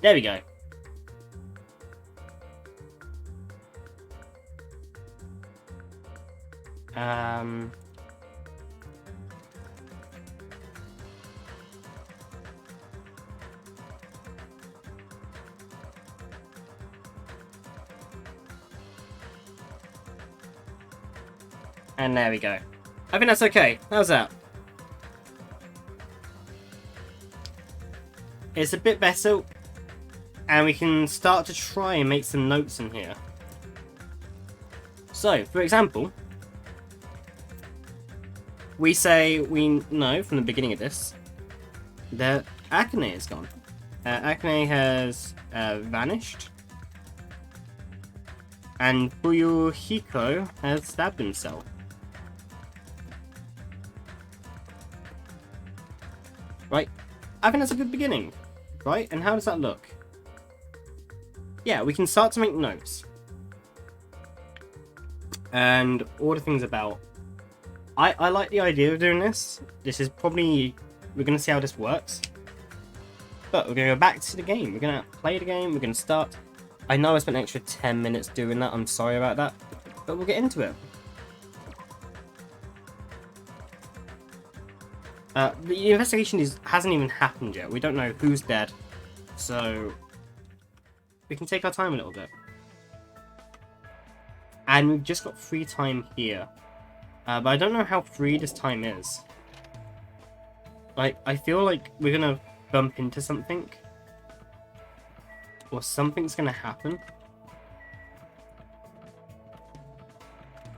There we go. And there we go. I think that's okay. How's that? It's a bit better. And we can start to try and make some notes in here. So, for example, we say we know from the beginning of this that Akane is gone. Akane has vanished. And Fuyuhiko has stabbed himself. Right? I think that's a good beginning. Right? And how does that look? Yeah, we can start to make notes. And all the things about... I like the idea of doing this. This is probably... We're going to see how this works. But we're going to go back to the game. We're going to play the game. We're going to start... I know I spent an extra 10 minutes doing that. I'm sorry about that. But we'll get into it. The investigation hasn't even happened yet. We don't know who's dead. So... we can take our time a little bit. And we've just got free time here. But I don't know how free this time is. Like, I feel like we're gonna bump into something. Or something's gonna happen.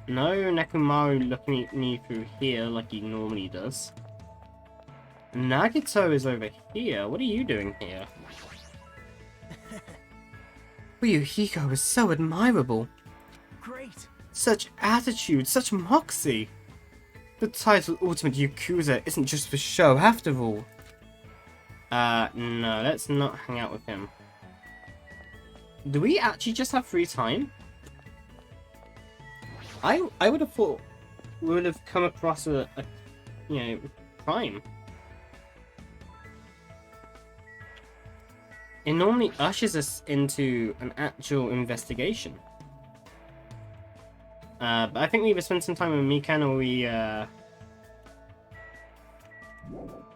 No Nekomaru looking at me through here like he normally does. Nagito is over here. What are you doing here? Fuyuhiko is so admirable. Great. Such attitude, such moxie. The title Ultimate Yakuza isn't just for show after all. No, let's not hang out with him. Do we actually just have free time? I would have thought we would have come across a crime. It normally ushers us into an actual investigation. But I think we either spend some time with Mikan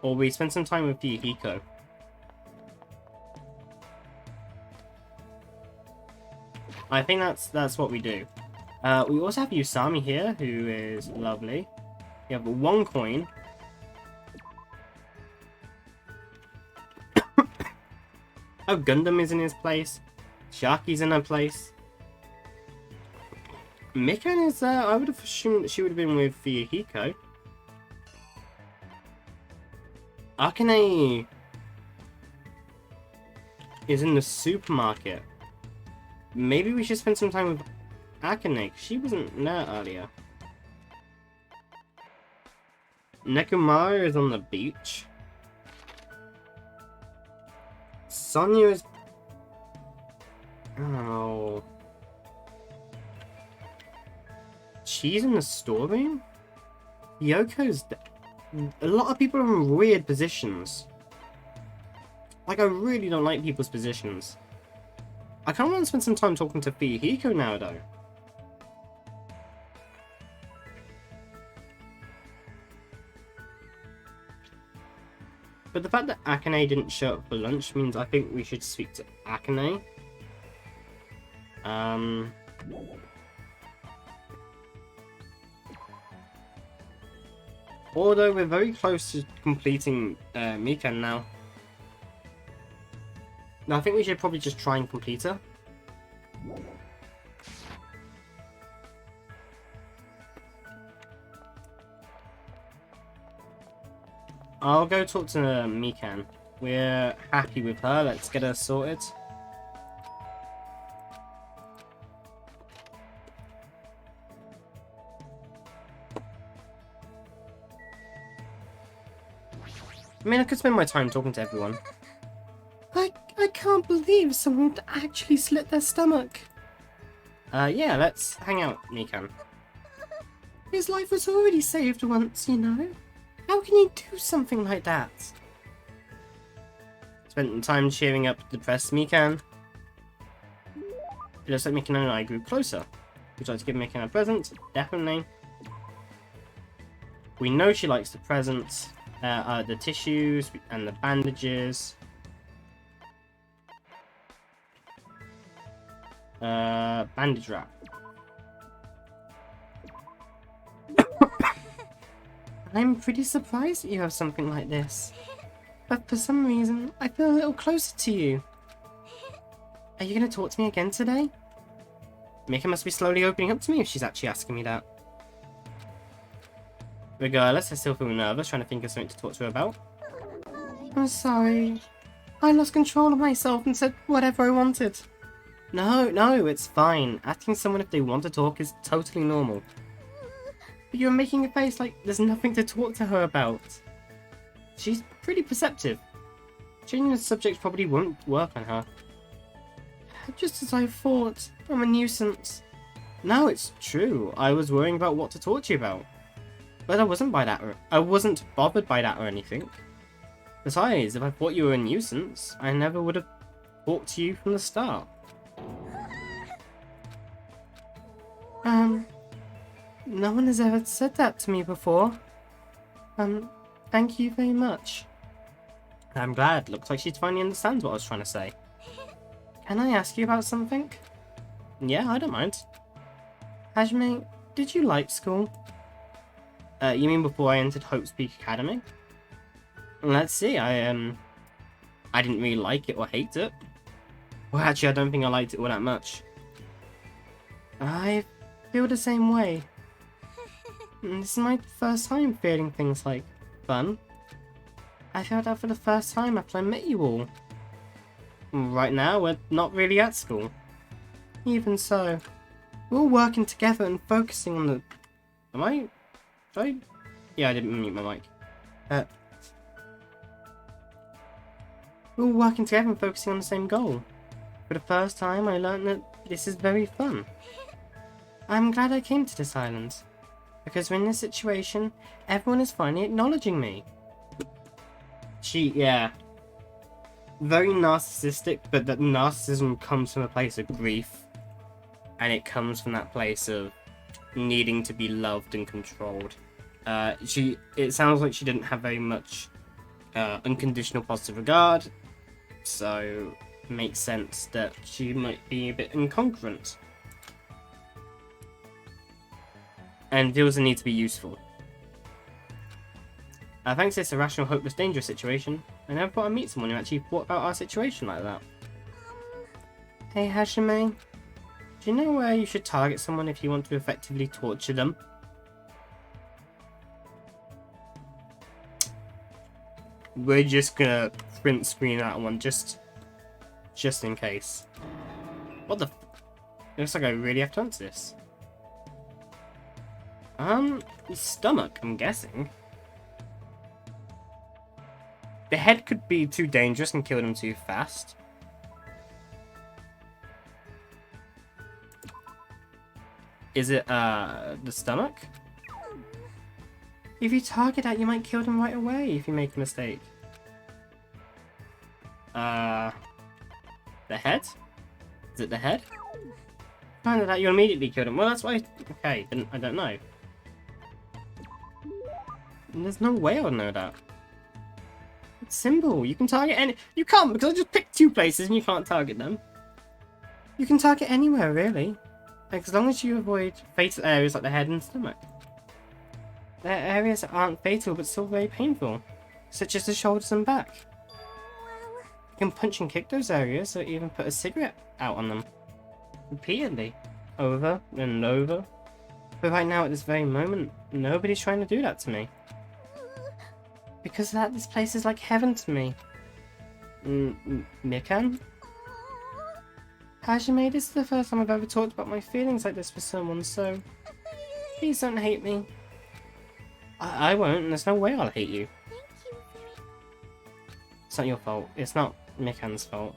or we spend some time with Fuyuhiko. I think that's what we do. We also have Usami here, who is lovely. We have 1 coin. Oh, Gundam is in his place. Shaki's in her place. Mikan is there. I would have assumed that she would have been with Fuyuhiko. Akane is in the supermarket. Maybe we should spend some time with Akane, 'cause she wasn't there earlier. Nekomaru is on the beach. Sonya is... oh... she's in the storeroom? Yoko's... a lot of people are in weird positions. Like, I really don't like people's positions. I kind of want to spend some time talking to Fuyuhiko now, though. But the fact that Akane didn't show up for lunch means I think we should speak to Akane. Although we're very close to completing Mikan now. No, I think we should probably just try and complete her. I'll go talk to Mikan. We're happy with her. Let's get her sorted. I mean, I could spend my time talking to everyone. I can't believe someone actually slit their stomach. Yeah, let's hang out, Mikan. His life was already saved once, you know. How can you do something like that? Spent time cheering up the depressed Mikan. It looks like Mikan and I grew closer. Would you like to give Mikan a present? Definitely. We know she likes the presents, the tissues and the bandages. Bandage wrap. I'm pretty surprised that you have something like this. But for some reason, I feel a little closer to you. Are you going to talk to me again today? Mika must be slowly opening up to me if she's actually asking me that. Regardless, I still feel nervous trying to think of something to talk to her about. I'm sorry. I lost control of myself and said whatever I wanted. No, it's fine. Asking someone if they want to talk is totally normal. But you're making a face like there's nothing to talk to her about. She's pretty perceptive. Changing the subject probably won't work on her. Just as I thought, I'm a nuisance. No, it's true. I was worrying about what to talk to you about. But I wasn't bothered by that or anything. Besides, if I thought you were a nuisance, I never would have talked to you from the start. No one has ever said that to me before. Thank you very much. I'm glad. Looks like she finally understands what I was trying to say. Can I ask you about something? Yeah, I don't mind. Hajime, did you like school? You mean before I entered Hope's Peak Academy? Let's see, I didn't really like it or hate it. Well, actually, I don't think I liked it all that much. I feel the same way. This is my first time feeling things like fun. I felt that for the first time after I met you all. Right now, we're not really at school. Even so, we're all working together and focusing on the... Yeah, I didn't mute my mic. We're all working together and focusing on the same goal. For the first time, I learned that this is very fun. I'm glad I came to this island. Because in this situation, everyone is finally acknowledging me. Yeah. Very narcissistic, but that narcissism comes from a place of grief. And it comes from that place of needing to be loved and controlled. It sounds like she didn't have very much unconditional positive regard. So, it makes sense that she might be a bit incongruent. And feels the need to be useful. Thanks to this irrational, hopeless, dangerous situation, I never thought I'd meet someone who actually thought about our situation like that. Hey Hajime, do you know where you should target someone if you want to effectively torture them? We're just gonna print screen that one just in case. What the? It looks like I really have to answer this. Stomach, I'm guessing. The head could be too dangerous and kill them too fast. Is it, the stomach? If you target that, you might kill them right away if you make a mistake. The head? Is it the head? Find that you immediately kill them. Well, that's why. Okay, then I don't know. There's no way I would know that. It's simple. You can target any. You can't, because I just picked two places and you can't target them. You can target anywhere, really. Like, as long as you avoid fatal areas like the head and stomach. There are areas that aren't fatal but still very painful, such as the shoulders and back. You can punch and kick those areas or even put a cigarette out on them. Repeatedly. Over and over. But right now, at this very moment, nobody's trying to do that to me. Because of that, this place is like heaven to me. Mikan? Hajime, this is the first time I've ever talked about my feelings like this with someone, so please don't hate me. I won't, and there's no way I'll hate you. It's not your fault. It's not Mikan's fault.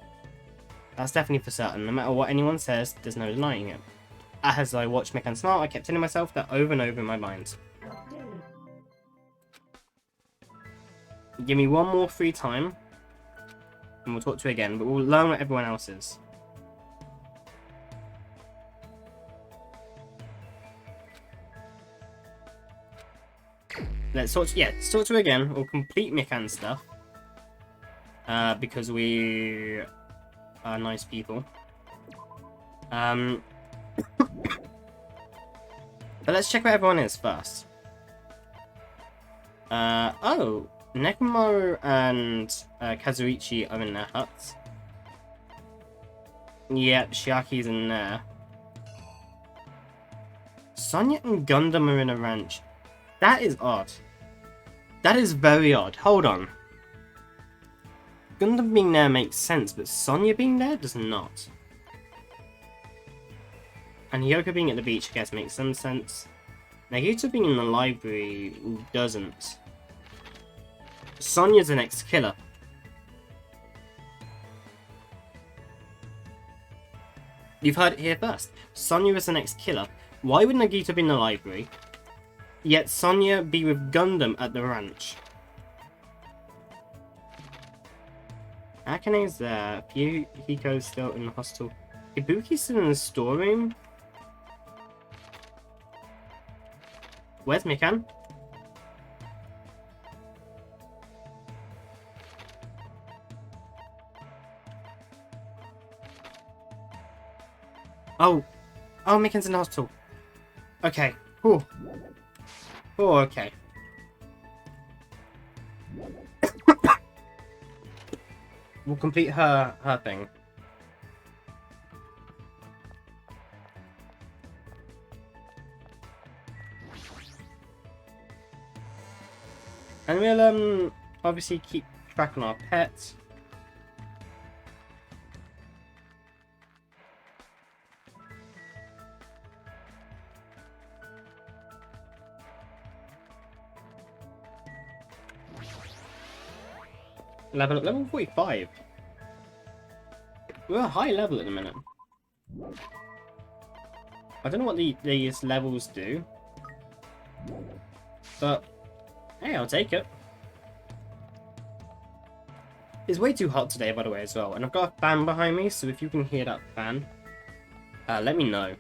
That's definitely for certain. No matter what anyone says, there's no denying it. As I watched Mikan smile, I kept telling myself that over and over in my mind. Give me one more free time. and we'll talk to her again, but we'll learn what everyone else is. Let's talk to her again. We'll complete Mikan's stuff. Because we are nice people. But let's check where everyone is first. Oh, Nekomaru and Kazuichi are in their huts. Yeah, Shiaki's in there. Sonya and Gundam are in a ranch. That is odd. That is very odd. Hold on. Gundam being there makes sense, but Sonya being there does not. And Hyoko being at the beach, I guess, makes some sense. Nagito being in the library doesn't. Sonya's the next killer. You've heard it here first. Sonya is the next killer. Why would Nagito be in the library, yet Sonya be with Gundam at the ranch? Akane's there. Hiko's still in the hostel. Ibuki's still in the storeroom. Where's Mikan? Oh, Mikan's in the hospital. Okay. Ooh. Oh, okay. We'll complete her thing. And we'll obviously keep track on our pets. Level 45. We're a high level at the minute. I don't know what these levels do, but hey, I'll take it. It's way too hot today, by the way, as well, and I've got a fan behind me, so if you can hear that fan, let me know.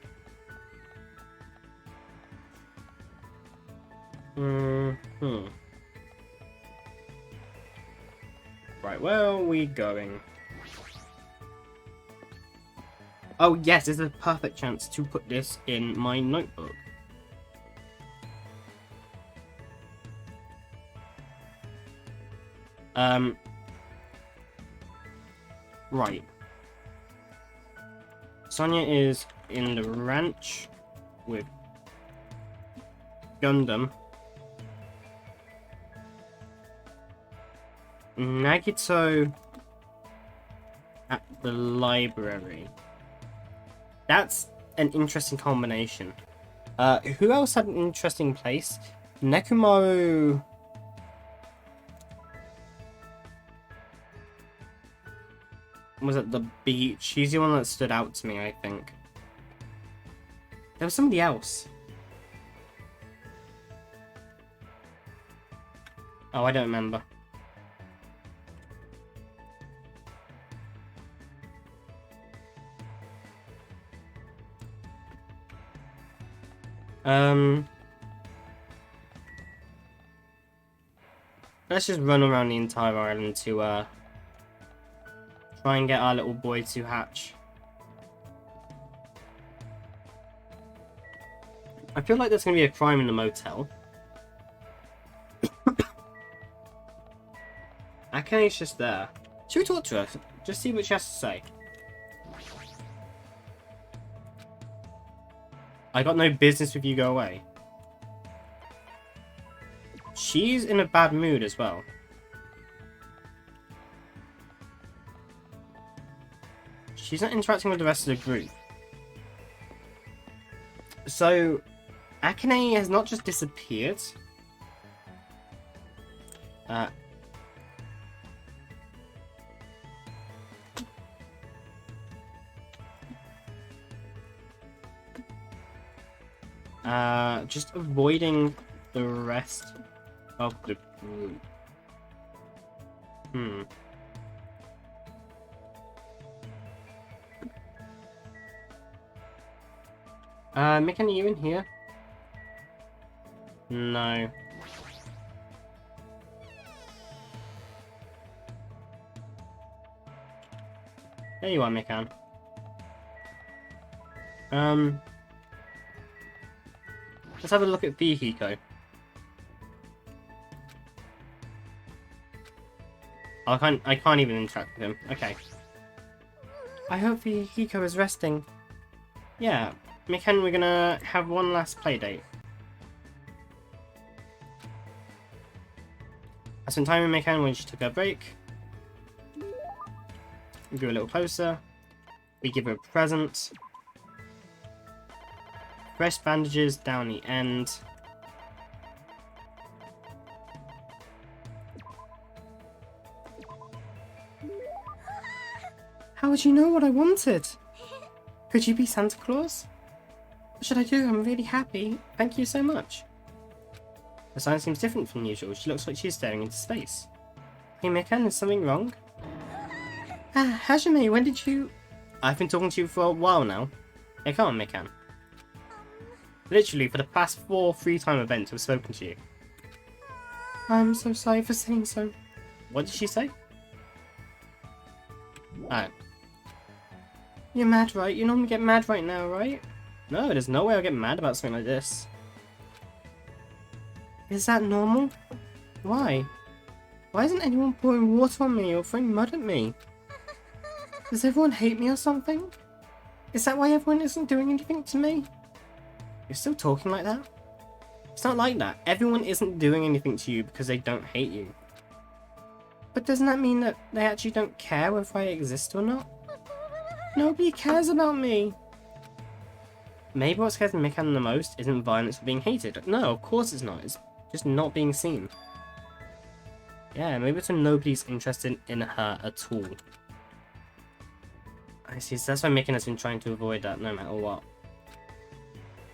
Right, where are we going? Oh yes, this is a perfect chance to put this in my notebook. Right. Sonya is in the ranch with Gundam. Nagito at the library. That's an interesting combination. Who else had an interesting place? Nekomaru was at the beach. She's the one that stood out to me, I think. There was somebody else. Oh, I don't remember. Let's just run around the entire island to try and get our little boy to hatch. I feel like there's gonna be a crime in the motel. Akane's just there. Should we talk to her? Just see what she has to say. I got no business with you, go away. She's in a bad mood as well. She's not interacting with the rest of the group. So, Akane has not just disappeared. Just avoiding the rest of the group. Mikan, are you in here? No. There you are, Mikan. Let's have a look at Vihiko. I can't even interact with him. Okay. I hope Vihiko is resting. Yeah, Mikan, we're gonna have one last play date. I spent time with Mikan when she took her break. We go a little closer. We give her a present. Fresh bandages down the end. How would you know what I wanted? Could you be Santa Claus? What should I do? I'm really happy. Thank you so much. The sign seems different from usual. She looks like she's staring into space. Hey Mikan, is something wrong? Hajime, when did you... I've been talking to you for a while now. Hey, come on, Mikan. Literally, for the past 4 free-time events, I've spoken to you. I'm so sorry for saying so. What did she say? Oh. You're mad, right? You normally get mad right now, right? No, there's no way I'll get mad about something like this. Is that normal? Why? Why isn't anyone pouring water on me or throwing mud at me? Does everyone hate me or something? Is that why everyone isn't doing anything to me? You're still talking like that? It's not like that. Everyone isn't doing anything to you because they don't hate you. But doesn't that mean that they actually don't care whether I exist or not? Nobody cares about me. Maybe what scares Mikan the most isn't violence or being hated. No, of course it's not. It's just not being seen. Yeah, maybe it's when nobody's interested in her at all. I see, so that's why Mikan has been trying to avoid that no matter what.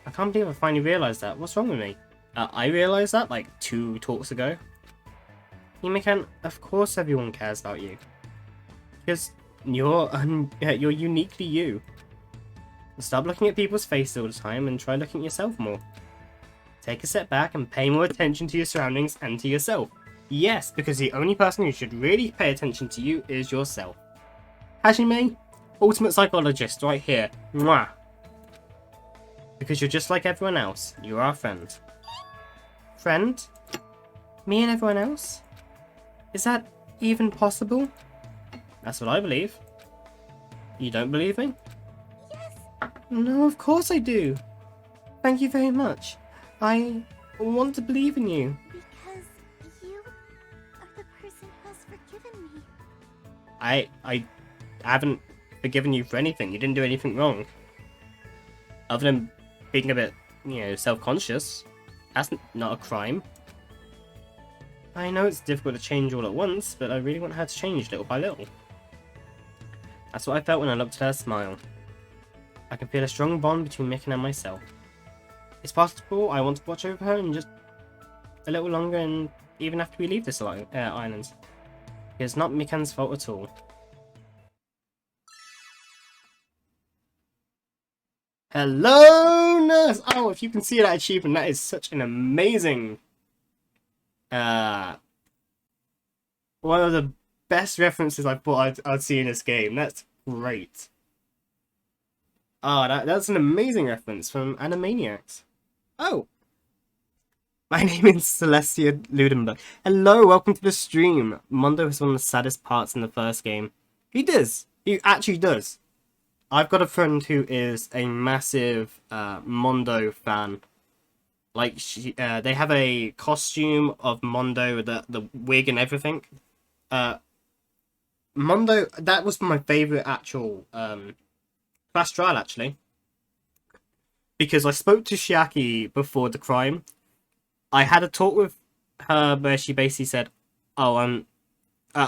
I can't believe I finally realised that. What's wrong with me? I realised that like 2 talks ago. Mikan, of course everyone cares about you. Because you're uniquely you. Stop looking at people's faces all the time and try looking at yourself more. Take a step back and pay more attention to your surroundings and to yourself. Yes, because the only person who should really pay attention to you is yourself. Hajime, ultimate psychologist right here. Mwah. Because you're just like everyone else. You're our friend. Friend? Me and everyone else? Is that even possible? That's what I believe. You don't believe me? Yes. No, of course I do. Thank you very much. I want to believe in you. Because you are the person who has forgiven me. I haven't forgiven you for anything. You didn't do anything wrong. Other than being a bit, self-conscious. That's not a crime. I know it's difficult to change all at once, but I really want her to change little by little. That's what I felt when I looked at her smile. I can feel a strong bond between Mikan and myself. It's possible I want to watch over her and just a little longer, and even after we leave this island. It's not Mikan's fault at all. Hello, nurse! Oh, if you can see that achievement, that is such an amazing... one of the best references I thought I'd see in this game. That's great. Oh, that's an amazing reference from Animaniacs. Oh! My name is Celestia Ludenberg. Hello, welcome to the stream. Mondo is one of the saddest parts in the first game. He does. He actually does. I've got a friend who is a massive Mondo fan. Like, they have a costume of Mondo with the wig and everything. Mondo, that was my favourite actual class trial, actually. Because I spoke to Shiaki before the crime. I had a talk with her where she basically said, oh,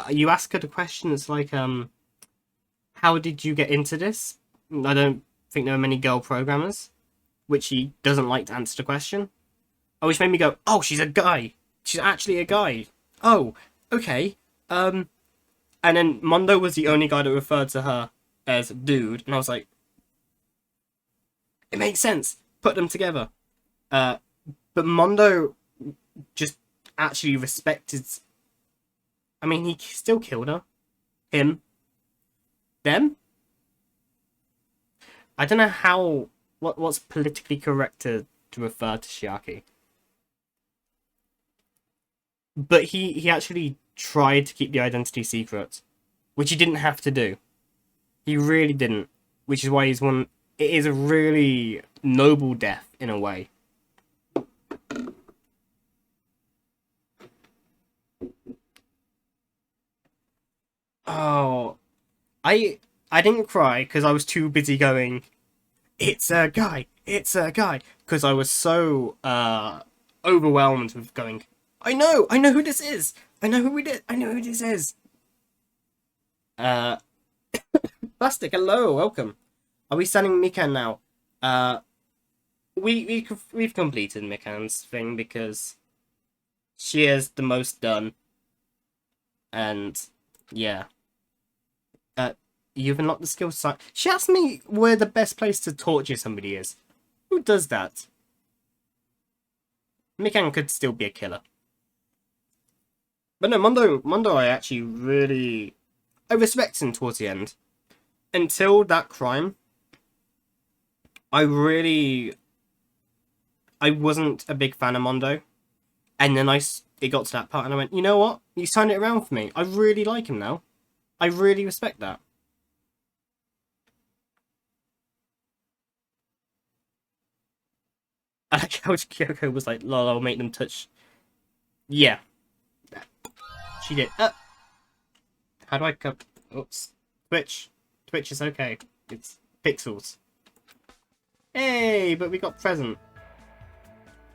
you ask her the question, it's like, how did you get into this? I don't think there are many girl programmers, which she doesn't like to answer the question. Oh, which made me go, oh, she's a guy. She's actually a guy. Oh, okay. And then Mondo was the only guy that referred to her as dude, and I was like, it makes sense. put them together. But Mondo just actually respected. I mean, he still killed her. Him. Them. I don't know how. What's politically correct to refer to Shiaki. But he actually tried to keep the identity secret, which he didn't have to do. He really didn't, which is why he's one. It is a really noble death in a way. Oh, I didn't cry because I was too busy going, it's a guy, because I was so overwhelmed with going, I know who this is, I know who this is. Plastic, hello, welcome. Are we selling Mikan now? We've completed Mikan's thing because she is the most done, and yeah. You've unlocked the skill site. She asked me where the best place to torture somebody is. Who does that? Mikan could still be a killer. But no, Mondo I actually really... I respect him towards the end. Until that crime, I wasn't a big fan of Mondo. And then it got to that part and I went, you know what? You turned it around for me. I really like him now. I really respect that. I like how Kyoko was like, lol, I'll make them touch. Yeah. She did. How do I cut? Oops. Twitch. Twitch is okay. It's pixels. Hey, but we got present.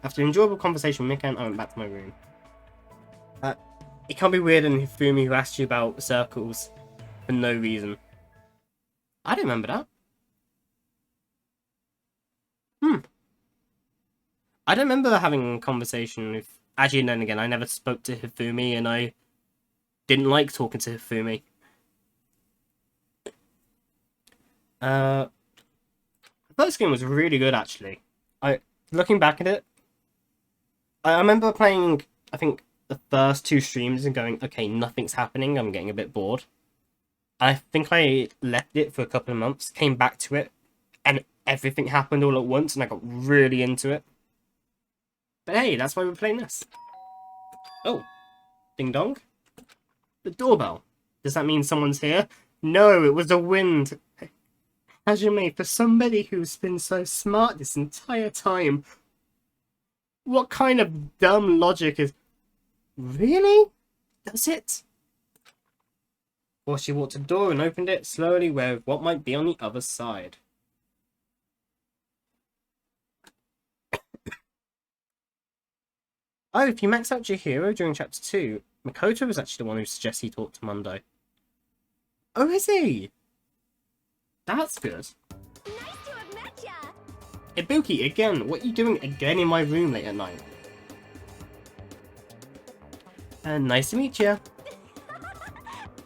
After an enjoyable conversation with Mikan, I went back to my room. It can't be weird and Hifumi who asked you about circles for no reason. I don't remember that. I don't remember having a conversation with... Actually, then again, I never spoke to Hifumi, and I didn't like talking to Hifumi. The first game was really good, actually. Looking back at it, I remember playing, I think, the first 2 streams and going, okay, nothing's happening, I'm getting a bit bored. I think I left it for a couple of months, came back to it, and everything happened all at once, and I got really into it. But hey, that's why we're playing this. Oh, ding dong. The doorbell. Does that mean someone's here? No, it was the wind. Hajime, for somebody who's been so smart this entire time, what kind of dumb logic is... Really? Does it? Well, she walked to the door and opened it slowly with what might be on the other side. Oh, if you max out your hero during chapter 2, Makoto was actually the one who suggests he talk to Mondo. Oh, is he? That's good. Nice to have met ya. Ibuki, again, what are you doing again in my room late at night? Nice to meet you.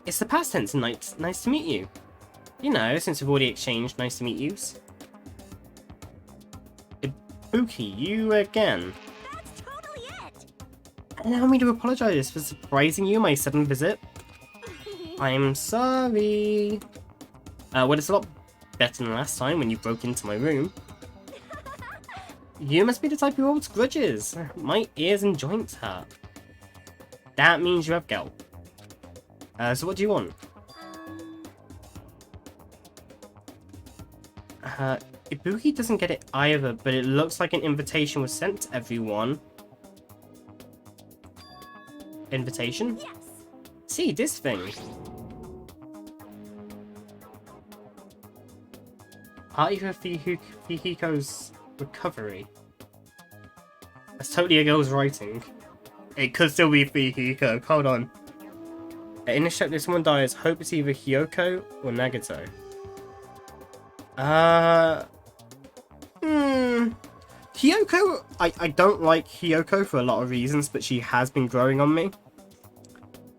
It's the past tense, nice to meet you. You know, since we've already exchanged nice to meet yous. Ibuki, you again. That's totally it. Allow me to apologize for surprising you on my sudden visit. I'm sorry. Well, it's a lot better than last time when you broke into my room. You must be the type who holds grudges. My ears and joints hurt. That means you have gout. So what do you want? Ibuki doesn't get it either, but it looks like an invitation was sent to everyone. Invitation? Yes. See, this thing. Party for Fihiko's recovery. That's totally a girl's writing. It could still be Fihiko. Hold on. In this chapter, if someone dies, hope it's either Hyoko or Nagato. Hyoko, I don't like Hyoko for a lot of reasons, but she has been growing on me.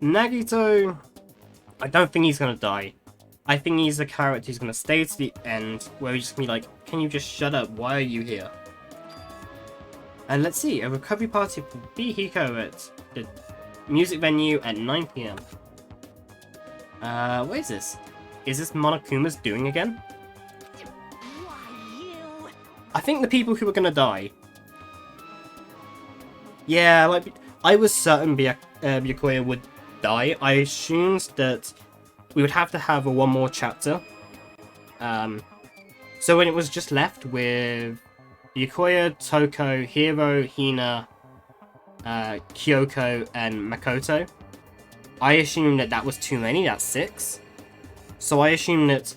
Nagito, I don't think he's gonna die. I think he's a character who's gonna stay to the end, where he's just gonna be like, can you just shut up? Why are you here? And let's see, a recovery party for Bihiko at the music venue at 9 PM. What is this? Is this Monokuma's doing again? Why you? I think the people who are gonna die. Yeah, like, I was certain Byakuya would die. I assumed that we would have to have one more chapter. So when it was just left with Byakuya, Toko, Hiro, Hina, Kyoko, and Makoto, I assumed that that was too many, that's 6. So I assumed that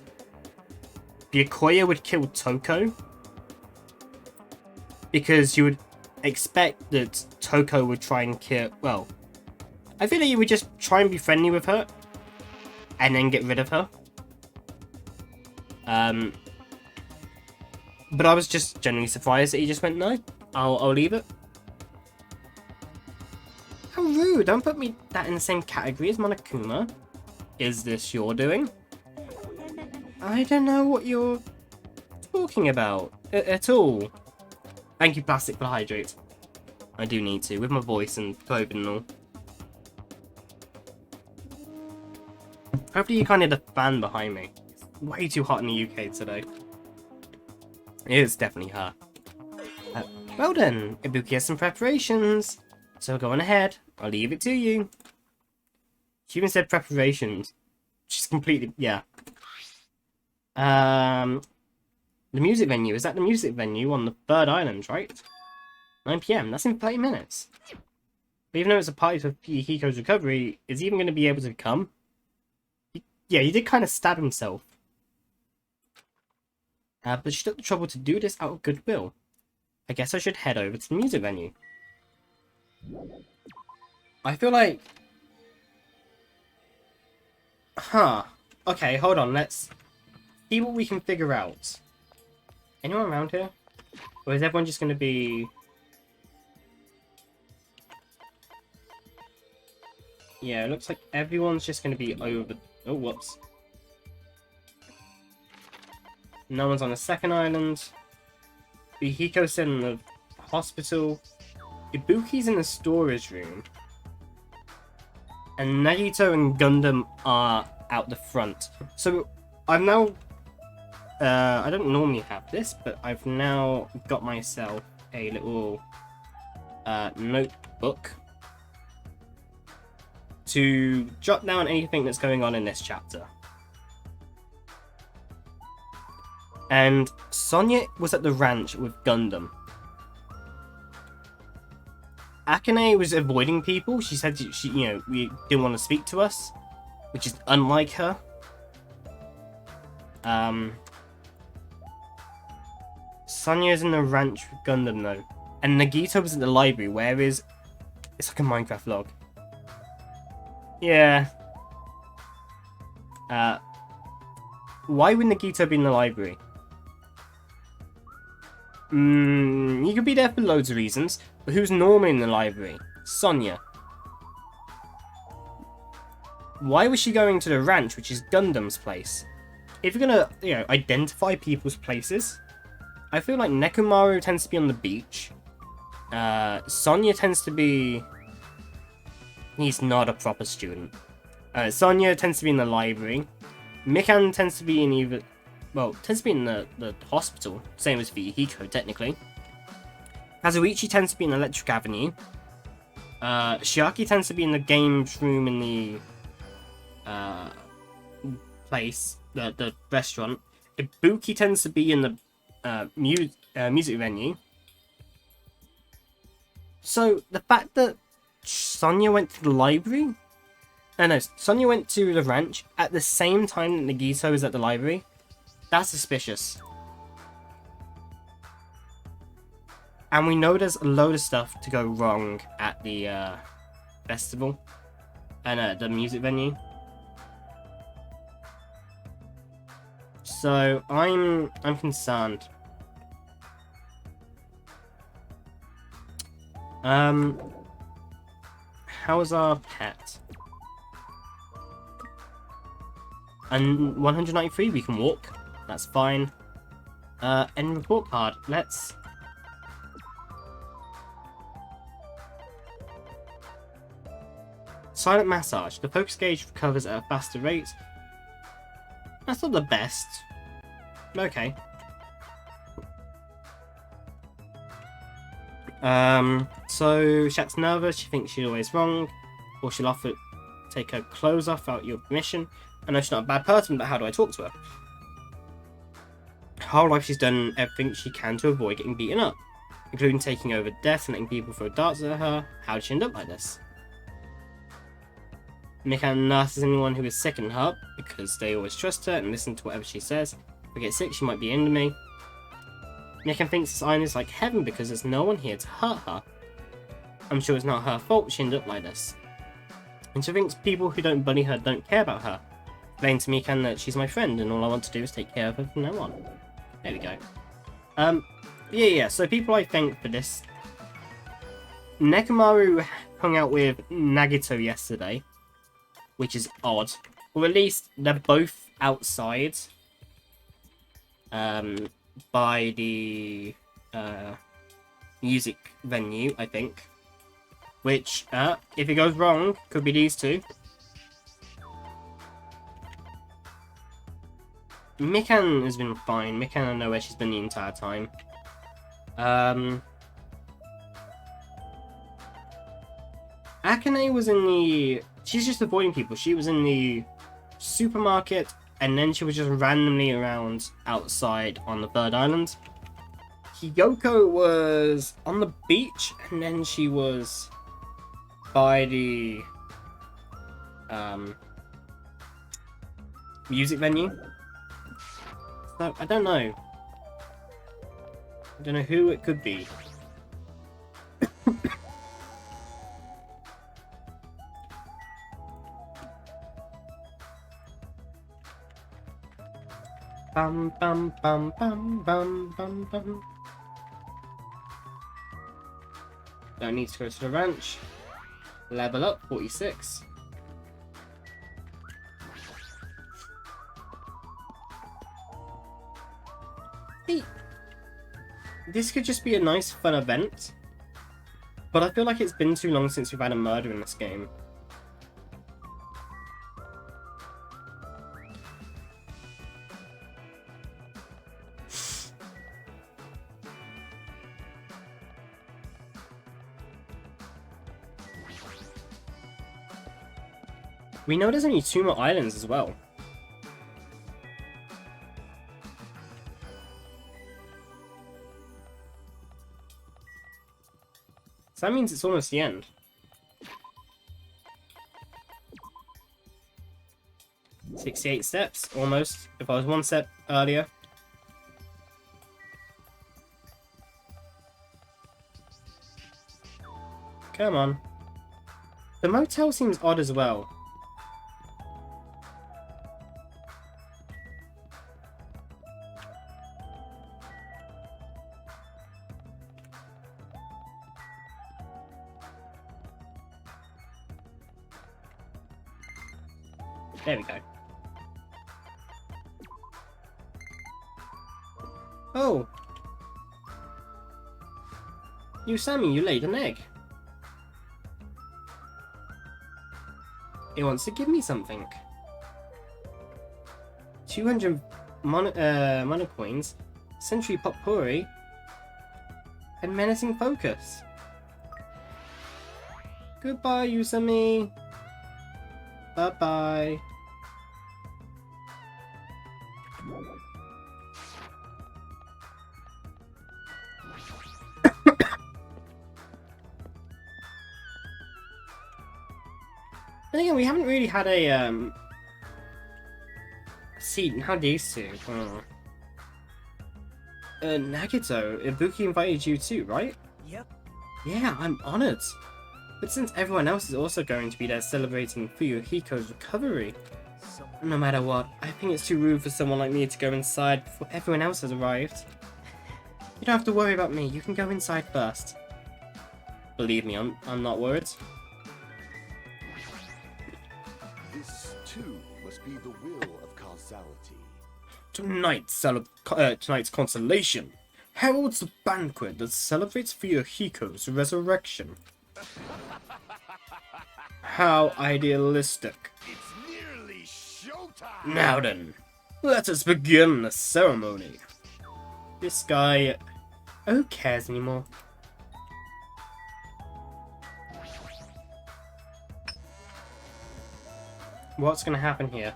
Byakuya would kill Toko, because you would expect that Toko would try and kill, well, I feel like he would just try and be friendly with her, and then get rid of her. But I was just genuinely surprised that he just went, no, I'll leave it. How rude, don't put me that in the same category as Monokuma. Is this your doing? I don't know what you're talking about at all. Thank you, Plastic, for the hydrate. I do need to, with my voice and COVID and all. Hopefully you can't hear the fan behind me. It's way too hot in the UK today. It is definitely her. Well done, Ibuki has some preparations. So go on ahead, I'll leave it to you. She even said preparations. She's completely, yeah. The music venue, is that the music venue on the 3rd island, right? 9 PM, that's in 30 minutes. But even though it's a party for Hiko's recovery, is he even going to be able to come? Yeah, he did kind of stab himself. But she took the trouble to do this out of goodwill. I guess I should head over to the music venue. I feel like... Huh. Okay, hold on, let's see what we can figure out. Anyone around here? Or is everyone just going to be... Yeah, it looks like everyone's just going to be over... Oh, whoops. No one's on the 2nd island. Bihiko's in the hospital. Ibuki's in the storage room. And Nagito and Gundam are out the front. So, I've now... I don't normally have this, but I've now got myself a little notebook to jot down anything that's going on in this chapter. And Sonia was at the ranch with Gundam. Akane was avoiding people. She said she we didn't want to speak to us, which is unlike her. Sonia's in the ranch with Gundam though. And Nagito was at the library, where is... It's like a Minecraft log. Yeah. Why would Nagito be in the library? You could be there for loads of reasons, but who's normally in the library? Sonia. Why was she going to the ranch, which is Gundam's place? If you're gonna, identify people's places, I feel like Nekomaru tends to be on the beach. Sonia tends to be... He's not a proper student. Sonia tends to be in the library. Mikan tends to be in either... Well, tends to be in the hospital. Same as Hiko, technically. Kazuichi tends to be in Electric Avenue. Shiaki tends to be in the games room in the... place. The restaurant. Ibuki tends to be in the music venue. So, the fact that Sonia went to the library... no, Sonia went to the ranch at the same time that Nagito was at the library. That's suspicious. And we know there's a load of stuff to go wrong at the festival. And the music venue. So, I'm concerned. How's our pet? And 193, we can walk. That's fine. And report card. Let's... silent massage. The focus gauge recovers at a faster rate. That's not the best. Okay. So she acts nervous, she thinks she's always wrong, or she'll offer to take her clothes off without your permission. I know she's not a bad person, but how do I talk to her? Her whole life she's done everything she can to avoid getting beaten up, including taking over deaths and letting people throw darts at her. How did she end up like this? Mikan nurses anyone who is sick in her because they always trust her and listen to whatever she says. If I get sick, she might be into me. Mikan thinks this island is like heaven because there's no one here to hurt her. I'm sure it's not her fault she ended up like this. And she thinks people who don't bully her don't care about her. Explain to Mikan that she's my friend and all I want to do is take care of her from now on. There we go. Yeah, so people I thank for this. Nekomaru hung out with Nagito yesterday, which is odd. Or at least they're both outside. By the music venue, I think. Which, if it goes wrong, could be these two. Mikan has been fine. Mikan, I know where she's been the entire time. Akane was in the... She's just avoiding people. She was in the supermarket, and then she was just randomly around outside on the third island. Hiyoko was on the beach, and then she was by the music venue. So, I don't know. I don't know who it could be. Bum bum bum bum bum bum bum. Don't need to go to the ranch. Level up, 46. Hey, this could just be a nice fun event, but I feel like it's been too long since we've had a murder in this game. We know there's only 2 more islands as well. So that means it's almost the end. "68 steps, almost. If I was 1 step earlier. Come on. The motel seems odd as well. There we go. Oh! Sammy, you laid an egg. It wants to give me something. 200 mono coins, Century Potpourri, and Menacing Focus. Goodbye, Usami. Bye-bye. And again, we haven't really had a see how these two. Nagito, Ibuki invited you too, right? Yep. Yeah, I'm honored. But since everyone else is also going to be there celebrating Fuyuhiko's recovery, no matter what, I think it's too rude for someone like me to go inside before everyone else has arrived. You don't have to worry about me, you can go inside first. Believe me, I'm not worried. This, too, must be the will of causality. Tonight's consolation heralds a banquet that celebrates Fuyuhiko's resurrection. How idealistic. It's nearly showtime! Now then, let us begin the ceremony. This guy... who cares anymore? What's gonna happen here?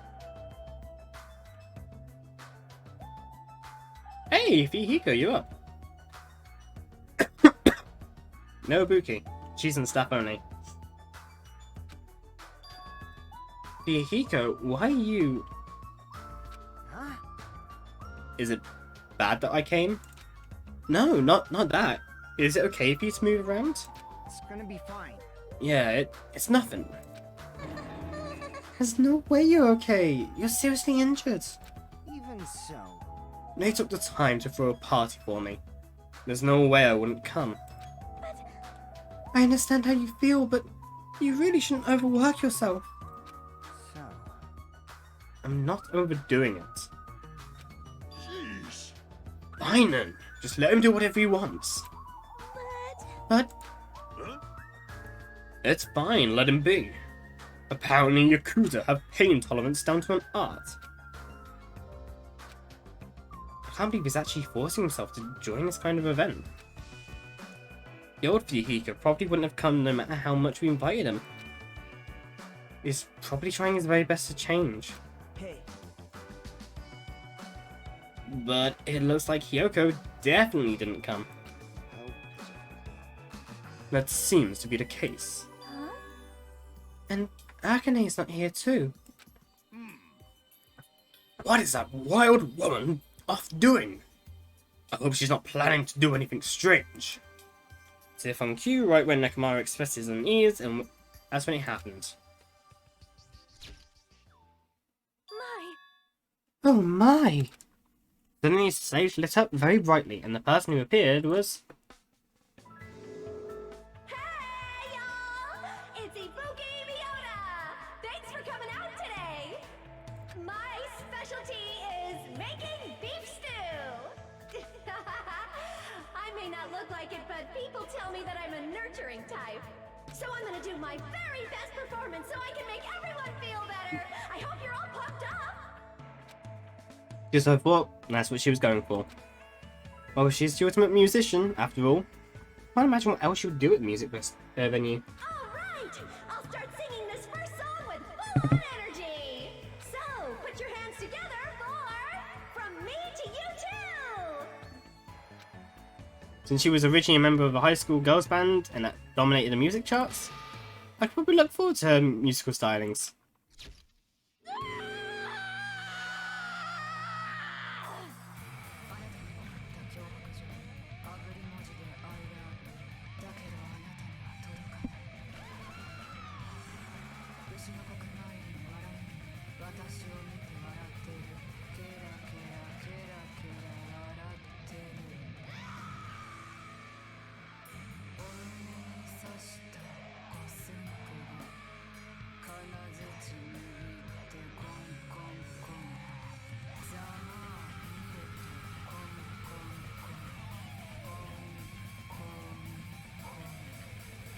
Hey, Fihiko, you up? No Buki. She's in staff only. Fihiko, why are you... Huh? Is it bad that I came? No, not that. Is it okay for you to move around? It's gonna be fine. Yeah, it's nothing. There's no way you're okay. You're seriously injured. Even so. They took the time to throw a party for me. There's no way I wouldn't come. I understand how you feel, but you really shouldn't overwork yourself. So. I'm not overdoing it. Jeez. Fine then. Just let him do whatever he wants. But... Huh? it's fine, let him be. Apparently Yakuza have pain tolerance down to an art. I can't believe he's actually forcing himself to join this kind of event. The old Fihiko probably wouldn't have come no matter how much we invited him. He's probably trying his very best to change. Hey. But it looks like Hyoko definitely didn't come. How pitiful. That seems to be the case. Huh? And Akane's not here too. What is that wild woman off doing? I hope she's not planning to do anything strange. So if on cue, right when Nekomaru expresses unease, and that's when it happened. My. Oh my! Suddenly the stage lit up very brightly, and the person who appeared was... Hey, y'all! It's Ibuki Miota! Thanks for coming out today! My specialty is making beef stew! I may not look like it, but people tell me that I'm a nurturing type. So I'm gonna do my very best performance so I can make everyone feel better! I hope you're all pumped up! Just I thought that's what she was going for. Well, she's the ultimate musician, after all. Can't imagine what else she would do at the music venue. Alright! I'll start singing this first song with full on energy! So, put your hands together for From Me to You Too! Since she was originally a member of a high school girls band and that dominated the music charts, I'd probably look forward to her musical stylings.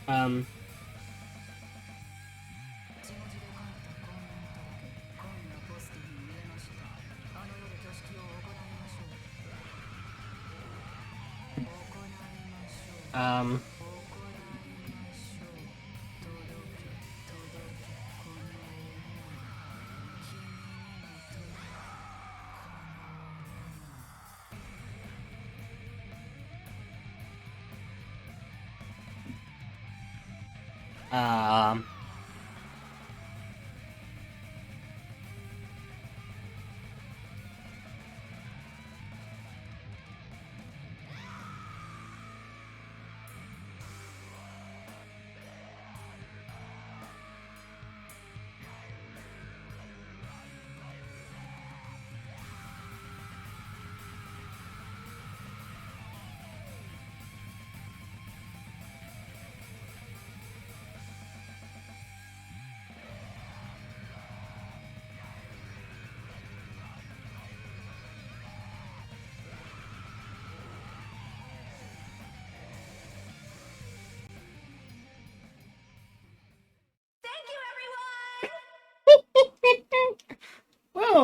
Um, um,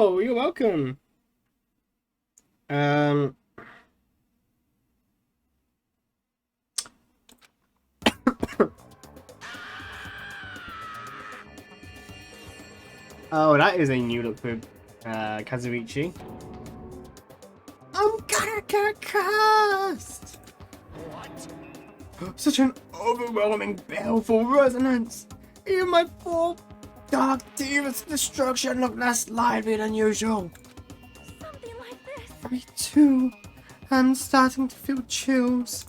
Oh, you're welcome. Oh, that is a new look for Kazuichi. I'm gonna get cursed! What? Such an overwhelming baleful resonance! Even my poor dark demon's destruction looked less lively than usual. Something like this. Me too. I'm starting to feel chills.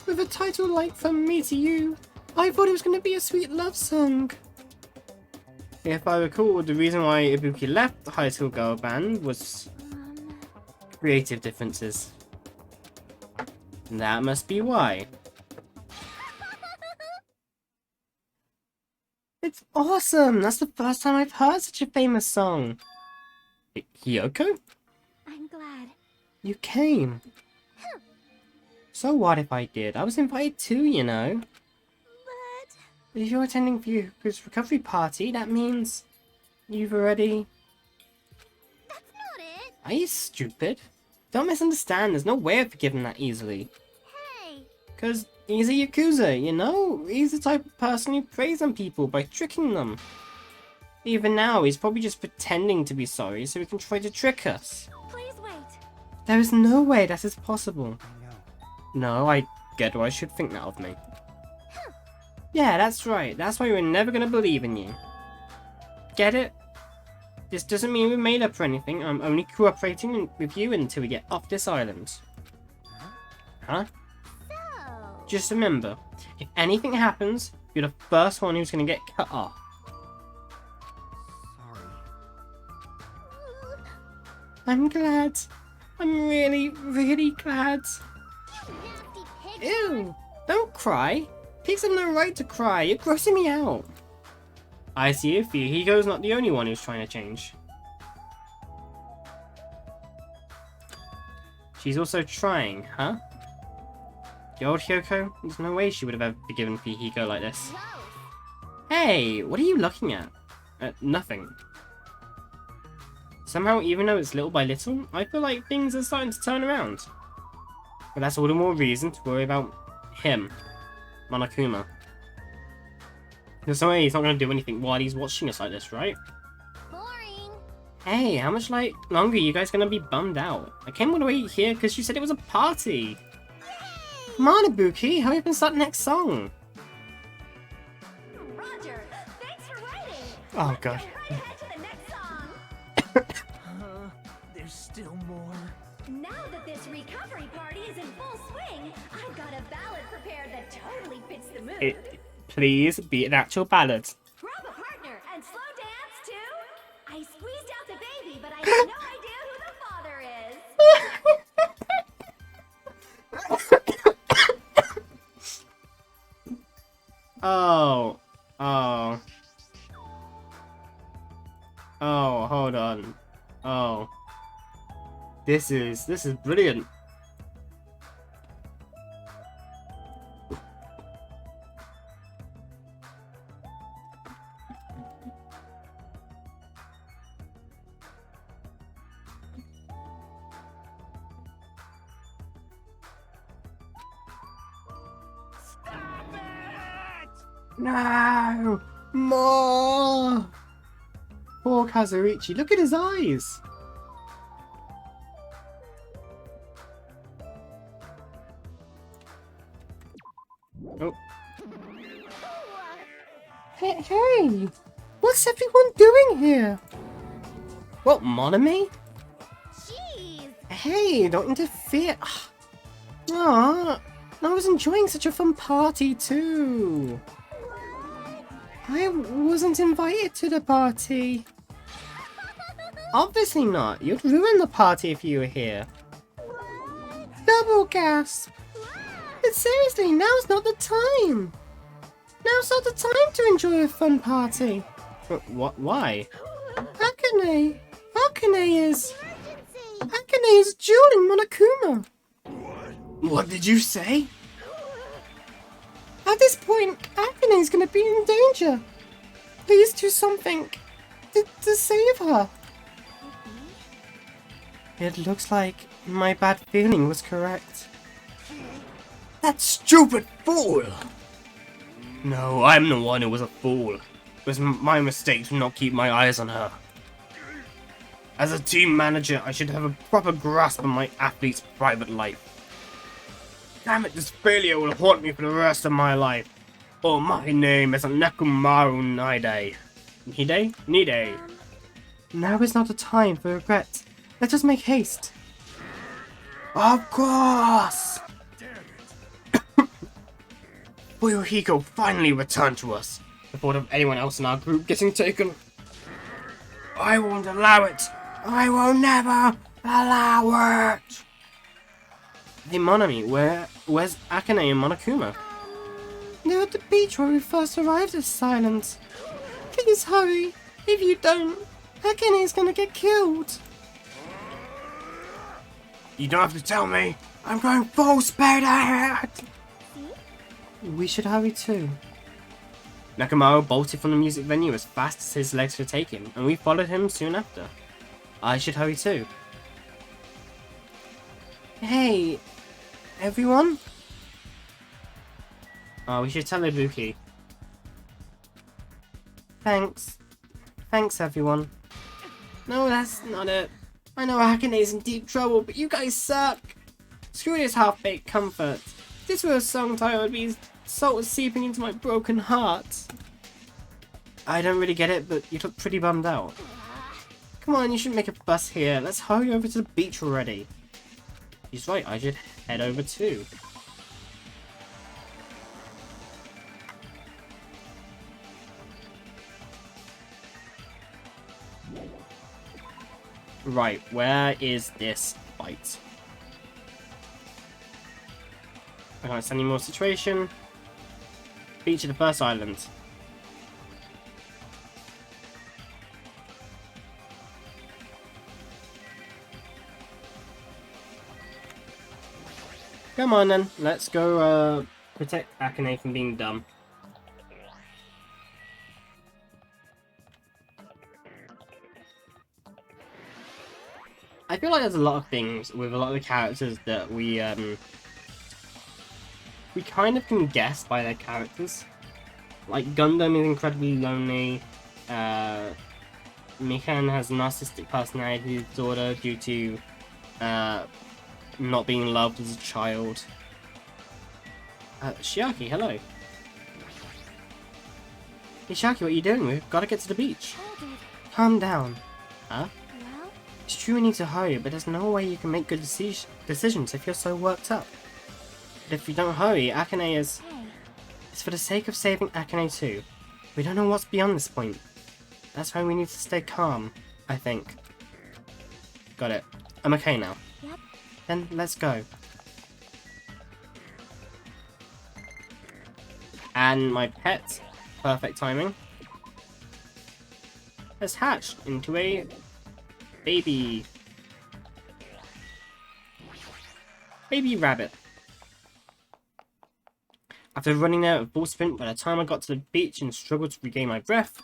With a title like From Me to You, I thought it was going to be a sweet love song. If I recall, the reason why Ibuki left the high school girl band was creative differences. That must be why. It's awesome! That's the first time I've heard such a famous song. Hiyoko? I'm glad. You came. So what if I did? I was invited too, you know. But If you're attending Fuyuko's recovery party, that means you've already... that's not it. Are you stupid? Don't misunderstand, there's no way of forgiving that easily. Hey. Because he's a Yakuza, you know? He's the type of person who preys on people by tricking them. Even now, he's probably just pretending to be sorry so he can try to trick us. Please wait. There is no way that is possible. I know. No, I get why I should think that of me. Yeah, that's right. That's why we're never gonna believe in you. Get it? This doesn't mean we're made up or anything. I'm only cooperating with you until we get off this island. Huh? So. Just remember, if anything happens, you're the first one who's gonna get cut off. Sorry. I'm glad. I'm really, really glad. You nasty pig. Ew! Don't cry. Pigs have no right to cry. You're grossing me out. I see if Hiko's not the only one who's trying to change. She's also trying, huh? The old Hyoko? There's no way she would have ever forgiven Hiko like this. Close. Hey, what are you looking at? Nothing. Somehow, even though it's little by little, I feel like things are starting to turn around. But that's all the more reason to worry about him. Monokuma. There's no way he's not going to do anything while he's watching us like this, right? Boring. Hey, how much longer are you guys going to be bummed out? I came all the way here because you said it was a party. Come on, Ibuki, hurry up and start the next song. Roger. Thanks for writing. Oh, Let's God. get right ahead to the next song. There's still more. Now that this recovery party is in full swing, I've got a ballad prepared that totally fits the mood. Please be an actual ballad. Grab a partner and slow dance to I Squeezed Out the Baby, but I have no idea who the father is. Oh, hold on. Oh. This is brilliant. No! More! Poor Kazuichi, look at his eyes! Oh. Hey! What's everyone doing here? What, Monami? Jeez. Hey, don't interfere. Aw, I was enjoying such a fun party too. I wasn't invited to the party. Obviously not. You'd ruin the party if you were here. Double gasp. But seriously, now's not the time. Now's not the time to enjoy a fun party. What? Why? Akane is dueling Monokuma. What did you say? At this point, Akane's gonna be in danger. Please do something. to save her. It looks like my bad feeling was correct. That stupid fool! No, I'm the one who was a fool. It was my mistake to not keep my eyes on her. As a team manager, I should have a proper grasp on my athlete's private life. Damn it, this failure will haunt me for the rest of my life. Oh, my name is Nekomaru Nide. Nide? Now is not a time for regret. Let us make haste. Of course! Fuyuhiko finally returned to us. The thought of anyone else in our group getting taken. I won't allow it. I will never allow it. Hey Monami, where's Akane and Monokuma? They're at the beach where we first arrived at Silence. Please hurry. If you don't, Akane's gonna get killed. You don't have to tell me. I'm going full speed ahead. We should hurry too. Nakamura bolted from the music venue as fast as his legs could take him, and we followed him soon after. I should hurry too. Hey, everyone? Oh, we should tell Ibuki. Thanks. Thanks, everyone. No, that's not it. I know Akane's in deep trouble, but you guys suck. Screw this half-baked comfort. If this were a song title, it'd be salt seeping into my broken heart. I don't really get it, but you look pretty bummed out. Come on, you shouldn't make a fuss here. Let's hurry over to the beach already. He's right, I should head over too. Right, where is this fight? I can't send any more situation. Beach of the first island. Come on then, let's go protect Akane from being dumb. I feel like there's a lot of things with a lot of the characters that we kind of can guess by their characters. Like Gundam is incredibly lonely. Mikan has a narcissistic personality disorder due to not being loved as a child. Shiaki, hello. Hey Shiaki, what are you doing? We've got to get to the beach. Calm down. Huh? Well, It's true we need to hurry, but there's no way you can make good decisions if you're so worked up. But if you don't hurry, Akane is... hey, It's for the sake of saving Akane too. We don't know what's beyond this point. That's why we need to stay calm, I think. Got it. I'm okay now. yep. Then let's go. And my pet, perfect timing, has hatched into a baby rabbit. After running there at full sprint, by the time I got to the beach and struggled to regain my breath,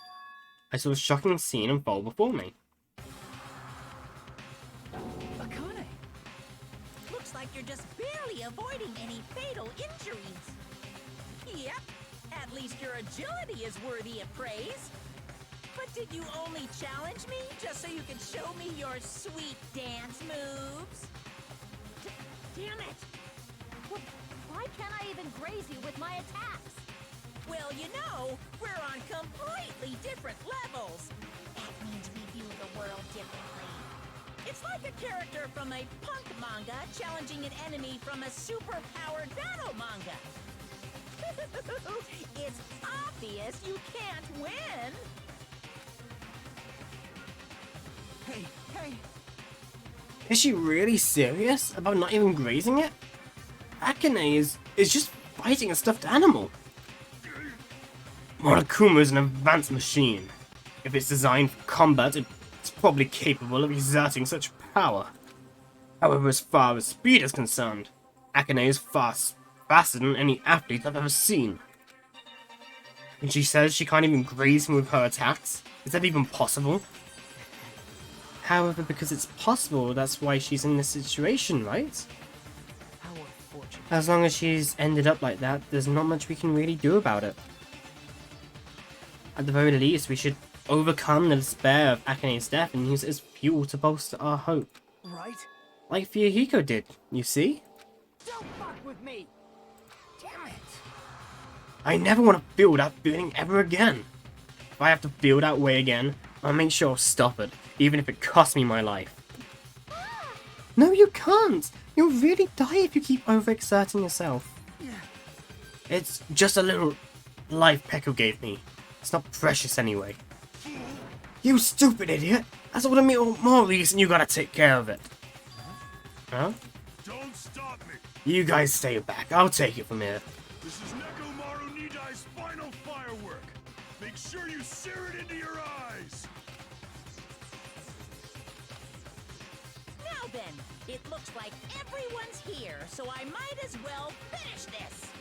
I saw a shocking scene unfold before me. Akane! Looks like you're just barely avoiding any fatal injuries. Yep, at least your agility is worthy of praise. But did you only challenge me just so you could show me your sweet dance moves? Damn it! Why can't I even graze you with my attacks? Well, you know, we're on completely different levels. That means we view the world differently. It's like a character from a punk manga challenging an enemy from a super-powered battle manga. It's obvious you can't win. Hey, Is she really serious about not even grazing it? Akane is just fighting a stuffed animal. Monokuma is an advanced machine. If it's designed for combat, it's probably capable of exerting such power. However, as far as speed is concerned, Akane is faster than any athlete I've ever seen. And she says she can't even graze him with her attacks. Is that even possible? However, because it's possible, that's why she's in this situation, right? How unfortunate. As long as she's ended up like that, there's not much we can really do about it. At the very least, we should overcome the despair of Akane's death and use it as fuel to bolster our hope. Right? Like Fuyuhiko did, you see? Don't fuck with me! Damn it! I never want to feel that feeling ever again. If I have to feel that way again, I'll make sure I'll stop it, even if it costs me my life. No, you can't! You'll really die if you keep overexerting yourself. It's just a little life Peko gave me. It's not precious anyway. You stupid idiot! That's all the more reason you gotta take care of it. Huh? Don't stop me! You guys stay back, I'll take it from here. This is Nekomaru Nidai's final firework! Make sure you sear it into your eyes! Now then, it looks like everyone's here, so I might as well finish this!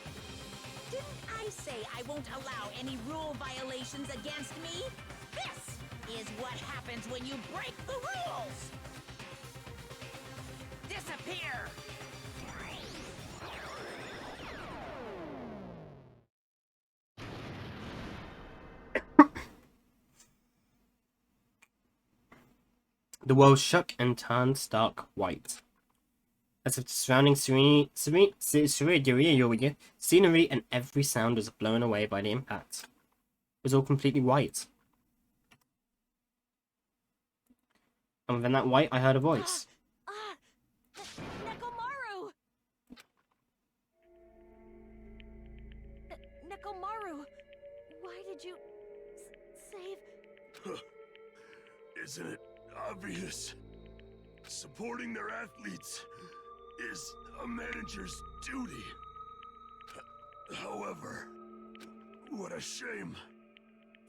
Didn't I say I won't allow any rule violations against me? This is what happens when you break the rules! Disappear! The world shook and turned stark white. As if the surrounding scenery and every sound was blown away by the impact. It was all completely white. And within that white, I heard a voice. Nekomaru! Nekomaru, why did you save... Isn't it obvious? Supporting their athletes is a manager's duty. However, what a shame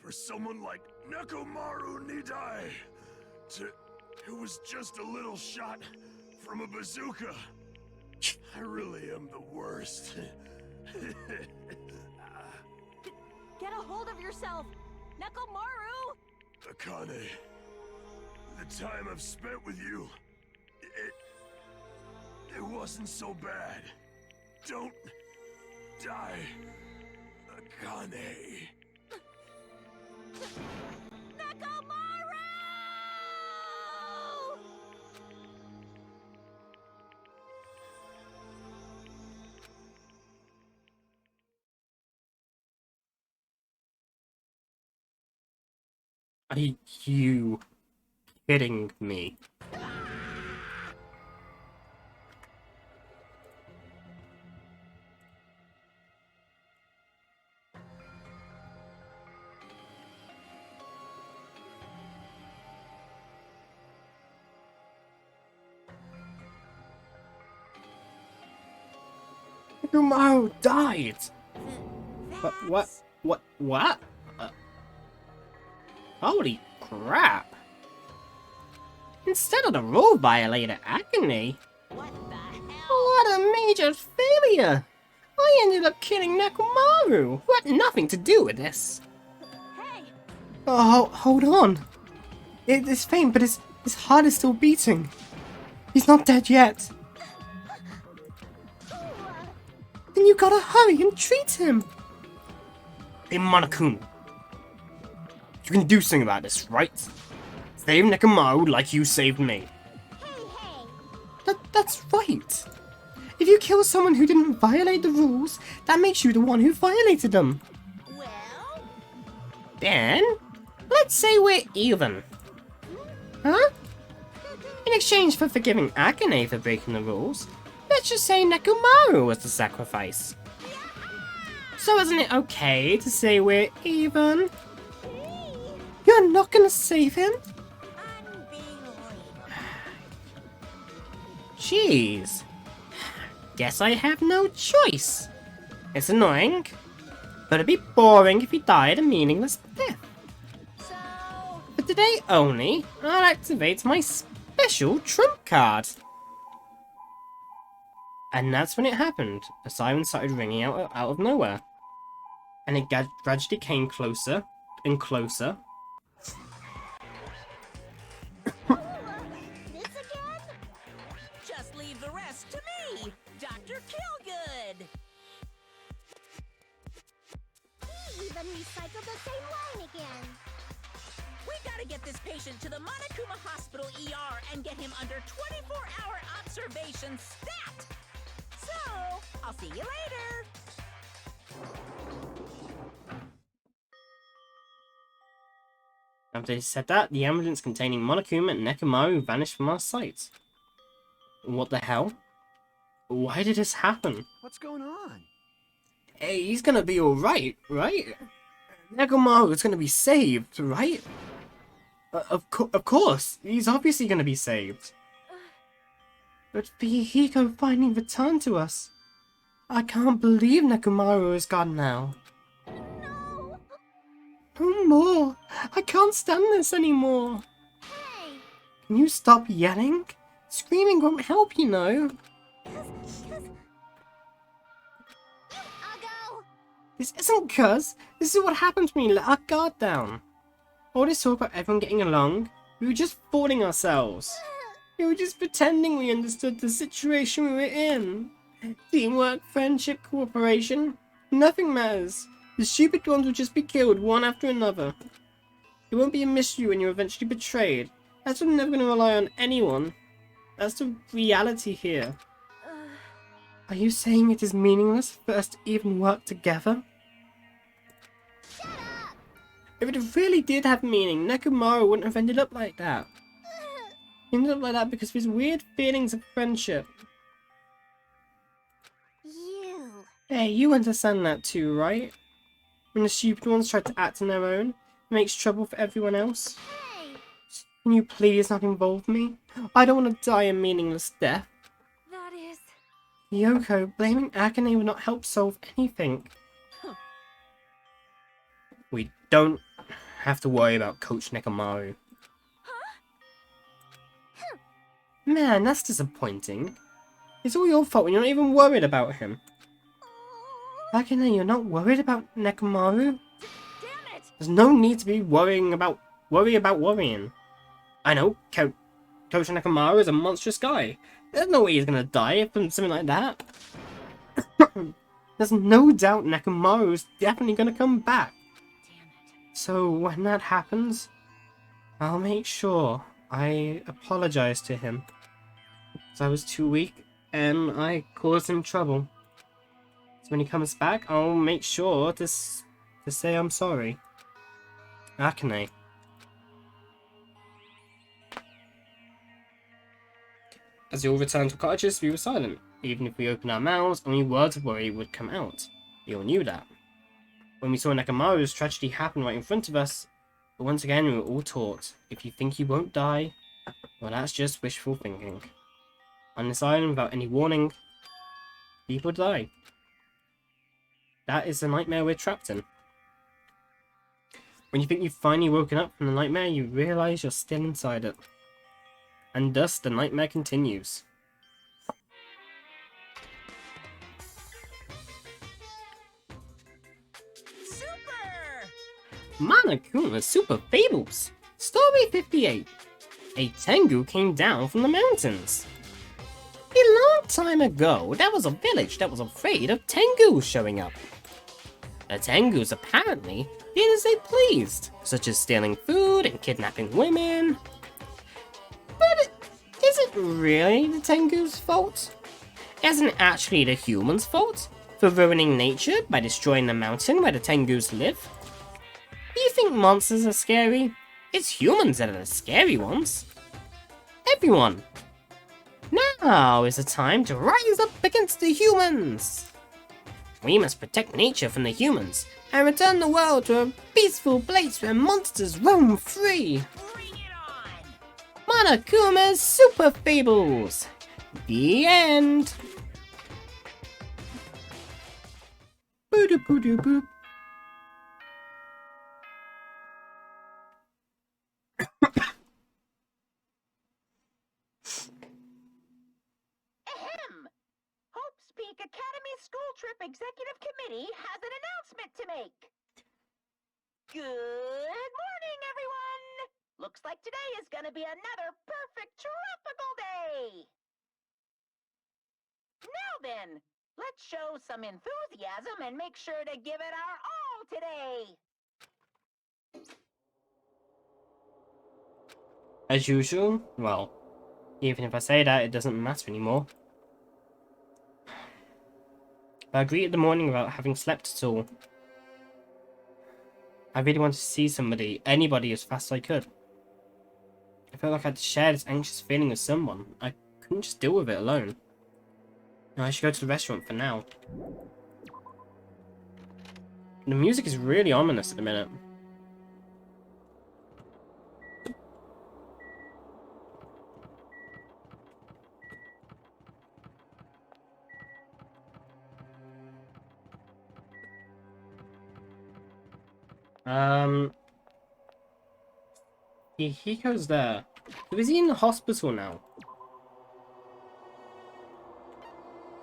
for someone like Nekomaru Nidai who was just a little shot from a bazooka. I really am the worst. Get a hold of yourself! Nekomaru! Akane, the time I've spent with you, it wasn't so bad. Don't die, Akane. Nekomaru! Are you kidding me? Nekomaru died! What? Holy crap! Instead of the rule violator Akane, What the hell? what a major failure! I ended up killing Nekomaru, who had nothing to do with this. Hey! Oh, hold on. It's faint, but his heart is still beating. He's not dead yet. Then you gotta hurry and treat him. Hey, Monokuma. You can do something about this, right? Save Nekomaru like you saved me. That's right. If you kill someone who didn't violate the rules, that makes you the one who violated them. Well, Then, let's say we're even. Huh? In exchange for forgiving Akane for breaking the rules, let's just say Nekomaru was the sacrifice. So isn't it okay to say we're even? You're not gonna save him? Jeez. Guess I have no choice. It's annoying, but it'd be boring if he died a meaningless death. So... For today only, I'll activate my special trump card. And that's when it happened. The siren started ringing out of nowhere. And it gradually came closer and closer. Dr. Killgood. He even recycled the same line again. We gotta get this patient to the Monokuma Hospital ER and get him under 24-hour observation stat. So, I'll see you later. After they said that, the ambulance containing Monokuma and Nekomaru vanished from our sight. What the hell? Why did this happen? What's going on? Hey, he's gonna be alright, right? Nekomaru is gonna be saved, right? Of course, he's obviously gonna be saved. But Hiko finally returned to us. I can't believe Nekomaru is gone now. No! No more! I can't stand this anymore! Hey! Can you stop yelling? Screaming won't help, you know. I'll go! This isn't cuz. This is what happens when you let our guard down. All this talk about everyone getting along, we were just fooling ourselves. We were just pretending we understood the situation we were in. Teamwork, friendship, cooperation. Nothing matters. The stupid ones will just be killed one after another. It won't be a mystery when you're eventually betrayed. That's why I'm never going to rely on anyone. That's the reality here. Are you saying it is meaningless for us to even work together? Shut up! If it really did have meaning, Nekomaru wouldn't have ended up like that. He ended up like that because of his weird feelings of friendship. You! Hey, you understand that too, right? When the stupid ones try to act on their own, it makes trouble for everyone else. Hey! Can you please not involve me? I don't want to die a meaningless death. That is... Yoko, blaming Akane would not help solve anything. We don't have to worry about Coach Nekomaru. Man, that's disappointing. It's all your fault when you're not even worried about him. Akane, you're not worried about Nekomaru? Damn it! There's no need to be worrying about worrying. I know, Coach Nekomaru is a monstrous guy. There's no way he's gonna die from something like that. There's no doubt Nekomaru is definitely gonna come back. Damn it. So when that happens, I'll make sure I apologize to him. Because I was too weak and I caused him trouble. So when he comes back, I'll make sure to say I'm sorry. Akane. As we all returned to cottages, we were silent. Even if we opened our mouths, only words of worry would come out. We all knew that. When we saw Nekomaru's tragedy happen right in front of us, but once again we were all taught, if you think you won't die, well that's just wishful thinking. On this island, without any warning, people die. That is the nightmare we're trapped in. When you think you've finally woken up from the nightmare, you realise you're still inside it. And thus the nightmare continues. Super! Monokuma Super Fables! Story 58. A Tengu came down from the mountains. A long time ago, there was a village that was afraid of Tengus showing up. The Tengus apparently did as they pleased, such as stealing food and kidnapping women. But is it really the Tengu's fault? Isn't it actually the humans' fault for ruining nature by destroying the mountain where the Tengus live? Do you think monsters are scary? It's humans that are the scary ones. Everyone! Now is the time to rise up against the humans! We must protect nature from the humans and return the world to a peaceful place where monsters roam free. Bring it on! Monokuma's Super Fables! The end! Boo-doo-boo-doo-boo. Ahem! Hope's Peak Academy School Trip Executive Committee has an announcement to make. Good morning, everyone! Looks like today is gonna be another perfect tropical day! Now then, let's show some enthusiasm and make sure to give it our all today. As usual? Well, even if I say that, it doesn't matter anymore. I greeted the morning without having slept at all. I really wanted to see somebody, anybody, as fast as I could. I felt like I had to share this anxious feeling with someone. I couldn't just deal with it alone. No, I should go to the restaurant for now. The music is really ominous at the minute. Hiko's there. So is he in the hospital now?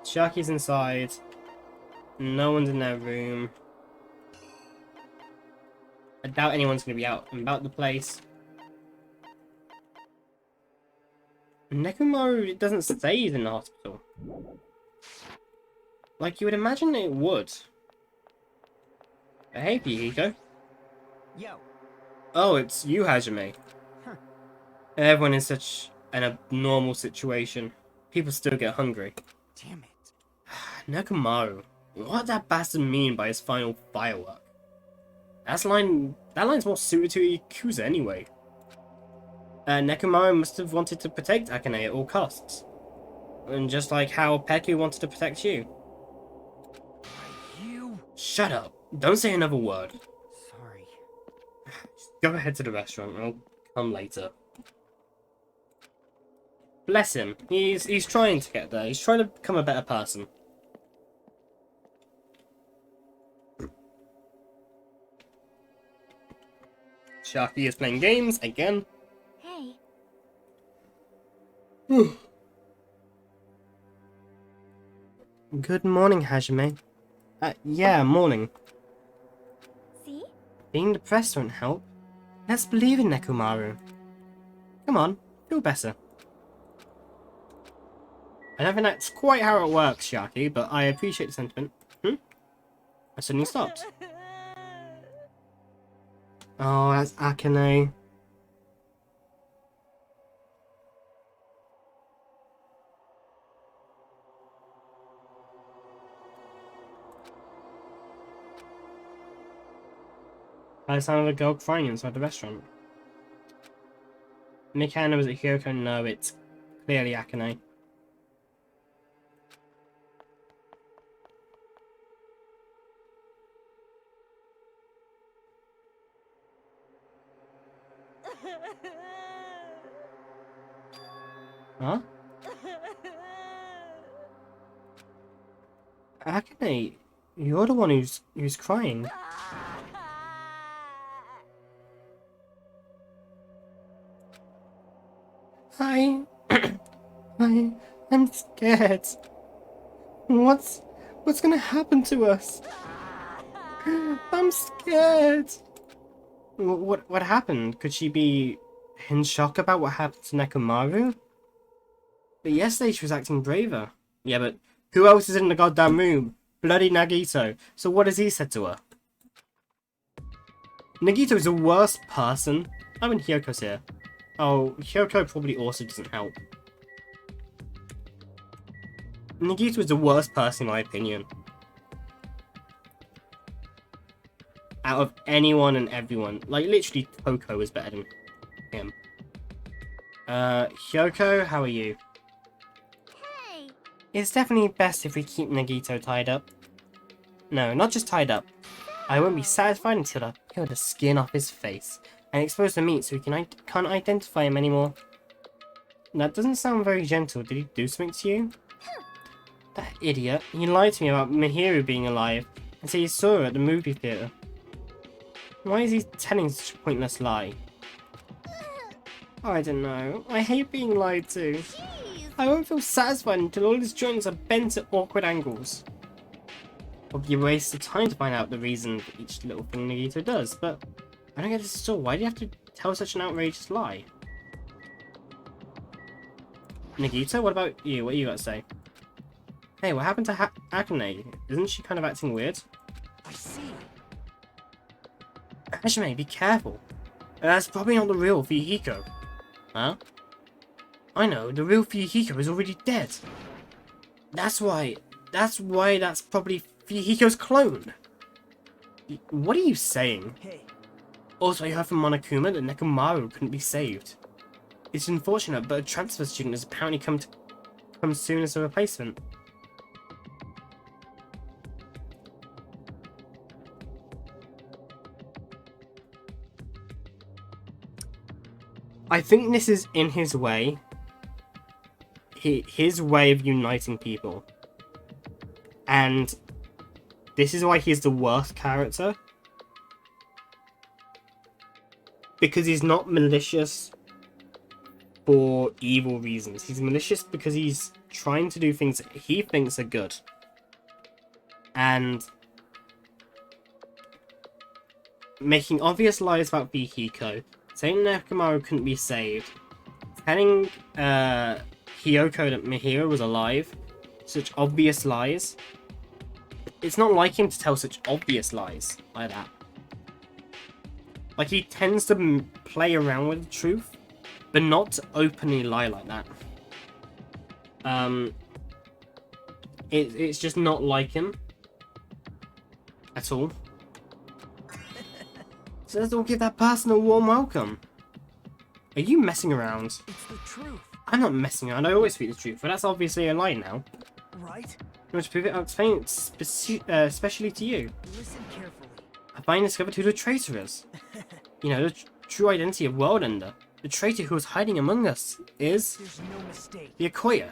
Sharky's inside. No one's in their room. I doubt anyone's going to be out and about the place. Nekomaru doesn't say he's in the hospital. Like, you would imagine it would. But hey, Hiko. Yo. Oh, it's you, Hajime. Huh. Everyone in such an abnormal situation. People still get hungry. Damn it. Nekomaru. What did that bastard mean by his final firework? That line's more suited to Yakuza anyway. Nekomaru must have wanted to protect Akane at all costs. And just like how Peku wanted to protect you. You. Shut up. Don't say another word. Sorry. Go ahead to the restaurant. I'll come later. Bless him. He's trying to get there. He's trying to become a better person. Sharky is playing games again. Hey, Good morning, Hajime. Yeah, morning. see? Being depressed won't help. Let's believe in Nekomaru. Come on, feel better. I don't think that's quite how it works, Sharky, but I appreciate the sentiment. I suddenly stopped. Oh, that's Akane. By the sound of a girl crying inside the restaurant. Mikana, was it Hyoko? No, it's clearly Akane. Huh? Akane, you're the one who's crying. I'm scared. What's gonna happen to us? I'm scared. What happened? Could she be in shock about what happened to Nekomaru? But yesterday she was acting braver. Yeah, but who else is in the goddamn room? Bloody Nagito. So what has he said to her? Nagito is the worst person. I mean, Hyoko's here. Oh, Hyoko probably also doesn't help. Nagito is the worst person in my opinion. Out of anyone and everyone. Like, literally, Toko is better than him. Hyoko, how are you? Hey, It's definitely best if we keep Nagito tied up. No, not just tied up. I won't be satisfied until I peel the skin off his face and expose the meat so we can't identify him anymore. That doesn't sound very gentle. Did he do something to you? That idiot. He lied to me about Mihiru being alive and said he saw her at the movie theatre. Why is he telling such a pointless lie? I don't know. I hate being lied to. jeez. I won't feel satisfied until all his joints are bent at awkward angles. Probably a waste of time to find out the reason for each little thing Nagito does, but I don't get this at all. Why do you have to tell such an outrageous lie? Nagito, what about you? What you got to say? Hey, what happened to Akane? Isn't she kind of acting weird? I see. Hajime, be careful. That's probably not the real Fuyuhiko. Huh? I know, the real Fuyuhiko is already dead. That's why that's probably Fuyuhiko's clone. What are you saying? Hey, Also, I heard from Monokuma that Nekomaru couldn't be saved. It's unfortunate, but a transfer student has apparently come soon as a replacement. I think this is in his way. His way of uniting people. And this is why he's the worst character. Because he's not malicious for evil reasons. He's malicious because he's trying to do things that he thinks are good. And making obvious lies about Fuyuhiko, saying Nekomaru couldn't be saved, telling Hiyoko that Mihiro was alive, such obvious lies. It's not like him to tell such obvious lies like that. Like, he tends to play around with the truth, but not to openly lie like that. It's just not like him at all. So let's all give that person a warm welcome. Are you messing around? it's the truth, I'm not messing around, I always speak the truth, but that's obviously a lie now. right? You want to prove it? I'll explain it especially to you. Listen carefully. I finally discovered who the traitor is. You know, the true identity of Worldender. The traitor who was hiding among us is There's no mistake. the Okoye.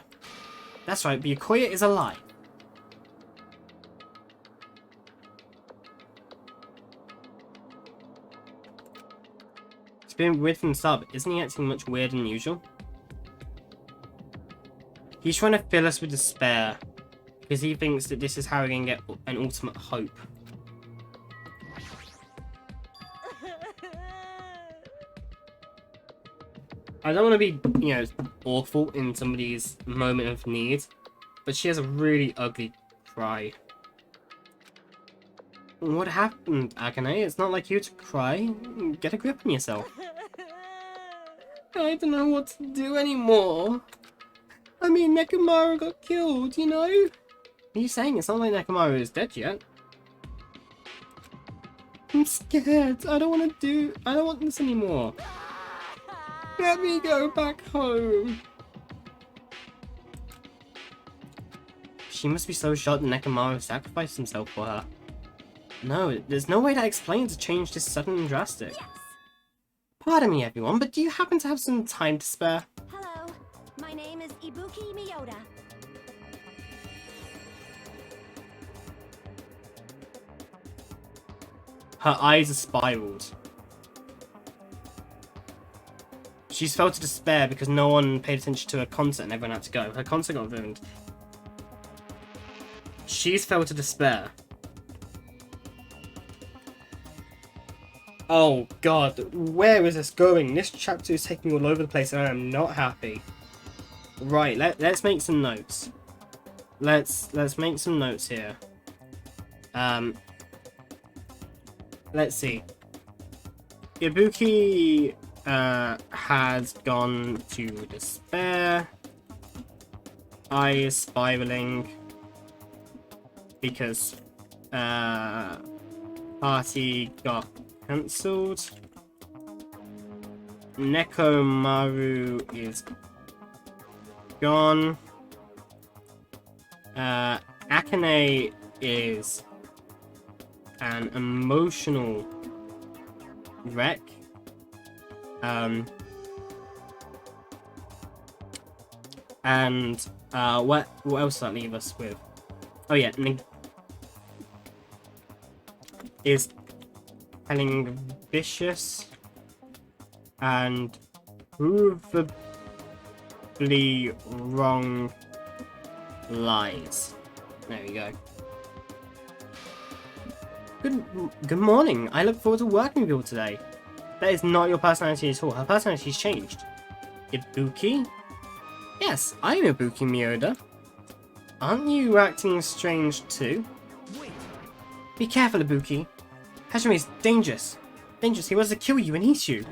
That's right, the Okoye is a lie. It's been weird from the start, but isn't he acting much weirder than usual? He's trying to fill us with despair, because he thinks that this is how we're going to get an ultimate hope. I don't want to be, you know, awful in somebody's moment of need, but she has a really ugly cry. What happened, Akane? It's not like you to cry. Get a grip on yourself. I don't know what to do anymore. I mean, Nekomaru got killed, you know? What are you saying? It's not like Nekomaru is dead yet. I'm scared. I don't want this anymore. Let me go back home. She must be so shocked that Nekomaru sacrificed himself for her. No, there's no way that explains a change this sudden and drastic. Yes! Pardon me, everyone, but do you happen to have some time to spare? Hello, my name is Ibuki Miyota. Her eyes are spiraled. She's fell to despair because no one paid attention to her concert and everyone had to go. Her concert got ruined. She's fell to despair. Oh god, where is this going? This chapter is taking all over the place and I am not happy. Right, let's make some notes. Let's make some notes here. Let's see. Ibuki has gone to despair. Eyes spiraling because party got cancelled. Nekomaru is gone. Akane is an emotional wreck. And what else does that leave us with? Oh yeah, is telling vicious and provably wrong lies. There we go. Good morning. I look forward to working with you all today. That is not your personality at all. Her personality's changed. Ibuki? Yes, I am Ibuki Miyoda. Aren't you acting strange too? Wait. Be careful, Ibuki. Hajime is dangerous. Dangerous, he wants to kill you and eat you.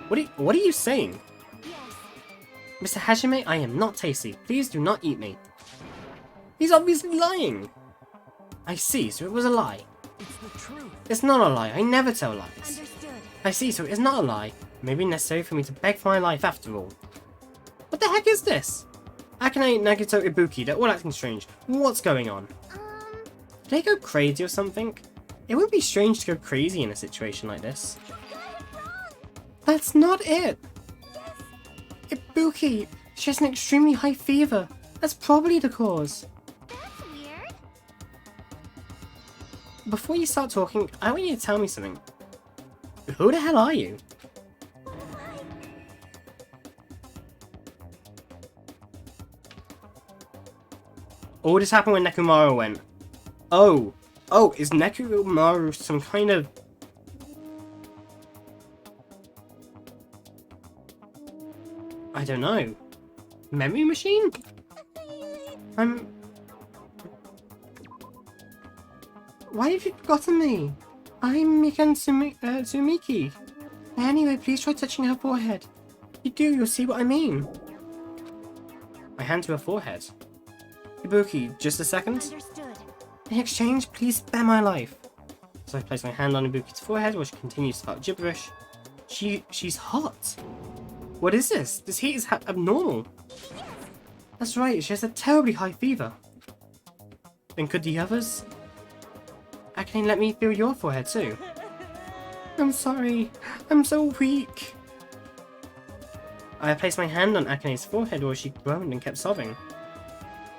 What are you saying? Yes. Mr. Hajime, I am not tasty. Please do not eat me. He's obviously lying. I see, so it was a lie. It's the truth. It's not a lie, I never tell lies. Understood. I see, so it's not a lie. Maybe necessary for me to beg for my life after all. What the heck is this? Akane, Nagito, Ibuki, they're all acting strange. What's going on? Did they go crazy or something? It would be strange to go crazy in a situation like this. You got it wrong. That's not it! Yes. Ibuki, she has an extremely high fever. That's probably the cause. That's weird. Before you start talking, I want you to tell me something. Who the hell are you? All this happened when Nekomaru went. Oh, is Nekomaru some kind of... I don't know. Memory machine? Why have you forgotten me? I'm Mikan Tsumiki. Anyway, please try touching her forehead. If you do, you'll see what I mean. My hand to her forehead. Ibuki, just a second. Understood. In exchange, please spare my life. So I place my hand on Ibuki's forehead while she continues to spout gibberish. She's hot. What is this? This heat is abnormal. That's right, she has a terribly high fever. Then could the others? Akane, let me feel your forehead too. I'm sorry, I'm so weak. I placed my hand on Akane's forehead while she groaned and kept sobbing.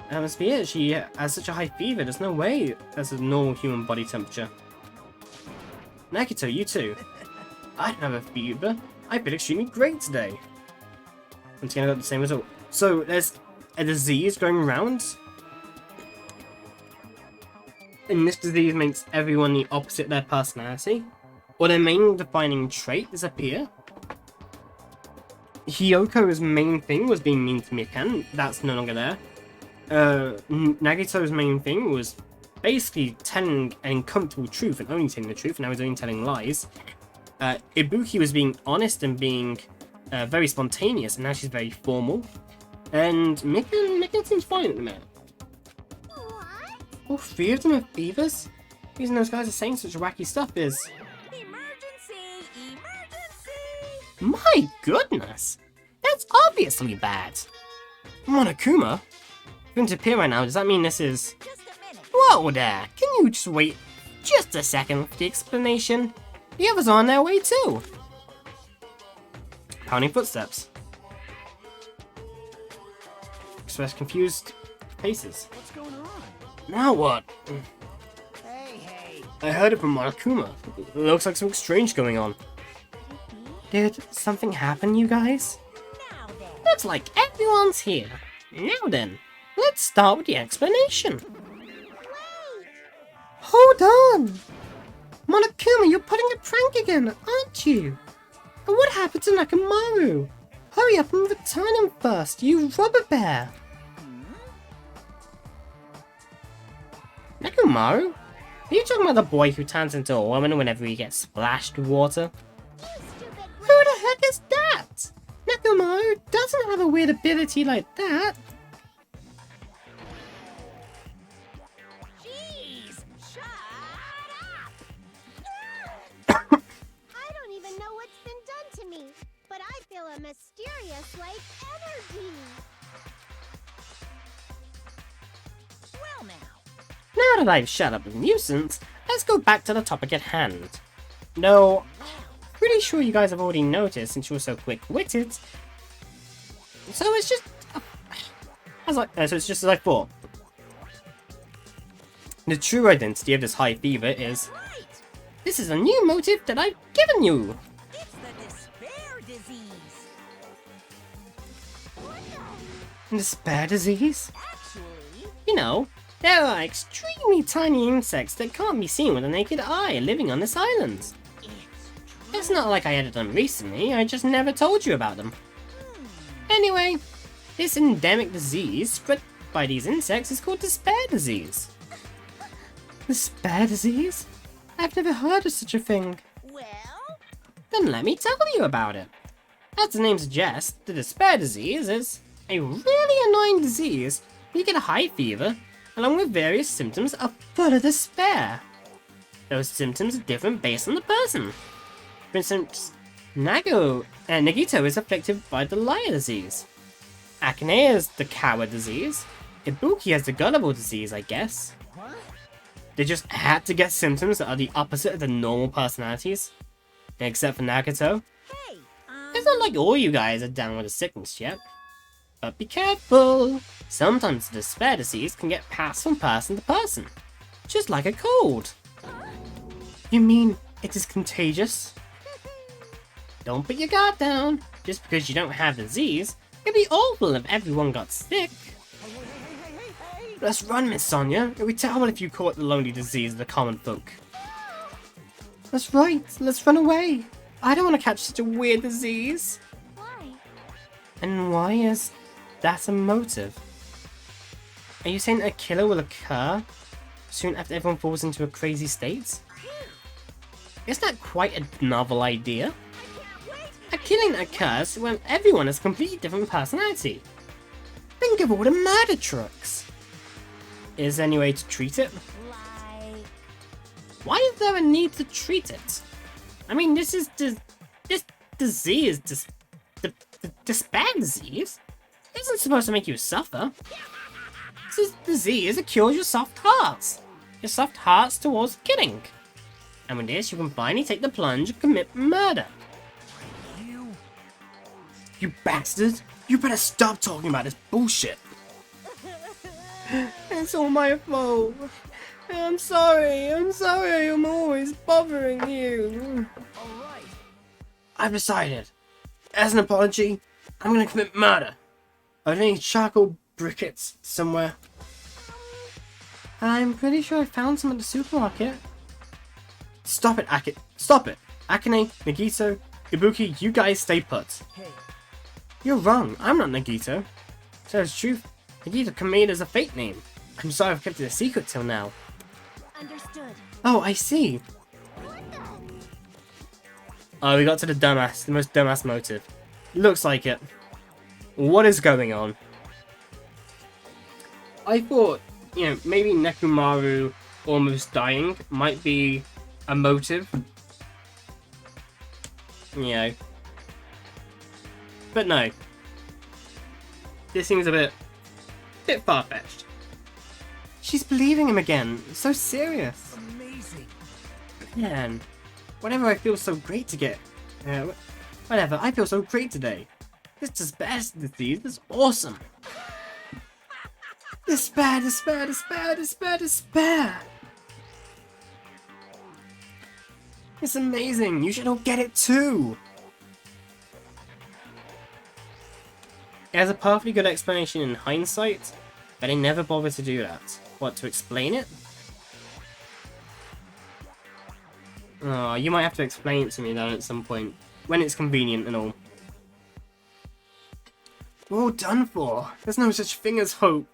That must be it, she has such a high fever, there's no way that's a normal human body temperature. Nagito, you too. I don't have a fever, I feel extremely great today. Once again I got the same result. So, there's a disease going around? And this disease makes everyone the opposite of their personality? Or their main defining trait disappear? Hyoko's main thing was being mean to Mikan, that's no longer there. Nagito's main thing was basically telling an uncomfortable truth and only telling the truth, and now he's only telling lies. Ibuki was being honest and being very spontaneous, and now she's very formal. And Mikan seems fine at the minute. What? All three of them have fevers? The reason those guys are saying such wacky stuff is... Emergency! Emergency! My goodness! That's obviously bad! Monokuma? Going to appear right now, does that mean this is... Just a minute. Whoa there! Can you just wait just a second for the explanation? The others are on their way too! Pounding footsteps. Express confused faces. What's going on? Now what? Hey. I heard it from Monokuma. Looks like something strange going on. Did something happen, you guys? Now then. Looks like everyone's here. Now then, let's start with the explanation. Hold on! Monokuma, you're putting a prank again, aren't you? And what happened to Nekomaru? Hurry up and return him first, you rubber bear! Nekomaru? Are you talking about the boy who turns into a woman whenever he gets splashed with water? You stupid. Who the heck is that? Nekomaru doesn't have a weird ability like that. Jeez! Shut up! I don't even know what's been done to me, but I feel a mysterious like energy. Well now. Now that I've shut up the nuisance, let's go back to the topic at hand. No, pretty sure you guys have already noticed since you're so quick-witted. So it's just... so it's just as I thought. The true identity of this high fever is... Right! This is a new motive that I've given you! It's the despair disease. Despair disease? Actually, You know, there are extremely tiny insects that can't be seen with the naked eye living on this island. It's not like I added them recently, I just never told you about them. Anyway, this endemic disease spread by these insects is called despair disease. Despair disease? I've never heard of such a thing. Well, Then let me tell you about it. As the name suggests, the despair disease is a really annoying disease where you get a high fever, along with various symptoms are full of despair. Those symptoms are different based on the person. For instance, Nagito is afflicted by the liar disease. Akane is the coward disease. Ibuki has the gullible disease, I guess. They just had to get symptoms that are the opposite of the normal personalities. Except for Nagito. hey, It's not like all you guys are down with the sickness yet. But be careful! Sometimes the despair disease can get passed from person to person. Just like a cold. You mean it is contagious? Don't put your guard down. Just because you don't have the disease, it'd be awful if everyone got sick. Let's run, Miss Sonia. It'd be terrible if you caught the lonely disease of the common folk. That's right. Let's run away. I don't want to catch such a weird disease. Why? And why is that a motive? Are you saying a killer will occur soon after everyone falls into a crazy state? Isn't that quite a novel idea? A killing occurs when everyone has a completely different personality. Think of all the murder trucks. Is there any way to treat it? Like... Why is there a need to treat it? I mean, this disease, the despair disease, isn't supposed to make you suffer. This disease that cures your soft hearts. Your soft hearts towards killing. And with this, you can finally take the plunge and commit murder. You bastard! You better stop talking about this bullshit! It's all my fault. I'm sorry, I'm always bothering you. Alright. I've decided. As an apology, I'm gonna commit murder. Are there any charcoal briquettes somewhere? I'm pretty sure I found some at the supermarket. Stop it, Stop it! Akane, Nagito, Ibuki, you guys stay put. Hey, You're wrong, I'm not Nagito. To tell the truth, Nagito Kameda is a fake name. I'm sorry I've kept it a secret till now. Understood. Oh, I see. Oh, we got to the most dumbass motive. Looks like it. What is going on? I thought, maybe Nekomaru almost dying might be a motive. But no. This seems a bit far-fetched. She's believing him again. So serious. amazing. Man, whatever, I feel so great to get. Whatever, I feel so great today. This despair disease is awesome. Despair. It's amazing. You should all get it too. It has a perfectly good explanation in hindsight, but they never bothered to do that. What, to explain it? Oh, you might have to explain it to me then at some point, when it's convenient and all. We're all done for. There's no such thing as hope.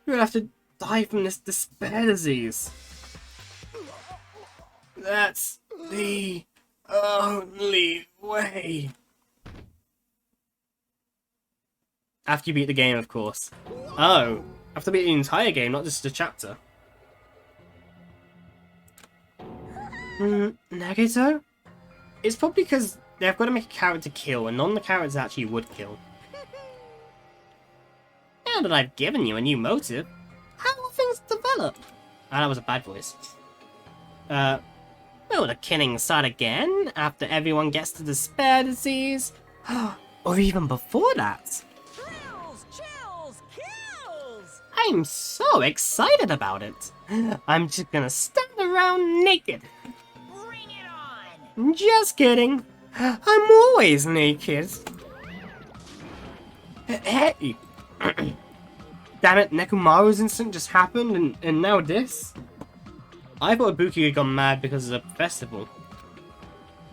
You'll have to die from this despair disease. That's the only way. After you beat the game, of course. Oh, after beat the entire game, not just a chapter. Nagito? It's probably because they've got to make a character kill, and none of the characters actually would kill. Now that I've given you a new motive, how will things develop? Ah, that was a bad voice. Will the killing start again after everyone gets the despair disease? Or even before that? thrills, chills, kills! I'm so excited about it. I'm just gonna stand around naked. Bring it on! Just kidding. I'm always naked. Hey! Damn it, Nekomaru's incident just happened and now this? I thought Ibuki had gone mad because of the festival.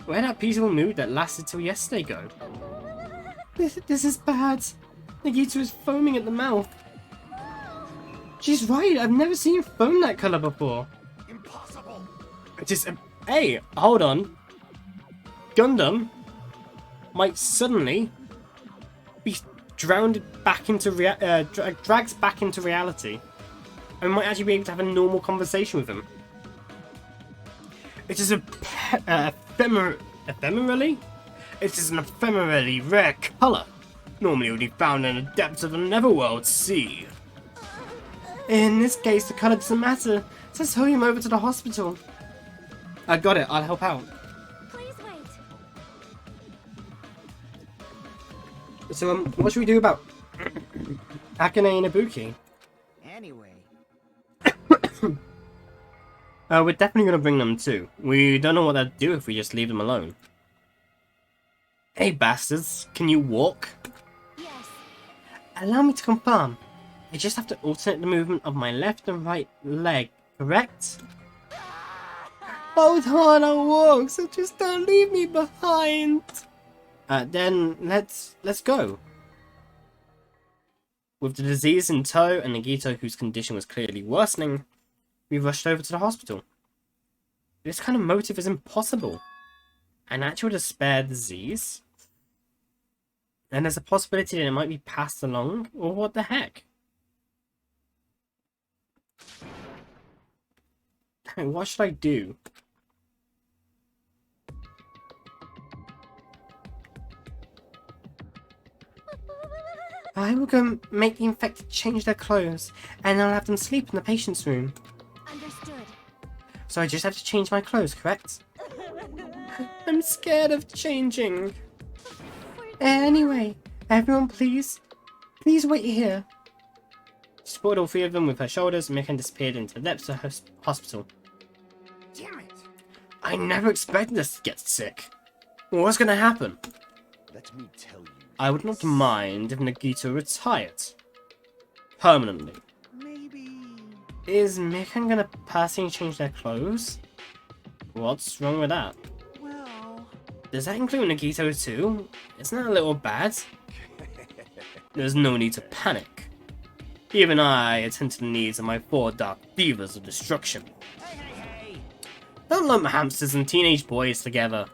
Where that peaceful mood that lasted till yesterday go? This is bad. Nagito is foaming at the mouth. She's right, I've never seen foam that color before. Impossible! Just, hey, hold on. Gundam might suddenly be drowned back into dragged back into reality, and we might actually be able to have a normal conversation with him. It is ephemerally. It is an ephemerally rare color. Normally only found in the depths of the netherworld sea. In this case, the color doesn't matter. Let's hurry him over to the hospital. I got it. I'll help out. Please wait. So, what should we do about Akane and Ibuki? Anyway, We're definitely gonna bring them too. We don't know what they'd do if we just leave them alone. Hey bastards, can you walk? Yes. Allow me to confirm. I just have to alternate the movement of my left and right leg, correct? Both hard on walk, so just don't leave me behind. Then let's go. With the disease in tow and Nagito, whose condition was clearly worsening, we rushed over to the hospital. This kind of motive is impossible. An actual despair disease? And there's a possibility that it might be passed along, or what the heck? What should I do? I will go make the infected change their clothes, and I'll have them sleep in the patient's room. Understood. So I just have to change my clothes, correct? I'm scared of changing. Anyway, everyone please wait here. She supported all three of them with her shoulders, and Mikan disappeared into the depths of her hospital. damn it! I never expected us to get sick. What's gonna happen? Let me tell you. I would not mind if Nagito retired. Permanently. Maybe. Is Mikan gonna personally change their clothes? What's wrong with that? Well, Does that include Nagito too? Isn't that a little bad? There's no need to panic. Even I attend to the needs of my four dark divas of destruction. hey! Don't lump hamsters and teenage boys together.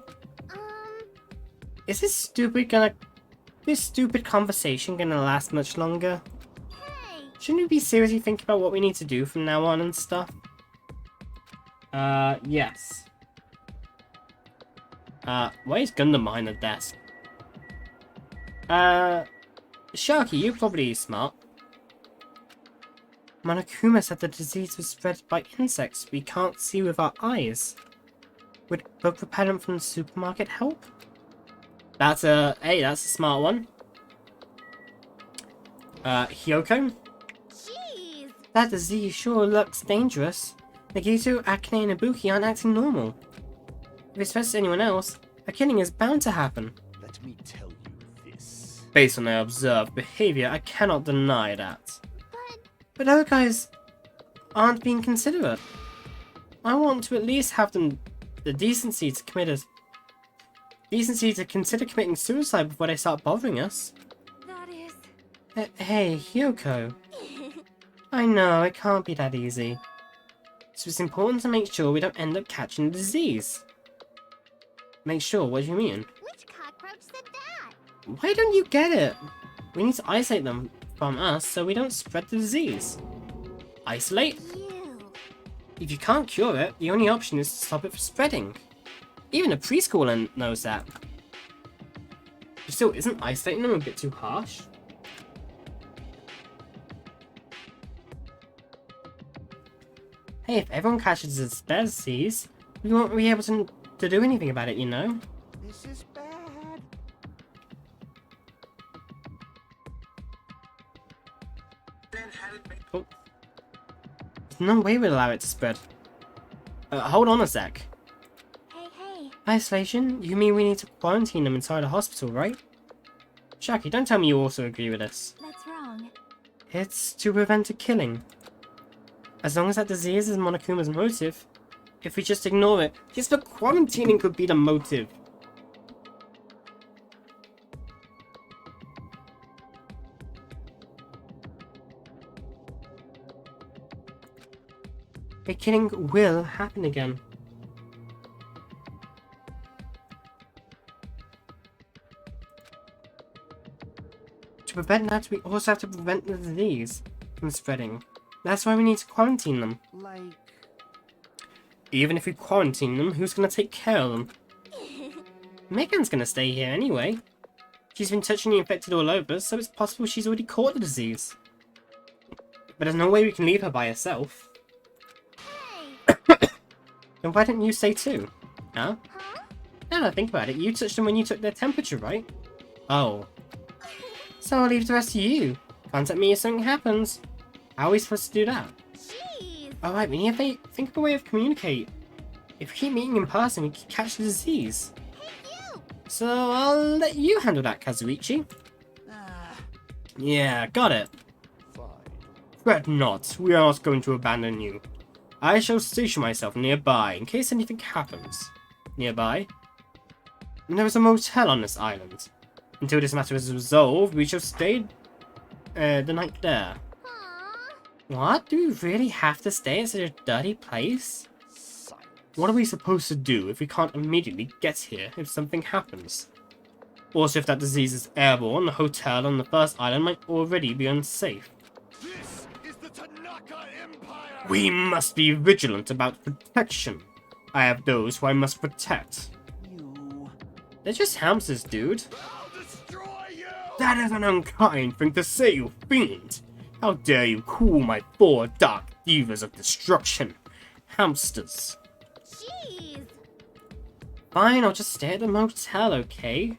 Is this stupid conversation gonna last much longer? Hey. Shouldn't we be seriously thinking about what we need to do from now on and stuff? Yes. Why is Gundam behind the desk? Sharky, you're probably smart. Monokuma said the disease was spread by insects we can't see with our eyes. Would bug repellent from the supermarket help? That's that's a smart one. Hyoko? Jeez. That disease sure looks dangerous. Nagito, Akane, and Ibuki aren't acting normal. If it spreads to anyone else, a killing is bound to happen. Let me tell you this. Based on their observed behavior, I cannot deny that. But But other guys aren't being considerate. I want to at least have them the decency to consider committing suicide before they start bothering us. that is. Hey, Hyoko. I know, it can't be that easy. So it's important to make sure we don't end up catching the disease. Make sure? What do you mean? Which cockroach said that? Why don't you get it? We need to isolate them from us so we don't spread the disease. Isolate? You. If you can't cure it, the only option is to stop it from spreading. Even a preschooler knows that. But still, isn't isolating them a bit too harsh? Hey, if everyone catches this disease, we won't be able to do anything about it, you know? This is bad. Oh. There's no way we'll allow it to spread. Hold on a sec. Hey. Isolation? You mean we need to quarantine them inside a hospital, right? Shaki, don't tell me you also agree with this. That's wrong. It's to prevent a killing. As long as that disease is Monokuma's motive, if we just ignore it, yes, but quarantining could be the motive. A killing will happen again. To prevent that, we also have to prevent the disease from spreading. That's why we need to quarantine them. Like, Even if we quarantine them, who's gonna take care of them? Megan's gonna stay here anyway. She's been touching the infected all over, so it's possible she's already caught the disease. But there's no way we can leave her by herself. Then why don't you stay too? Huh? Now that I think about it, you touched them when you took their temperature, right? Oh. So I'll leave the rest to you. Contact me if something happens. How are we supposed to do that? Jeez. Alright, we need to think of a way of communicate. If we keep meeting in person, we can catch the disease. Hey, you. So I'll let you handle that, Kazuichi. Yeah, got it. Fine. Fret not, we are not going to abandon you. I shall station myself nearby in case anything happens. Nearby? There is a motel on this island. Until this matter is resolved, we shall stay the night there. Aww. What? Do we really have to stay in such a dirty place? Silence. What are we supposed to do if we can't immediately get here if something happens? Also, if that disease is airborne, the hotel on the first island might already be unsafe. This is the Tanaka Empire! We must be vigilant about protection. I have those who I must protect. you. They're just hamsters, dude. I'll destroy you! That is an unkind thing to say, you fiend. How dare you call my four dark divas of destruction hamsters? Jeez. Fine, I'll just stay at the motel, okay?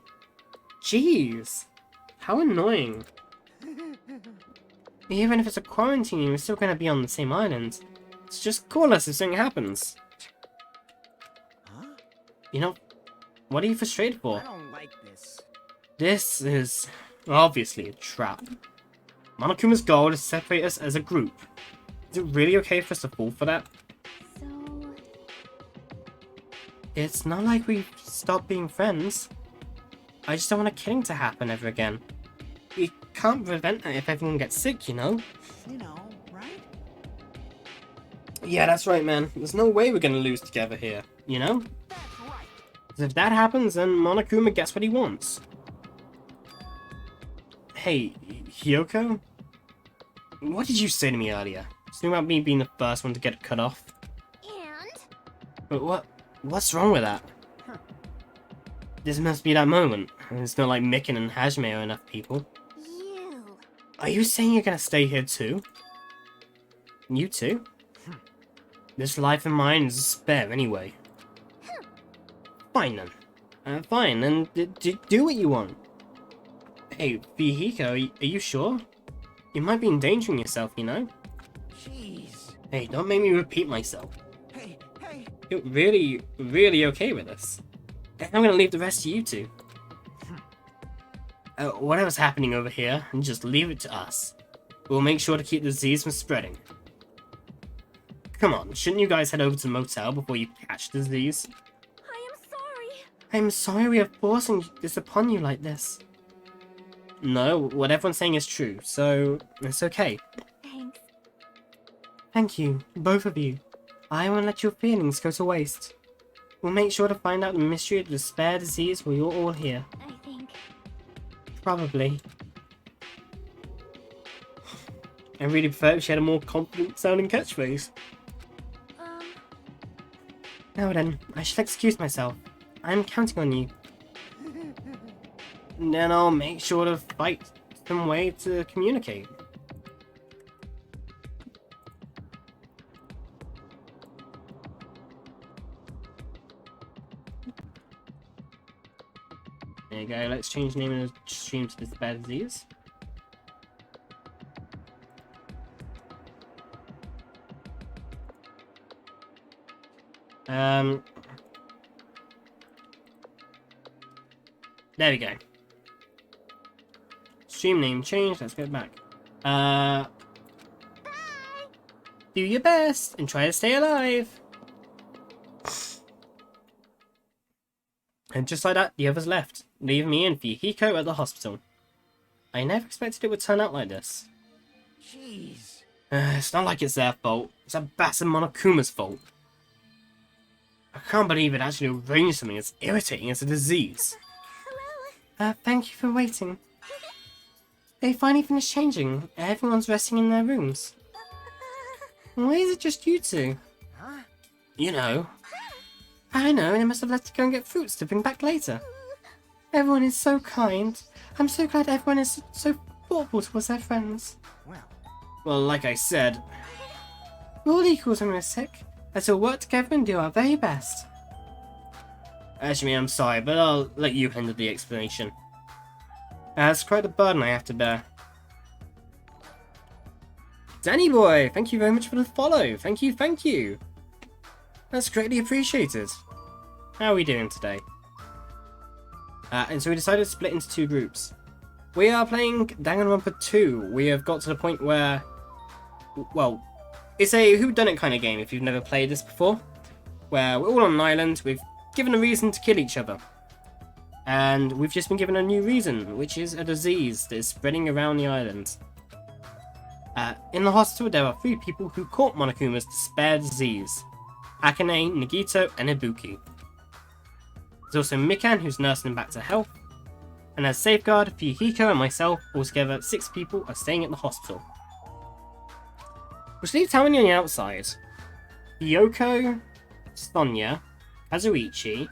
Jeez. How annoying. Even if it's a quarantine, we're still gonna be on the same island. So just call us if something happens. Huh? You know, what are you frustrated for? I don't like this. This is obviously a trap. Monokuma's goal is to separate us as a group. Is it really okay for us to fall for that? So, It's not like we've stopped being friends. I just don't want a killing to happen ever again. We can't prevent that if everyone gets sick, you know? You know, right? Yeah, that's right, man. There's no way we're gonna lose together here, you know? That's right. 'Cause if that happens, then Monokuma gets what he wants. Hey, Hyoko? What did you say to me earlier? Something about me being the first one to get it cut off? and But what's wrong with that? This must be that moment. It's not like Mikken and Hajime are enough people. you. Are you saying you're gonna stay here too? You too? This life of mine is a spare anyway. Fine then. Fine, then do what you want. Hey, Fihiko, are you sure? You might be endangering yourself, you know? Jeez. Hey, don't make me repeat myself. Hey, hey. You're really okay with this. I'm gonna leave the rest to you two. Whatever's happening over here, just leave it to us. We'll make sure to keep the disease from spreading. Come on, shouldn't you guys head over to the motel before you catch the disease? I am sorry. I'm sorry we are forcing this upon you like this. No, what everyone's saying is true, so it's okay. Thanks. Thank you, both of you. I won't let your feelings go to waste. We'll make sure to find out the mystery of the spare disease while you're all here. I think. Probably. I really prefer if she had a more confident sounding catchphrase. Now then, I shall excuse myself. I'm counting on you. And then I'll make sure to find some way to communicate. There you go, let's change the name of the stream to this bad disease. There we go. Stream name changed, let's go back. Do your best and try to stay alive. And just like that, the others left, leaving me and Fihiko at the hospital. I never expected it would turn out like this. Jeez. It's not like it's their fault. It's Abasa Monokuma's fault. I can't believe it actually arranged something as irritating as a disease. Thank you for waiting. They finally finished changing. Everyone's resting in their rooms. Why is it just you two? Huh? You know. I know, and I must have left to go and get fruits to bring back later. Everyone is so kind. I'm so glad everyone is so thoughtful towards their friends. Well, like I said, we're all equals when we're sick. Let's all work together and do our very best. Actually, I'm sorry, but I'll let you handle the explanation. It's quite a burden I have to bear. Danny boy, thank you very much for the follow. Thank you, thank you. That's greatly appreciated. How are we doing today? And so we decided to split into two groups. We are playing Danganronpa 2. We have got to the point where, well, it's a whodunit kind of game if you've never played this before. Where we're all on an island, we've given a reason to kill each other. And we've just been given a new reason, which is a disease that is spreading around the island. In the hospital, there are 3 people who caught Monokuma's despair disease. Akane, Nagito, and Ibuki. There's also Mikan, who's nursing him back to health. And as safeguard, Fuyuhiko and myself, altogether 6 people, are staying at the hospital. Which leaves how many on the outside? Yoko, Sonya, Kazuichi,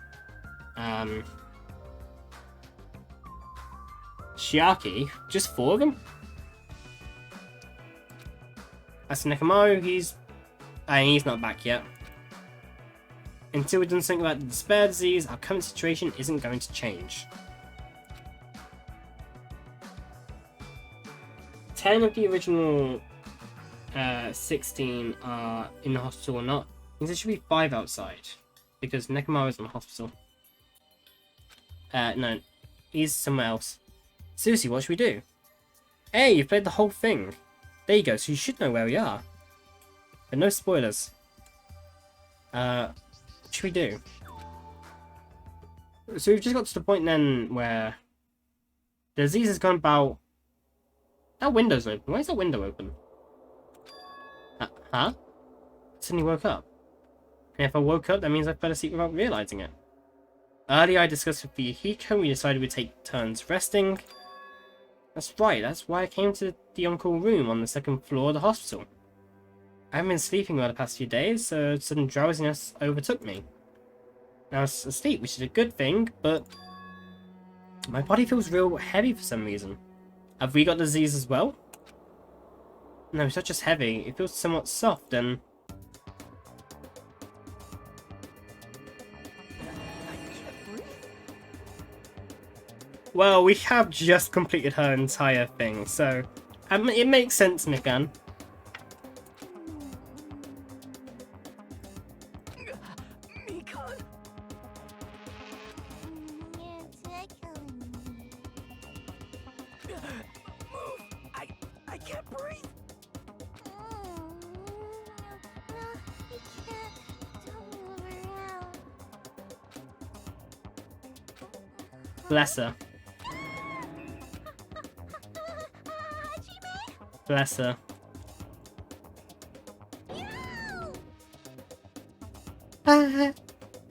Shiaki, just 4 of them? As for Nekomaru, he's not back yet. Until we've done something about the despair disease, our current situation isn't going to change. 10 of the original 16 are in the hospital or not. Means there should be 5 outside. Because Nekomaru is in the hospital. No. He's somewhere else. Seriously, what should we do? Hey, you've played the whole thing. There you go, so you should know where we are. But no spoilers. What should we do? So we've just got to the point then where the disease has gone about... That window's open. Why is that window open? Huh? I suddenly woke up. And if I woke up, that means I fell asleep without realizing it. Earlier I discussed with Fuyuhiko and we decided we'd take turns resting. That's right, that's why I came to the on-call room on the 2nd floor of the hospital. I haven't been sleeping well the past few days, so sudden drowsiness overtook me. Now I was asleep, which is a good thing, but my body feels real heavy for some reason. Have we got disease as well? No, it's not just heavy, it feels somewhat soft and... Well, we have just completed her entire thing, so it makes sense, Mikan. Mikan? Move! I can't breathe! Bless her. Bless her.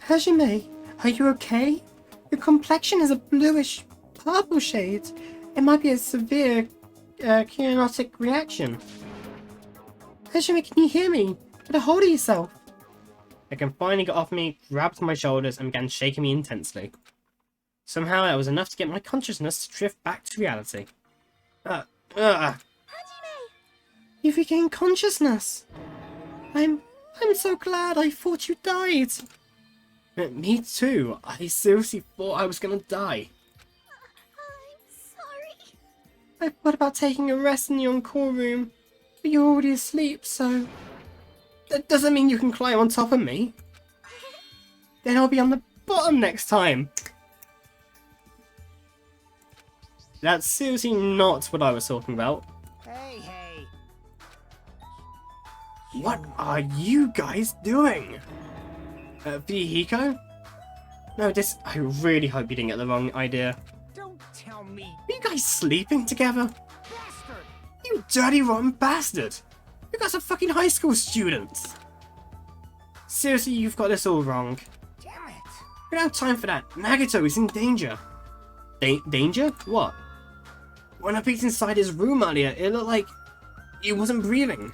Hajime, are you okay? Your complexion is a bluish purple shade. It might be a severe cyanotic reaction. Hajime, can you hear me? Get a hold of yourself. Megan finally got off me, grabbed my shoulders, and began shaking me intensely. Somehow that was enough to get my consciousness to drift back to reality. You've regained consciousness. I'm so glad. I thought you died. Me too. I seriously thought I was gonna die. I'm sorry. I thought about taking a rest in the on-call room, but you're already asleep, so... That doesn't mean you can climb on top of me. Then I'll be on the bottom next time. That's seriously not what I was talking about. Hey! What are you guys doing? Fuyuhiko? No, I really hope you didn't get the wrong idea. Don't tell me! Are you guys sleeping together? Bastard! You dirty rotten bastard! You guys are fucking high school students! Seriously, you've got this all wrong. Damn it. We don't have time for that. Nagito is in danger. Danger? What? When I peeked inside his room earlier, it looked like he wasn't breathing.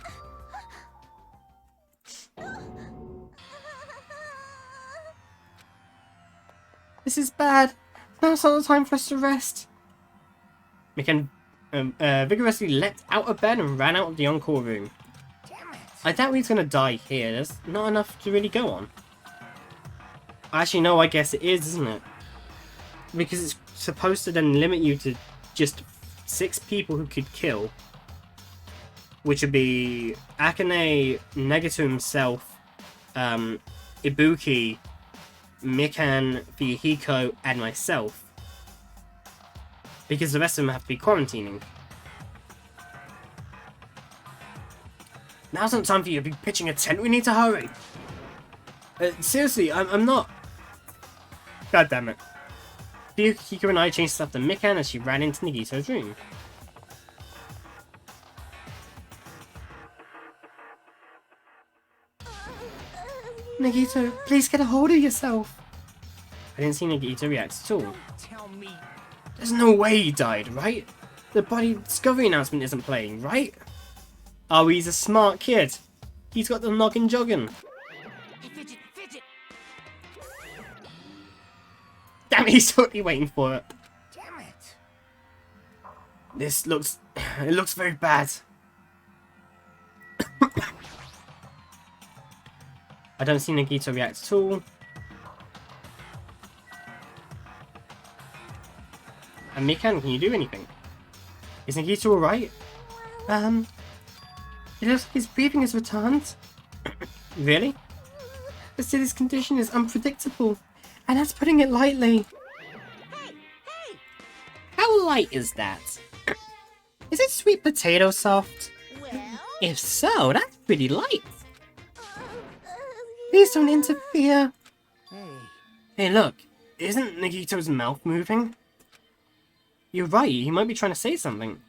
This is bad. Now's not the time for us to rest. Mikan vigorously leapt out of bed and ran out of the encore room. Damn it. I doubt he's gonna die here. There's not enough to really go on. Actually, no, I guess it is, isn't it? Because it's supposed to then limit you to just 6 people who could kill. Which would be Akane, Nagito himself, Ibuki, Mikan, Fuyuhiko, and myself. Because the rest of them have to be quarantining. Now's not time for you to be pitching a tent, we need to hurry! Seriously, I'm not... God damn it. Fuyuhiko and I chased after Mikan as she ran into Nagito's room. Nagito, please get a hold of yourself! I didn't see Nagito react at all. Tell me. There's no way he died, right? The body discovery announcement isn't playing, right? Oh, he's a smart kid. He's got the noggin jogging. Hey, Fidget, Fidget. Damn it, he's totally waiting for it. Damn it. This looks... it looks very bad. I don't see Nagito react at all. And Mikan, can you do anything? Is Nagito alright? It looks like his breathing has returned. Really? But still, his condition is unpredictable. And that's putting it lightly. Hey, hey! How light is that? Is it sweet potato soft? Well, If so, that's pretty light. Please don't interfere. Hey. Hey, look. Isn't Nagito's mouth moving? You're right, he might be trying to say something.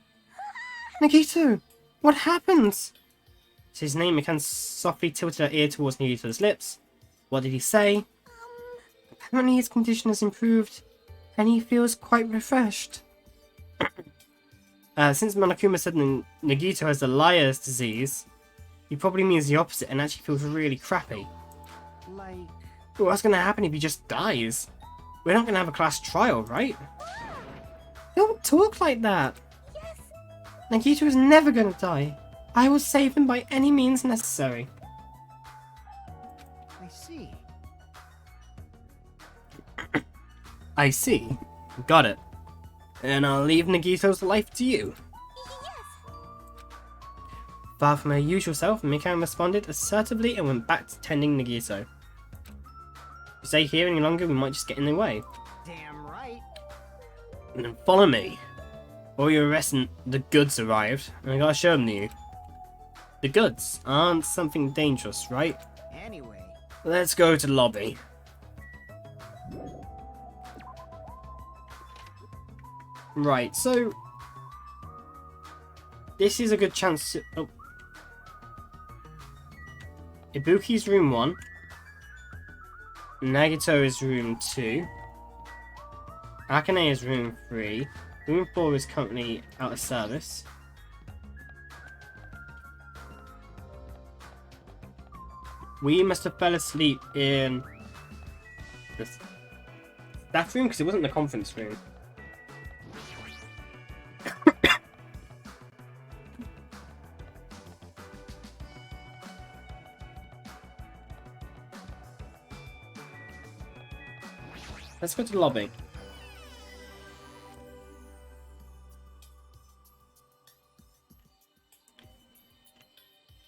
Nagito, what happened? It's his name. Mikan softly tilted her ear towards Nagito's lips. What did he say? Apparently his condition has improved, and he feels quite refreshed. Since Monokuma said Nagito has the liar's disease, he probably means the opposite and actually feels really crappy. Like. What's gonna happen if he just dies? We're not gonna have a class trial, right? Don't talk like that. Yes. Nagito is never gonna die. I will save him by any means necessary. I see. I see. Got it. And I'll leave Nagito's life to you. Yes. Far from her usual self, Mikan responded assertively and went back to tending Nagito. If you stay here any longer, we might just get in the way. Damn right. And then follow me. All your arrests and the goods arrived, and I gotta show them to you. The goods aren't something dangerous, right? Anyway. Let's go to the lobby. Right, so... this is a good chance to... oh. Ibuki's room 1. Nagito is room 2. Akane is room 3. Room 4 is currently out of service. We must have fell asleep in the staff room because it wasn't the conference room. Let's go to the lobby.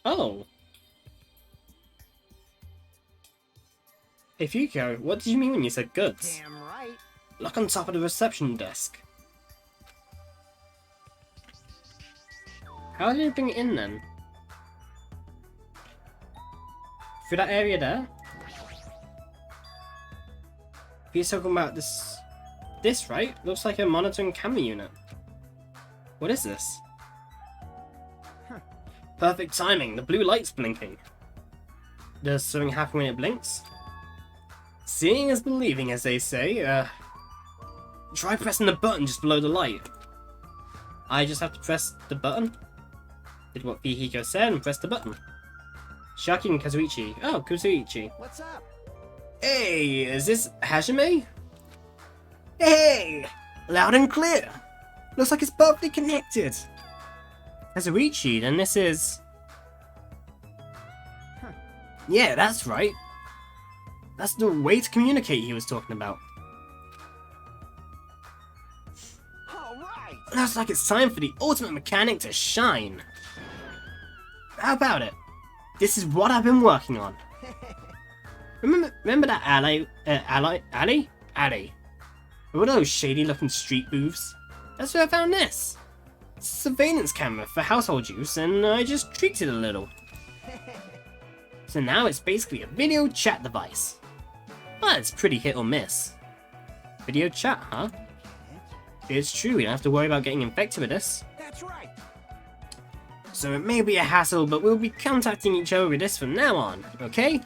Oh. Hey Fuyuhiko, what did you mean when you said goods? Damn right. Look on top of the reception desk. How did you bring it in then? Through that area there? He's talking about this... this, right? Looks like a monitoring camera unit. What is this? Perfect timing, the blue light's blinking. Does something happen when it blinks? Seeing is believing, as they say. Try pressing the button just below the light. I just have to press the button? Did what Fihiko said and press the button. Shaki and Kazuichi. Oh, Kazuichi. What's up? Hey, is this Hajime? Hey! Loud and clear! Looks like it's perfectly connected! Kazuichi, then this is... Yeah, that's right. That's the way to communicate he was talking about. All right. Looks like it's time for the ultimate mechanic to shine. How about it? This is what I've been working on. Remember that alley? Alley? With all those shady-looking street booths? That's where I found this. It's a surveillance camera for household use, and I just tweaked it a little. So now it's basically a video chat device. But it's pretty hit or miss. Video chat, huh? It's true, we don't have to worry about getting infected with this. That's right. So it may be a hassle, but we'll be contacting each other with this from now on, okay?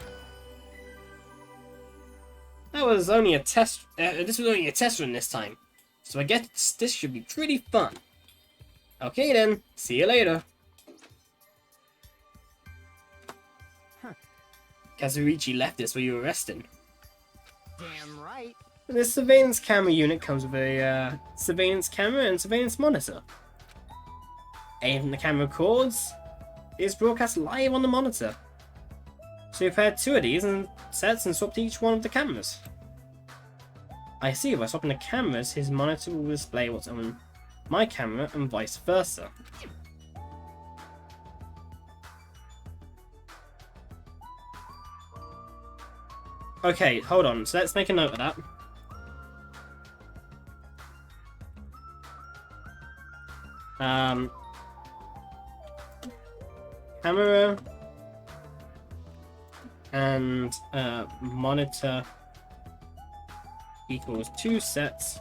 That was only a test. This was only a test run this time, so I guess this should be pretty fun. Okay then, see you later. Kazuichi left this while you were resting. Damn right. This surveillance camera unit comes with a surveillance camera and surveillance monitor. Anything the camera records is broadcast live on the monitor. So we've had two of these and sets and swapped each one of the cameras. I see, by swapping the cameras, his monitor will display what's on my camera and vice versa. Okay, hold on, so let's make a note of that. Camera and monitor equals 2 sets.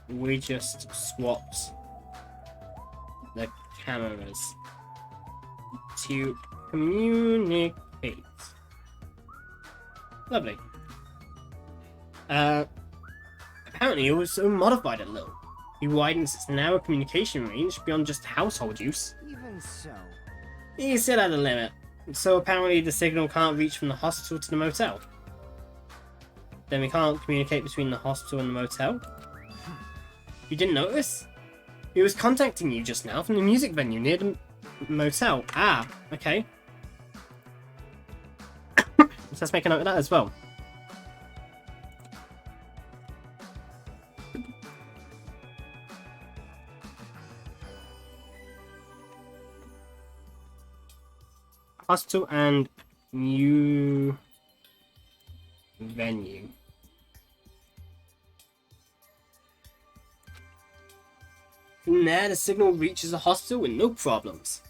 We just swapped the cameras to communicate. Lovely. Apparently he also modified it a little. He widens its narrow communication range beyond just household use. Even so. He still had a limit, so apparently the signal can't reach from the hospital to the motel. Then we can't communicate between the hospital and the motel. You didn't notice? He was contacting you just now from the music venue near the motel. Ah, okay. So let's make a note of that as well. Hospital and new venue. From there, the signal reaches the hospital with no problems.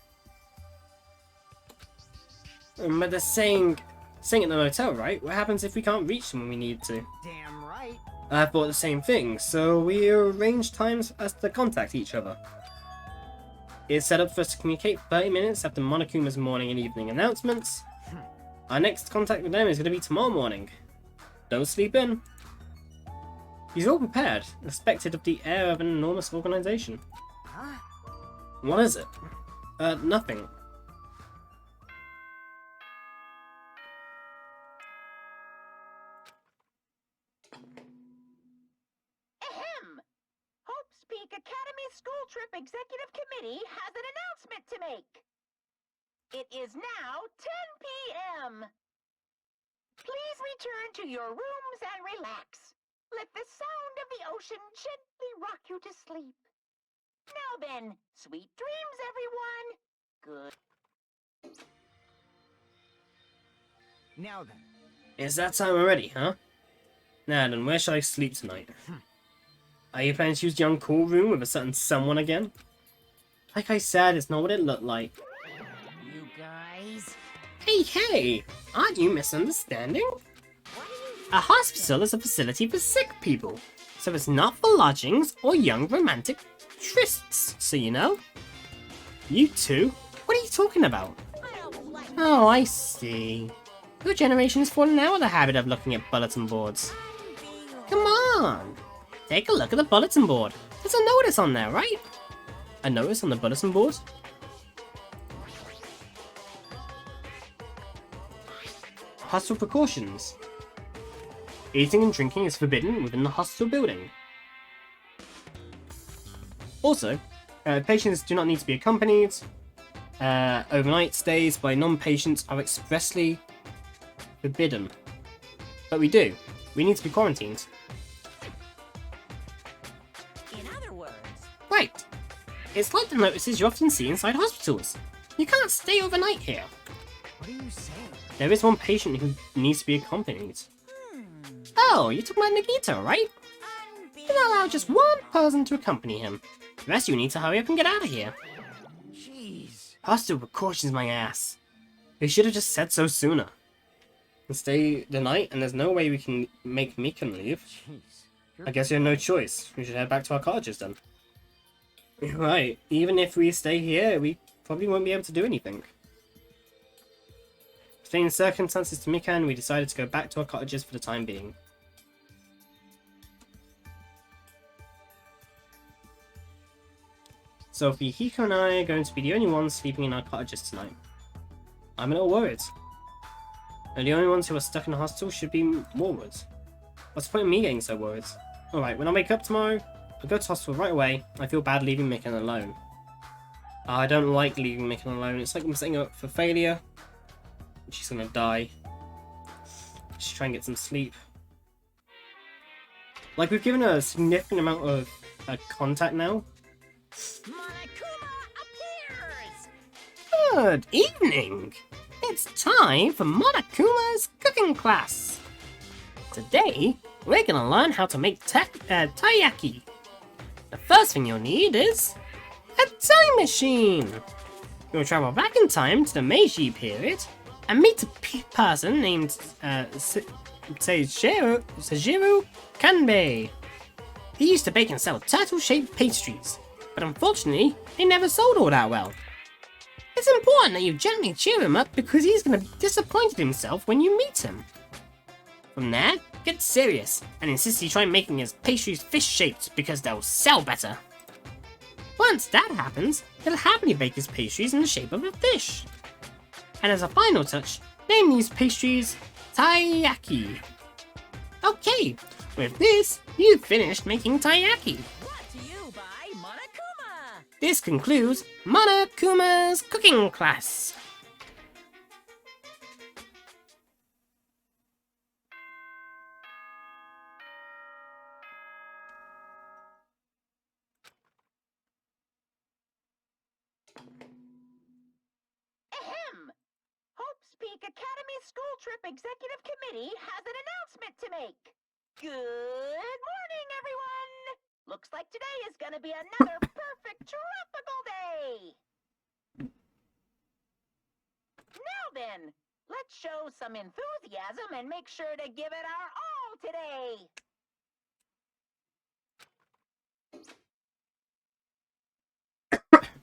But they're saying at the motel, right? What happens if we can't reach them when we need to? Damn right. I thought the same thing, so we arranged times as to contact each other. It's set up for us to communicate 30 minutes after Monokuma's morning and evening announcements. Our next contact with them is going to be tomorrow morning. Don't sleep in. He's all prepared, expected of the air of an enormous organization. Huh? What is it? Nothing. Ahem! Hope's Peak Academy School Trip Executive Committee has an announcement to make. It is now 10 p.m. Please return to your rooms and relax. Let the sound of the ocean gently rock you to sleep. Now then, sweet dreams, everyone. Good. Now then. It's that time already, huh? Now then, where shall I sleep tonight? Are you planning to use the on-call room with a certain someone again? Like I said, it's not what it looked like. You guys. Hey! Aren't you misunderstanding? A hospital is a facility for sick people, so it's not for lodgings or young romantic trysts, so you know. You two? What are you talking about? I don't like Oh, I see. Your generation has fallen out of the habit of looking at bulletin boards. being Come on! Take a look at the bulletin board. There's a notice on there, right? A notice on the bulletin board? Hostel precautions. Eating and drinking is forbidden within the hostel building. Also, patients do not need to be accompanied. Overnight stays by non-patients are expressly forbidden. But we do. We need to be quarantined. In other words, Right. It's like the notices you often see inside hospitals. You can't stay overnight here. What are you saying? There is one patient who needs to be accompanied. Oh, you're talking about Nagito, right? You're not allowed just one person to accompany him. The rest of you need to hurry up and get out of here. Jeez. Hostel precautions, my ass. They should have just said so sooner. And stay the night, and there's no way we can make Mikan leave. Jeez. I guess you have no choice. We should head back to our cottages then. Right, even if we stay here, we probably won't be able to do anything. Explaining circumstances to Mikan, we decided to go back to our cottages for the time being. Sophie, Hiko and I are going to be the only ones sleeping in our cottages tonight. I'm a little worried. And the only ones who are stuck in the hostel should be Warwood. What's the point of me getting so worried? Alright, when I wake up tomorrow, I'll go to hospital right away. I feel bad leaving Mikan alone. I don't like leaving Mikan alone. It's like I'm setting her up for failure. She's gonna die. Just try and get some sleep. Like, we've given her a significant amount of contact now. Monokuma appears! Good evening! It's time for Monokuma's cooking class! Today, we're gonna learn how to make taiyaki. The first thing you'll need is a time machine! You'll travel back in time to the Meiji period and meet a person named Seijiro Kanbei. He used to bake and sell turtle-shaped pastries, but unfortunately, they never sold all that well. It's important that you gently cheer him up because he's going to be disappointed himself when you meet him. From there, get serious and insist you try making his pastries fish-shaped because they'll sell better. Once that happens, he'll happily bake his pastries in the shape of a fish. And as a final touch, name these pastries taiyaki. Okay, with this, you've finished making taiyaki. Brought to you by Monokuma! This concludes Monokuma's cooking class. Ahem! Hope's Peak Academy School Trip Executive Committee has an announcement to make. Good morning, everyone! Looks like today is gonna be another perfect tropical day! Now then, let's show some enthusiasm and make sure to give it our all today!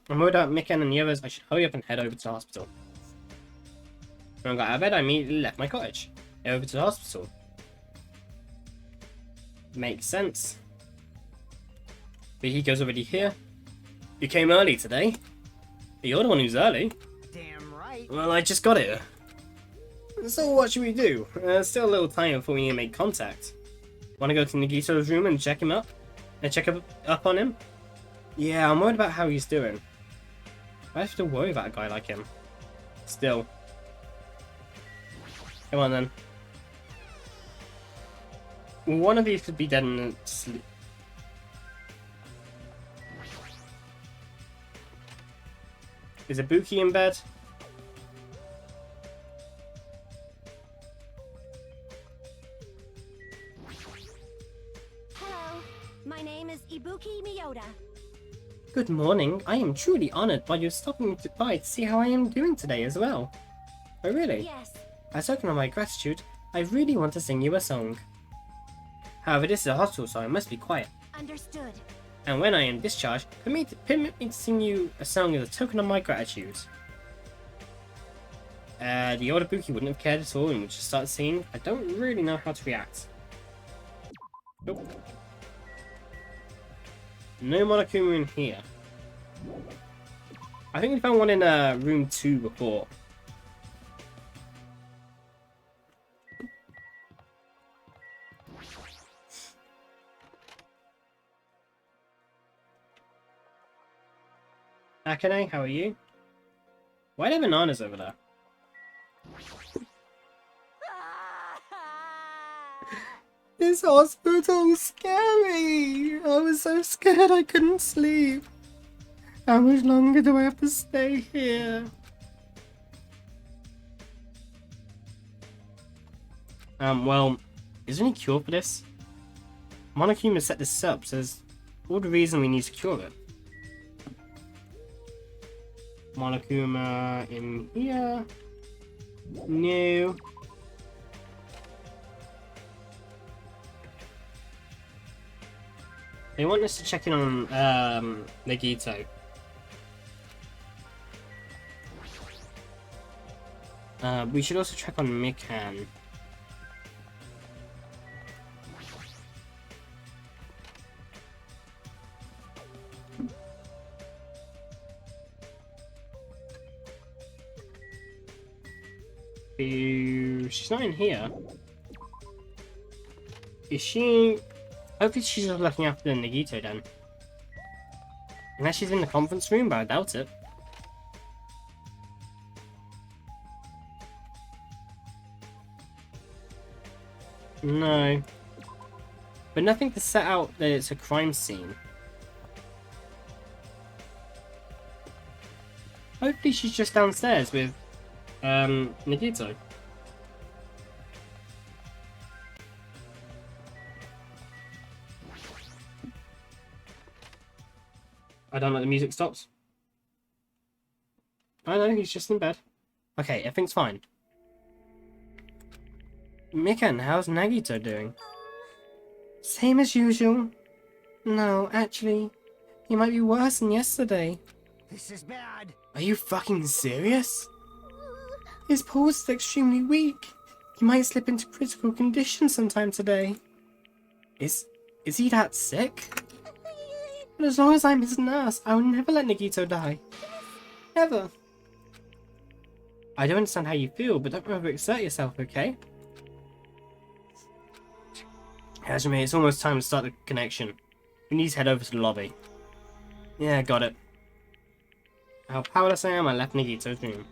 I'm worried about Mikan and the others. I should hurry up and head over to the hospital. When I got out of bed, I immediately left my cottage. Head over to the hospital. Makes sense. Hiko's already here. You came early today. You're the one who's early. Damn right. Well, I just got here. So what should we do? Still a little time before we need to make contact. Want to go to Nagito's room and check him up? And check up on him? Yeah, I'm worried about how he's doing. I have to worry about a guy like him. Still. Come on then. One of these could be dead in sleep. Is Ibuki in bed? Hello, my name is Ibuki Miyota. Good morning. I am truly honored by you stopping by to see how I am doing today as well. Oh really? Yes, As token of my gratitude, I really want to sing you a song. However, this is a hospital, so I must be quiet. understood. And when I am discharged, permit me to sing you a song as a token of my gratitude. The older Buki wouldn't have cared at all and would just start singing. I don't really know how to react. Nope. No Monokuma in here. I think we found one in room 2 before. Akane, how are you? Why are there bananas over there? This hospital's scary! I was so scared I couldn't sleep. How much longer do I have to stay here? Well, is there any cure for this? Monokuma set this up, so there's all the reason we need to cure it. Monokuma in here. No. They want us to check in on Nagito. We should also check on Mikan. She's not in here. Is she? Hopefully she's just looking after Nagito then. Unless she's in the conference room, but I doubt it. No. But nothing to set out that it's a crime scene. Hopefully she's just downstairs with Nagito. I don't know, the music stops. I know, he's just in bed. Okay, everything's fine. Mikan, how's Nagito doing? Same as usual. No, actually, he might be worse than yesterday. This is bad. Are you fucking serious? His pulse is extremely weak. He might slip into critical condition sometime today. Is he that sick? But as long as I'm his nurse, I will never let Nagito die. Never. I don't understand how you feel, but don't overexert yourself, okay? Hajime, it's almost time to start the connection. We need to head over to the lobby. Yeah, got it. How powerless I am, I left Nagito's room.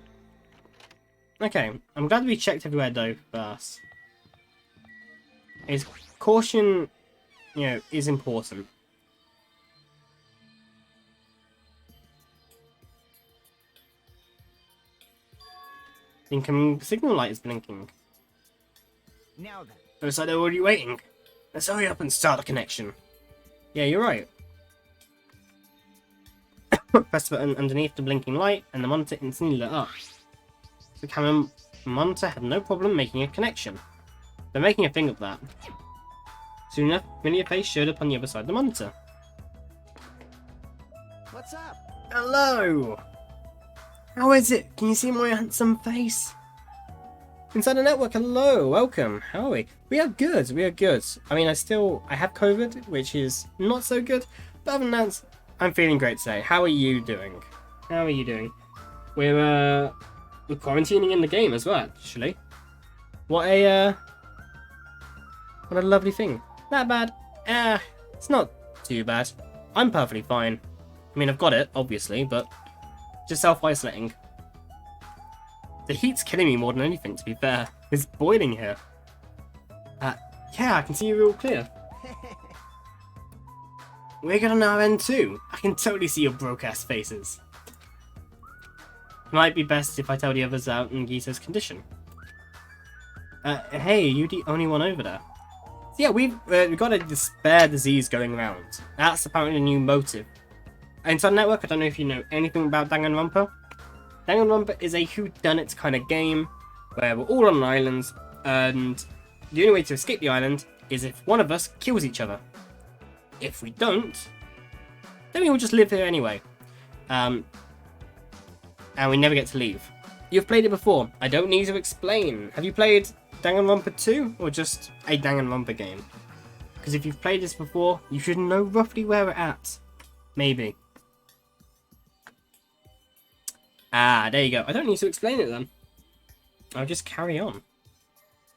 Okay, I'm glad we checked everywhere though first. His caution, is important. The incoming signal light is blinking. Now then. Looks like they're already waiting. Let's hurry up and start the connection. Yeah, you're right. Press the button underneath the blinking light, and the monitor instantly lit up. The camera monitor had no problem making a connection. They're making a thing of that. Soon enough, a familiar face showed up on the other side of the monitor. What's up? Hello! How is it? Can you see my handsome face? Inside the network, hello, welcome. How are we? We are good, we are good. I mean, I have COVID, which is not so good, but other than that, I'm feeling great today. How are you doing? How are you doing? We're quarantining in the game as well, actually. What a lovely thing. Not bad. It's not too bad. I'm perfectly fine. I mean, I've got it, obviously, but just self-isolating. The heat's killing me more than anything, to be fair. It's boiling here. Yeah, I can see you real clear. We're good on our end too. I can totally see your broke-ass faces. Might be best if I tell the others out in Gito's condition. Hey, you the only one over there. So yeah, we've got a despair disease going around. That's apparently a new motive. Inside the network, I don't know if you know anything about Dangdanronpa. Dangdanronpa is a whodunit kind of game where we're all on an island, and the only way to escape the island is if one of us kills each other. If we don't, then we will just live here anyway. And we never get to leave. You've played it before. I don't need to explain. Have you played Danganronpa 2 or just a Danganronpa game? Because if you've played this before, you should know roughly where we're at. Maybe. Ah, there you go. I don't need to explain it then. I'll just carry on.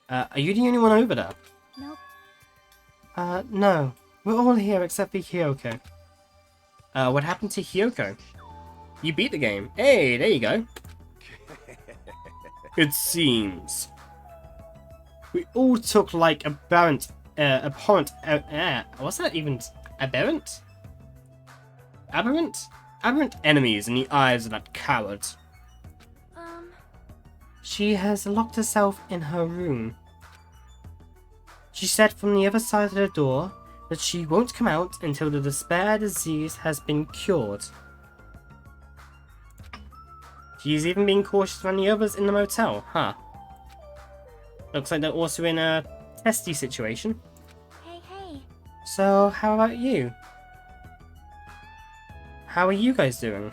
Are you the only one over there? Nope. No. We're all here except for Hyoko. What happened to Hyoko? You beat the game. Hey, there you go. It seems. We all took like abhorrent, what's that even? Aberrant? Aberrant? Aberrant enemies in the eyes of that coward. She has locked herself in her room. She said from the other side of the door that she won't come out until the despair disease has been cured. She's even being cautious around the others in the motel, huh? Looks like they're also in a testy situation. Hey. So, how about you? How are you guys doing?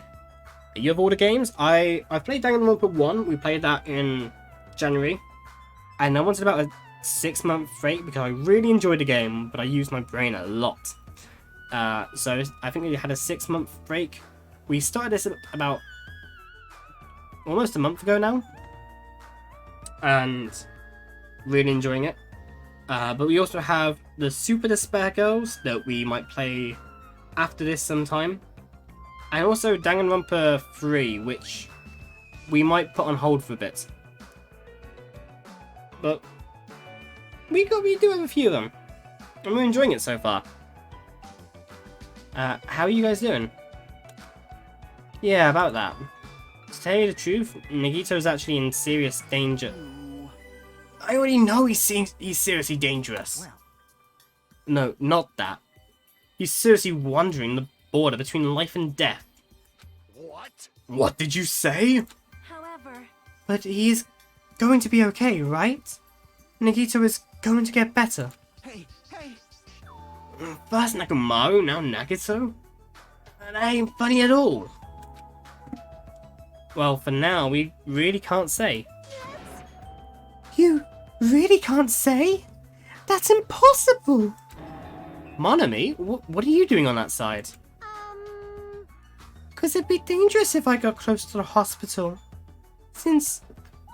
You have all the games? I've played Danganronpa 1. We played that in January. And I wanted about a 6-month break because I really enjoyed the game, but I used my brain a lot. So I think we had a 6-month break. We started this about almost a month ago now. And really enjoying it. But we also have the Super Despair Girls that we might play after this sometime. And also Danganronpa 3, which we might put on hold for a bit. But we do have a few of them. And we're enjoying it so far. How are you guys doing? Yeah, about that. To tell you the truth, Nagito's actually in serious danger. I already know he's seriously dangerous. Well. No, not that. He's seriously wandering the border between life and death. What? What did you say? However, But he's going to be okay, right? Nagito is going to get better. Hey. First Nakamaro, now Nagito? That ain't funny at all. Well, for now, we really can't say. You really can't say? That's impossible! Monami, what are you doing on that side? Because it'd be dangerous if I got close to the hospital. Since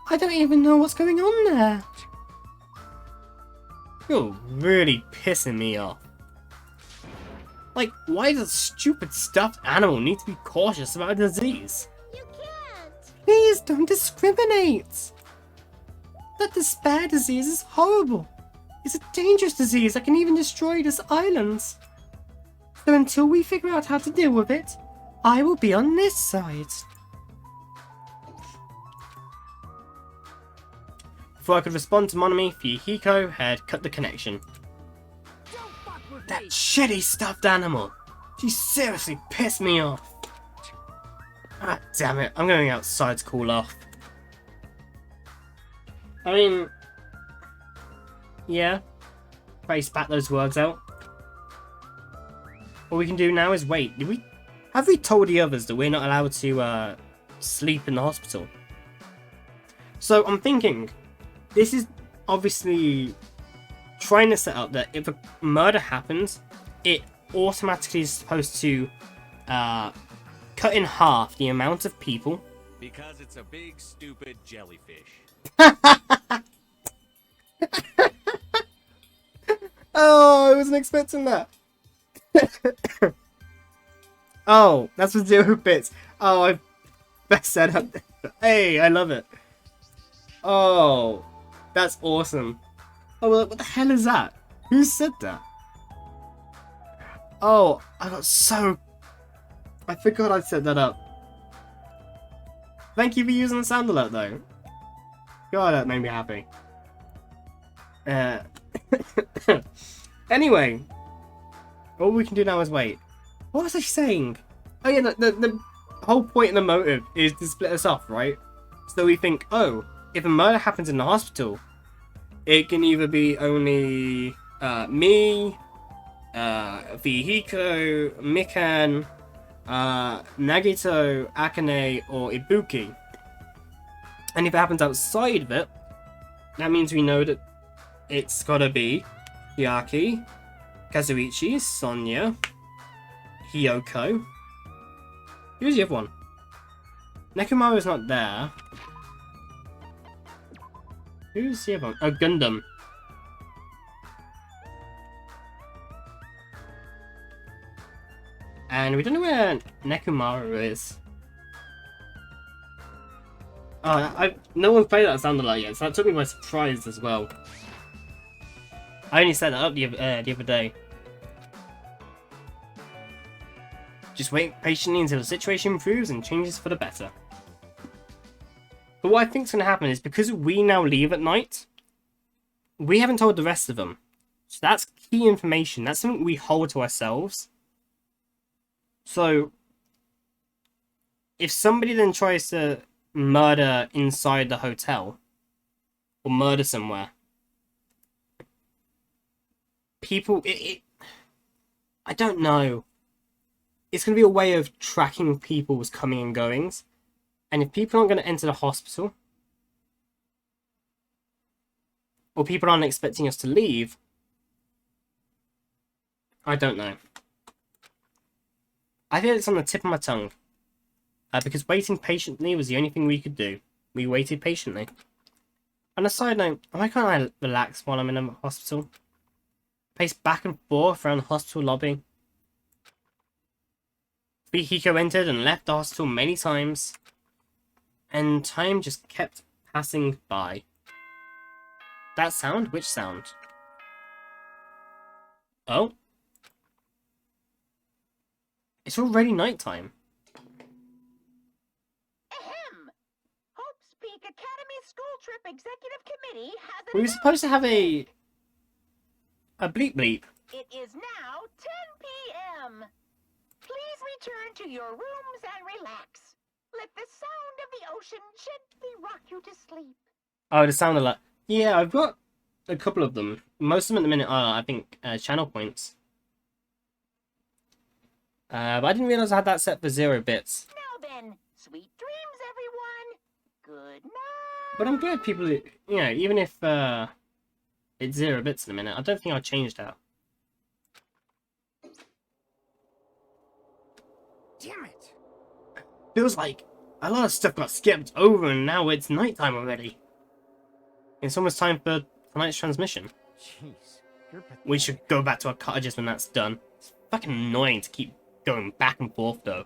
I don't even know what's going on there. You're really pissing me off. Like, why does a stupid stuffed animal need to be cautious about a disease? you can't. Please don't discriminate. That despair disease is horrible. It's a dangerous disease that can even destroy this island. So until we figure out how to deal with it, I will be on this side. Before I could respond to Monami, Fuyuhiko had cut the connection. Don't fuck with That me. shitty stuffed animal! She seriously pissed me off! Ah, damn it, I'm going outside to cool off. I mean... yeah. Probably spat those words out. All we can do now is wait. Have we told the others that we're not allowed to sleep in the hospital? So I'm thinking, this is obviously trying to set up that if a murder happens, it automatically is supposed to cut in half the amount of people. Because it's a big, stupid jellyfish. Oh, I wasn't expecting that. Oh, that's for 0 bits. Oh, I messed that up. Hey, I love it. Oh, that's awesome. Oh, well, what the hell is that? Who said that? Oh, I forgot I set that up. Thank you for using the sound alert, though. God, that made me happy. Anyway, all we can do now is wait. What was I saying? Oh yeah, the whole point of the motive is to split us off, right? So we think, oh, if a murder happens in the hospital, it can either be only me, Fuyuhiko, Mikan, Nagito, Akane, or Ibuki. And if it happens outside of it, that means we know that it's gotta be Hyaki, Kazuichi, Sonya, Hiyoko. Who's the other one? Nekomaru's not there. Who's the other one? Oh, Gundam. And we don't know where Nekomaru is. Oh, no one's played that sound alike yet, so that took me by surprise as well. I only set that up the other day. Just wait patiently until the situation improves and changes for the better. But what I think's going to happen is because we now leave at night, we haven't told the rest of them. So that's key information. That's something we hold to ourselves. So, if somebody then tries to murder inside the hotel, or murder somewhere, people, I don't know. It's going to be a way of tracking people's coming and goings. And if people aren't going to enter the hospital, or people aren't expecting us to leave, I don't know. I feel it's on the tip of my tongue. Because waiting patiently was the only thing we could do. We waited patiently. On a side note, why can't I relax while I'm in a hospital? Pace back and forth around the hospital lobby. Hiko entered and left the hospital many times. And time just kept passing by. That sound? Which sound? Oh? It's already nighttime. Ahem! Hope's Peak Academy School Trip Executive Committee has We were supposed to have a bleep bleep. It is now 10 p.m. Please return to your rooms and relax. Let the sound of the ocean gently rock you to sleep. Oh, the sound alert. Yeah, I've got a couple of them. Most of them at the minute are, I think, channel points. But I didn't realize I had that set for 0 bits. Now then, sweet dreams, everyone. Good night. But I'm glad people, you know, even if it's 0 bits in a minute, I don't think I'll change that. Damn it! Feels like a lot of stuff got skipped over and now it's nighttime already. It's almost time for tonight's transmission. Jeez, you're pathetic. We should go back to our cottages when that's done. It's fucking annoying to keep going back and forth though.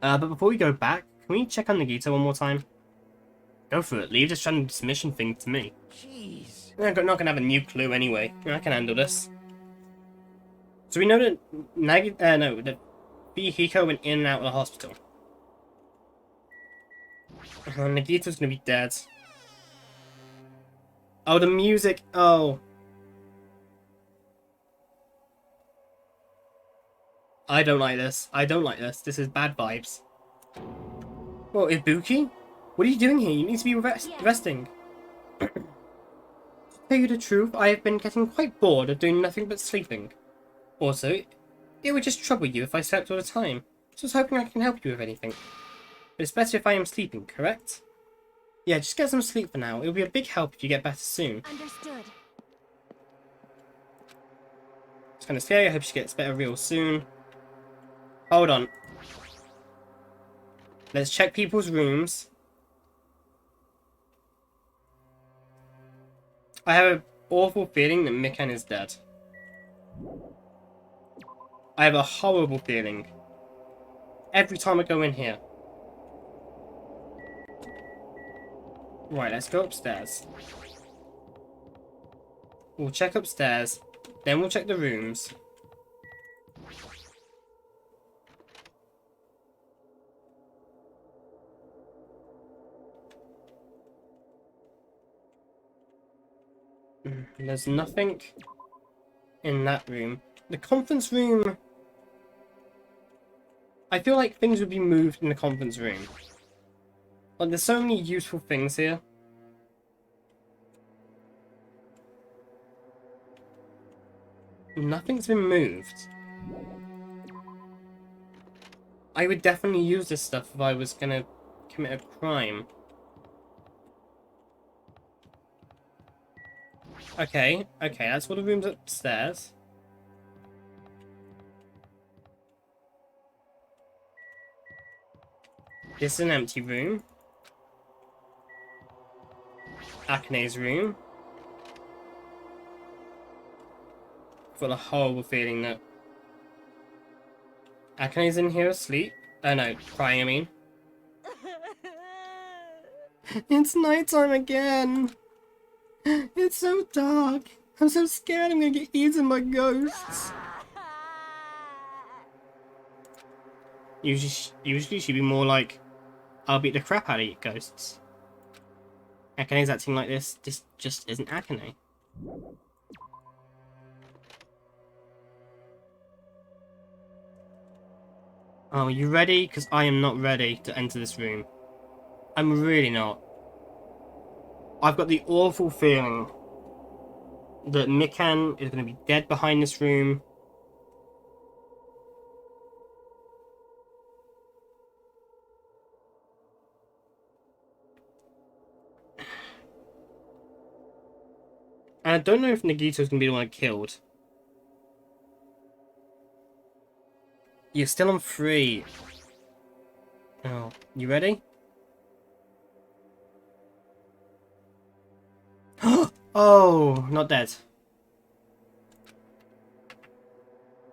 But before we go back, can we check on Nagito one more time? Go for it, leave this transmission thing to me. Jeez. I'm not gonna have a new clue anyway. I can handle this. So we know that that Hiko went in and out of the hospital. Nagito's gonna be dead. Oh, the music. Oh. I don't like this. I don't like this. This is bad vibes. Well, Ibuki? What are you doing here? You need to be resting. To tell you the truth, I have been getting quite bored of doing nothing but sleeping. Also, it would just trouble you if I slept all the time. So I was hoping I can help you with anything. But it's better if I am sleeping, correct? Yeah, just get some sleep for now. It will be a big help if you get better soon. Understood. It's kind of scary. I hope she gets better real soon. Hold on. Let's check people's rooms. I have an awful feeling that Mikan is dead. I have a horrible feeling. Every time I go in here. Right, let's go upstairs. We'll check upstairs. Then we'll check the rooms. There's nothing in that room. The conference room... I feel like things would be moved in the conference room. Like, there's so many useful things here. Nothing's been moved. I would definitely use this stuff if I was gonna commit a crime. Okay, that's all the rooms upstairs. This is an empty room. Akane's room. I've got a horrible feeling that Akane's in here asleep. Oh no, crying, I mean. It's nighttime again. It's so dark. I'm so scared I'm gonna get eaten by ghosts. Usually she'd be more like, I'll beat the crap out of you ghosts. Akane's acting like this. This just isn't Akane. Oh, are you ready? Because I am not ready to enter this room. I'm really not. I've got the awful feeling that Mikan is going to be dead behind this room. And I don't know if Nagito's going to be the one killed. You're still on 3. Oh, you ready? Oh, not dead.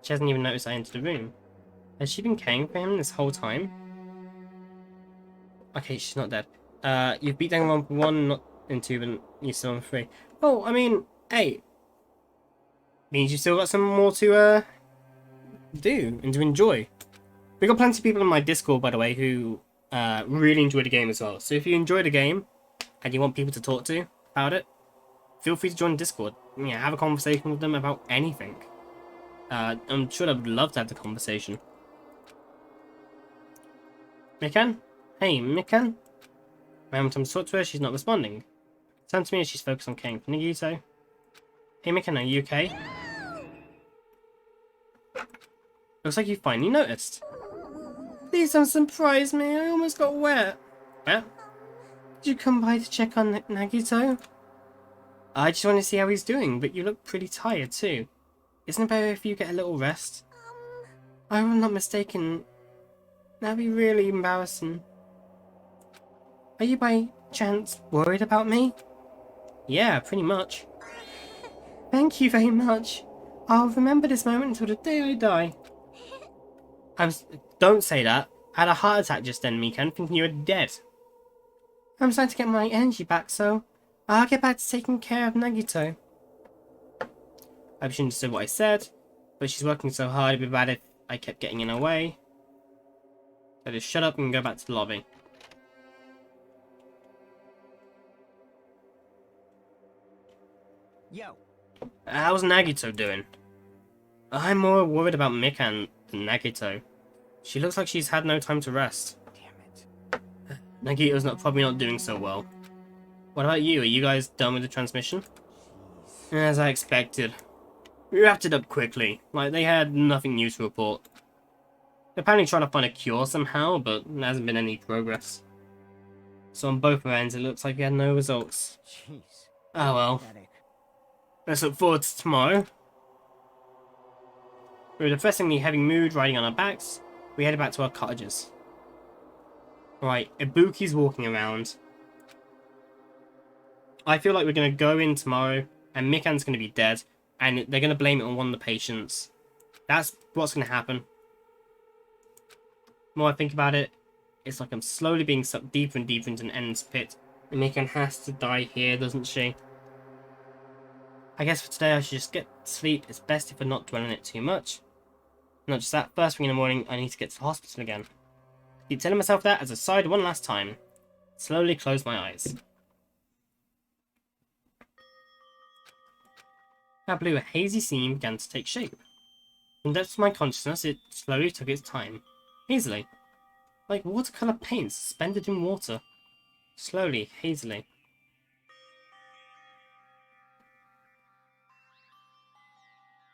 She hasn't even noticed I entered the room. Has she been caring for him this whole time? Okay, she's not dead. You've beat Danganronpa 1, not in 2, but you're still on 3. Oh, I mean, hey. Means you still got some more to, do and to enjoy. We got plenty of people in my Discord, by the way, who, really enjoy the game as well. So if you enjoy the game, and you want people to talk to about it, feel free to join Discord. Yeah, have a conversation with them about anything. I'm sure they'd love to have the conversation. Mikan? Hey, Mikan? I haven't time to talk to her, she's not responding. Sounds to me as she's focused on caring for Nagito. Hey Mikan, are you okay? Looks like you finally noticed. Please don't surprise me, I almost got wet. Wet? Did you come by to check on Nagito? I just want to see how he's doing, but you look pretty tired too. Isn't it better if you get a little rest? I am not mistaken. That'd be really embarrassing. Are you by chance worried about me? Yeah, pretty much. Thank you very much. I'll remember this moment until the day I die. Don't say that. I had a heart attack just then, Mikan, thinking you were dead. I'm starting to get my energy back, so I'll get back to taking care of Nagito. I shouldn't have said what I said, but she's working so hard, it'd be bad if I kept getting in her way. So just shut up and go back to the lobby. Yo. How's Nagito doing? I'm more worried about Mikan than Nagito. She looks like she's had no time to rest. Damn it. Nagito's probably not doing so well. What about you? Are you guys done with the transmission? As I expected. We wrapped it up quickly. Like, they had nothing new to report. They're apparently trying to find a cure somehow, but there hasn't been any progress. So on both ends, it looks like we had no results. Jeez. Oh well. Pathetic. Let's look forward to tomorrow. With a depressingly heavy mood riding on our backs, we headed back to our cottages. Right, Ibuki's walking around. I feel like we're going to go in tomorrow, and Mikan's going to be dead, and they're going to blame it on one of the patients. That's what's going to happen. The more I think about it, it's like I'm slowly being sucked deeper and deeper into an endless pit, and Mikan has to die here, doesn't she? I guess for today I should just get sleep. It's best if I not dwell on it too much. Not just that, first thing in the morning, I need to get to the hospital again. Keep telling myself that as I sighed one last time. Slowly close my eyes. Out of blue, a hazy scene began to take shape. From the depths of my consciousness, it slowly took its time. Hazily. Like watercolour paint suspended in water. Slowly, hazily.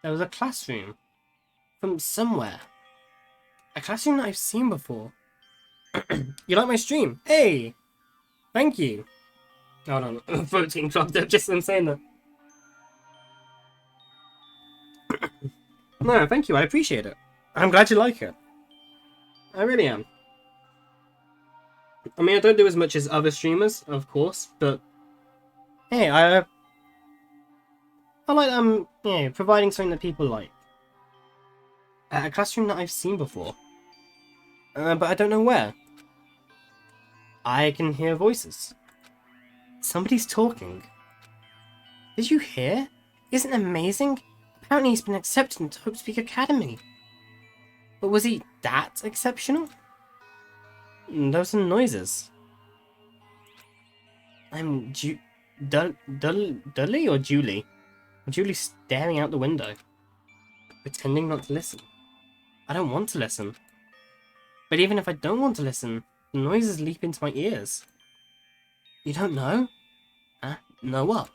There was a classroom. From somewhere. A classroom that I've seen before. You like my stream? Hey! Thank you. Hold on, voting clocked up just in saying that. No, thank you, I appreciate it. I'm glad you like it. I really am. I mean, I don't do as much as other streamers, of course, but hey, I like providing something that people like. A classroom that I've seen before, but I don't know where. I can hear voices. Somebody's talking. Did you hear? Isn't it amazing? Apparently he's been accepted into Hope Speak Academy. But was he that exceptional? Those some noises. I'm Dudley or Julie? Julie's staring out the window, pretending not to listen. I don't want to listen. But even if I don't want to listen, the noises leap into my ears. You don't know? Huh? Know what?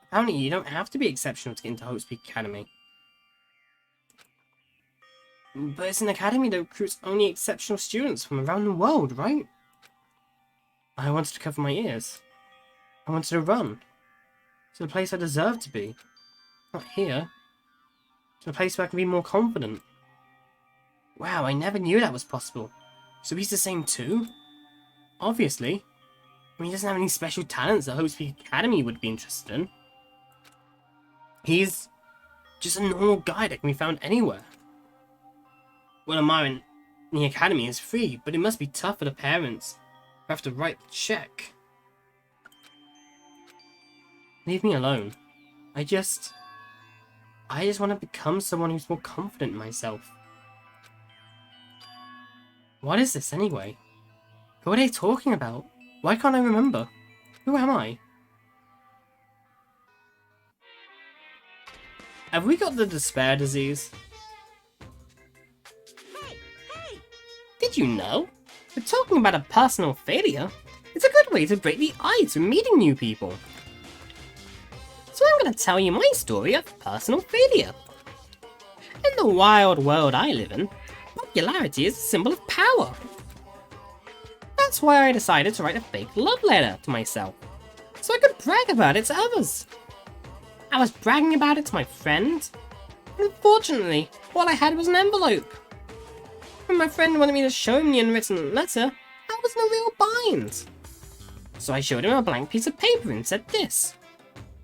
Apparently you don't have to be exceptional to get into Hope Speak Academy. But it's an academy that recruits only exceptional students from around the world, right? I wanted to cover my ears. I wanted to run. To the place I deserve to be. Not here. To a place where I can be more confident. Wow, I never knew that was possible. So he's the same too? Obviously. I mean, he doesn't have any special talents that Hope Speak Academy would be interested in. He's just a normal guy that can be found anywhere. Well, a mile in the academy is free, but it must be tough for the parents who have to write the check. Leave me alone. I just want to become someone who's more confident in myself. What is this anyway? Who are they talking about? Why can't I remember? Who am I? Have we got the despair disease? Hey! Did you know? We're talking about a personal failure. It's a good way to break the ice when meeting new people. So I'm going to tell you my story of personal failure. In the wild world I live in, popularity is a symbol of power. That's why I decided to write a fake love letter to myself, so I could brag about it to others. I was bragging about it to my friend. Unfortunately, all I had was an envelope. When my friend wanted me to show him the unwritten letter, I was in a real bind. So I showed him a blank piece of paper and said this.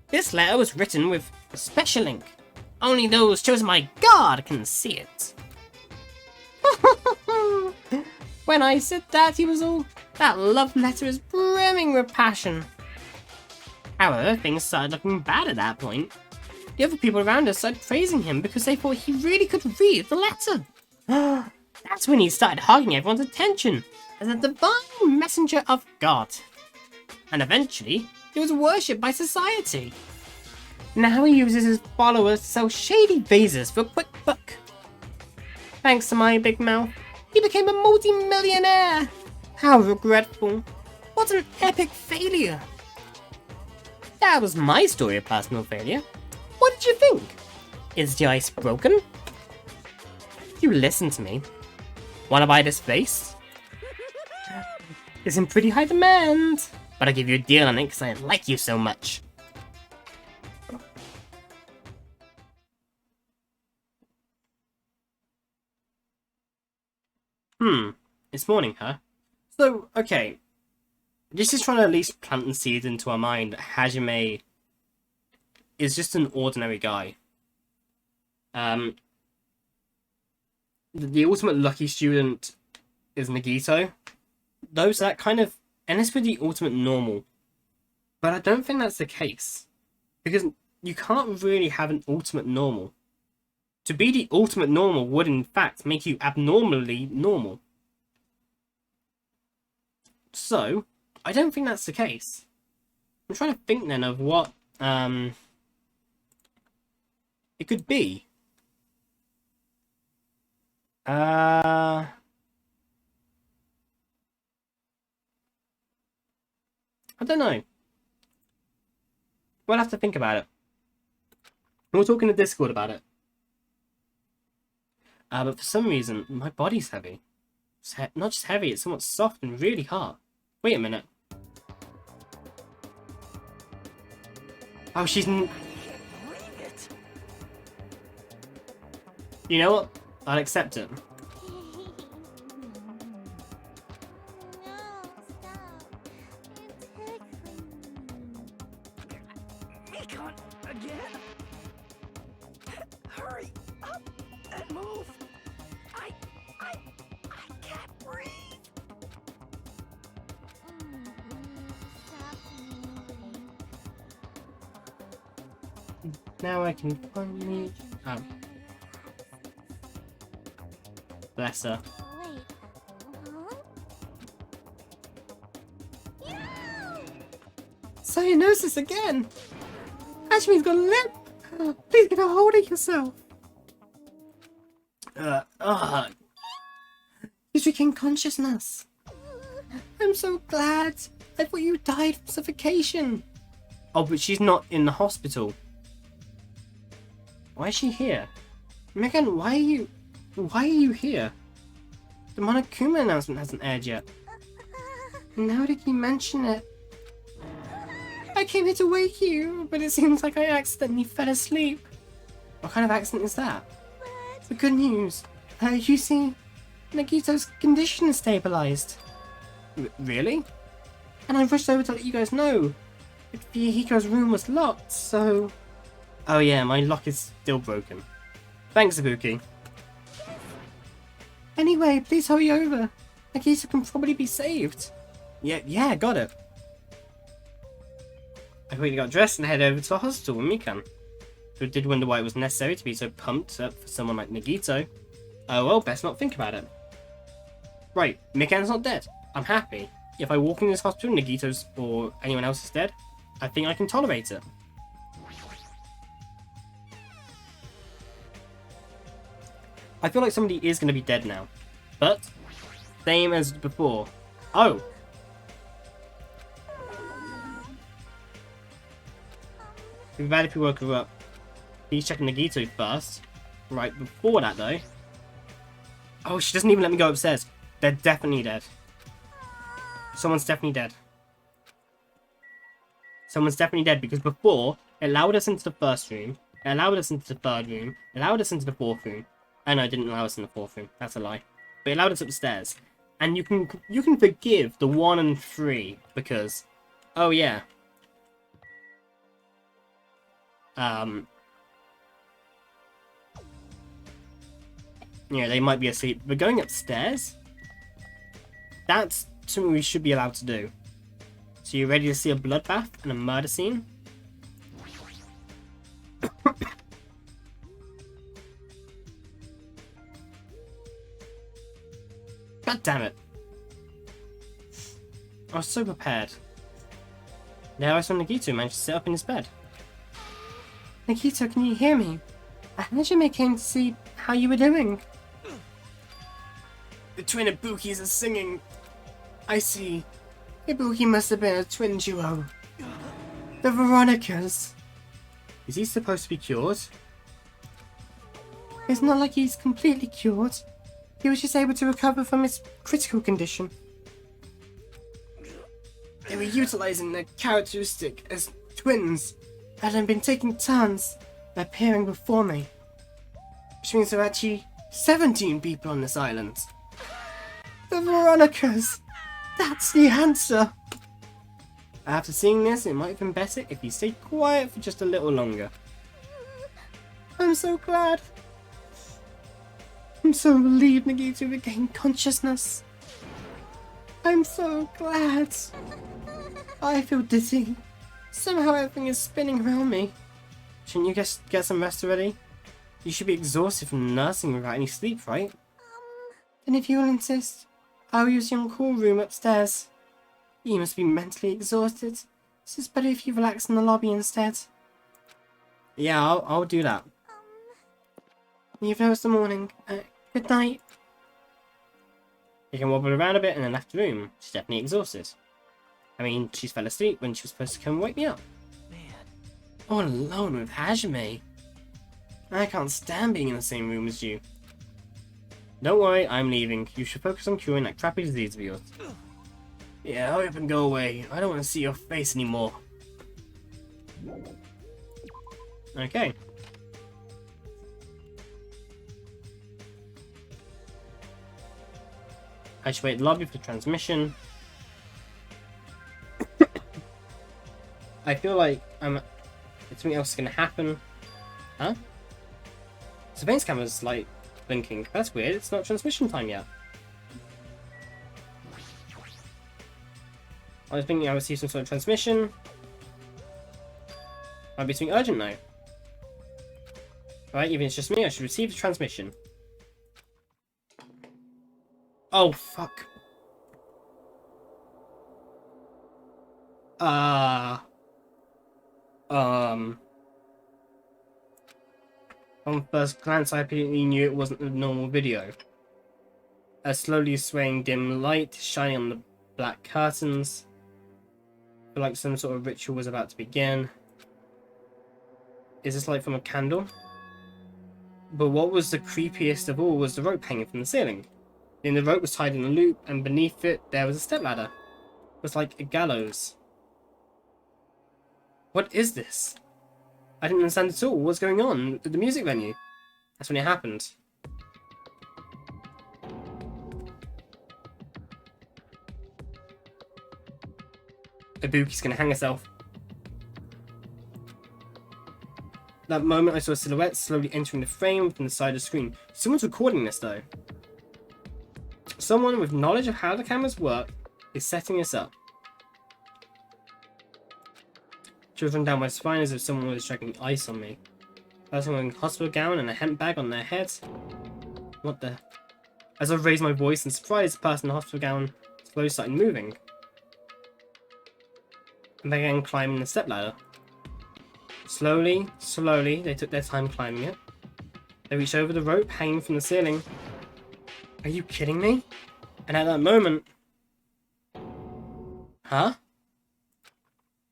This letter was written with a special ink. Only those chosen by God can see it. When I said that, he was all, that love letter is brimming with passion. However, things started looking bad at that point. The other people around us started praising him because they thought he really could read the letter. That's when he started hogging everyone's attention as a divine messenger of God. And eventually, he was worshipped by society. Now he uses his followers to sell shady vases for a quick buck. Thanks to my big mouth, he became a multi-millionaire. How regretful. What an epic failure. That was my story of personal failure. What did you think? Is the ice broken? You listen to me. Wanna buy this vase? It's in pretty high demand, but I'll give you a deal on it because I like you so much. It's morning, huh? So, okay. This is trying to at least plant the seeds into our mind that Hajime is just an ordinary guy. The ultimate lucky student is Nagito. Those that kind of, and it's for the ultimate normal. But I don't think that's the case. Because you can't really have an ultimate normal. To be the ultimate normal would in fact make you abnormally normal. So, I don't think that's the case. I'm trying to think then of what it could be. I don't know. We'll have to think about it. We'll talk in the Discord about it. But for some reason, my body's heavy. It's not just heavy, it's somewhat soft and really hard. Wait a minute. Oh, she's... I can't believe it. You know what? I'll accept it. Nikon, again? Hurry up and move. I can't breathe. Now I can finally... Oh. Bless her. Cyanosis again! Ashmi's got a lip! Please get a hold of yourself! He's regained consciousness! I'm so glad! I thought you died from suffocation! Oh, but she's not in the hospital. Why is she here? Megan, why are you here? The Monokuma announcement hasn't aired yet. Now that you mention it. I came here to wake you, but it seems like I accidentally fell asleep. What kind of accident is that? The good news. You see, Nagito's condition is stabilized. Really? And I rushed over to let you guys know. But Fuyuhiko's room was locked, so... Oh yeah, my lock is still broken. Thanks, Ibuki. Anyway, please hurry over. Nagito can probably be saved. Yeah, got it. I quickly got dressed and head over to the hospital with Mikan, who did wonder why it was necessary to be so pumped up for someone like Nagito. Oh well, best not think about it. Right, Mikan's not dead. I'm happy. If I walk in this hospital and Nagito's or anyone else is dead, I think I can tolerate it. I feel like somebody is going to be dead now, but same as before. Oh! It'd be bad if we woke her up. Please check Nagito first. Right before that though. Oh, she doesn't even let me go upstairs. They're definitely dead. Someone's definitely dead. Someone's definitely dead because before, it allowed us into the first room, it allowed us into the third room, it allowed us into the fourth room. Oh no, it didn't allow us in the fourth room. That's a lie. But it allowed us upstairs. And you can forgive the 1 and 3 because, oh yeah. You know, they might be asleep. But going upstairs, that's something we should be allowed to do. So you ready to see a bloodbath and a murder scene? God damn it. I was so prepared. Now I saw Nagito manage to sit up in his bed. Nagito, can you hear me? Hajime came to see how you were doing. The twin Ibukis are singing. I see. Ibuki must have been a twin duo. The Veronicas. Is he supposed to be cured? It's not like he's completely cured. He was just able to recover from his critical condition. They were utilizing their characteristic as twins and had been taking turns appearing before me. Which means there are actually 17 people on this island. The Veronicas! That's the answer! After seeing this, it might have been better if he stayed quiet for just a little longer. I'm so glad. I'm so relieved Nagito regained consciousness. I'm so glad. I feel dizzy. Somehow everything is spinning around me. Shouldn't you get some rest already? You should be exhausted from nursing without any sleep, right? Then if you will insist, I'll use your cool room upstairs. You must be mentally exhausted, so it's better if you relax in the lobby instead. Yeah, I'll do that. You've noticed the morning. Good night. You can wobble around a bit and then left the room. She's definitely exhausted. I mean, she's fell asleep when she was supposed to come and wake me up. Man. All alone with Hajime. I can't stand being in the same room as you. Don't worry, I'm leaving. You should focus on curing that crappy disease of yours. Yeah, hurry up and go away. I don't want to see your face anymore. Okay. I should wait in the lobby for transmission. I feel like something else is gonna happen. Huh? Surveillance camera's like blinking. That's weird. It's not transmission time yet. I was thinking I would see some sort of transmission. Might be something urgent now. Right, even if it's just me, I should receive the transmission. Oh, fuck. On first glance, I immediately knew it wasn't a normal video. A slowly swaying dim light shining on the black curtains. I feel like some sort of ritual was about to begin. Is this light from a candle? But what was the creepiest of all was the rope hanging from the ceiling. Then the rope was tied in a loop, and beneath it there was a stepladder. It was like a gallows. What is this? I didn't understand at all. What's going on at the music venue? That's when it happened. Ibuki's gonna hang herself. That moment I saw a silhouette slowly entering the frame from the side of the screen. Someone's recording this though. Someone with knowledge of how the cameras work is setting this up. Chills run down my spine as if someone was striking ice on me. Person wearing a hospital gown and a hemp bag on their heads. What the? As I raised my voice in surprise, the person in the hospital gown slowly started moving. And began climbing the stepladder. Slowly, they took their time climbing it. They reached over the rope hanging from the ceiling. Are you kidding me? And at that moment... Huh?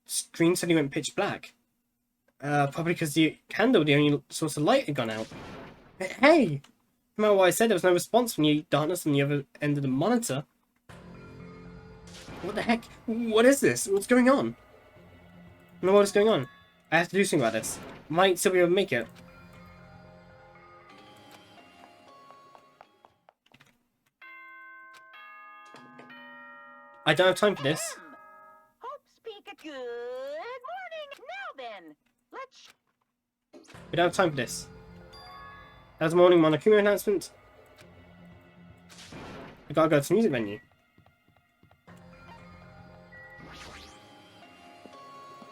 Screen suddenly went pitch black. Probably because the candle, the only source of light, had gone out. Hey! Remember what I said? There was no response from the darkness on the other end of the monitor. What the heck? What is this? What's going on? No, what is going on? I have to do something about this. Might still be able to make it. I don't have time for this. Hope speak a good morning. Now then, let's. We don't have time for this. That was the morning Monokuma announcement. I gotta go to the music venue.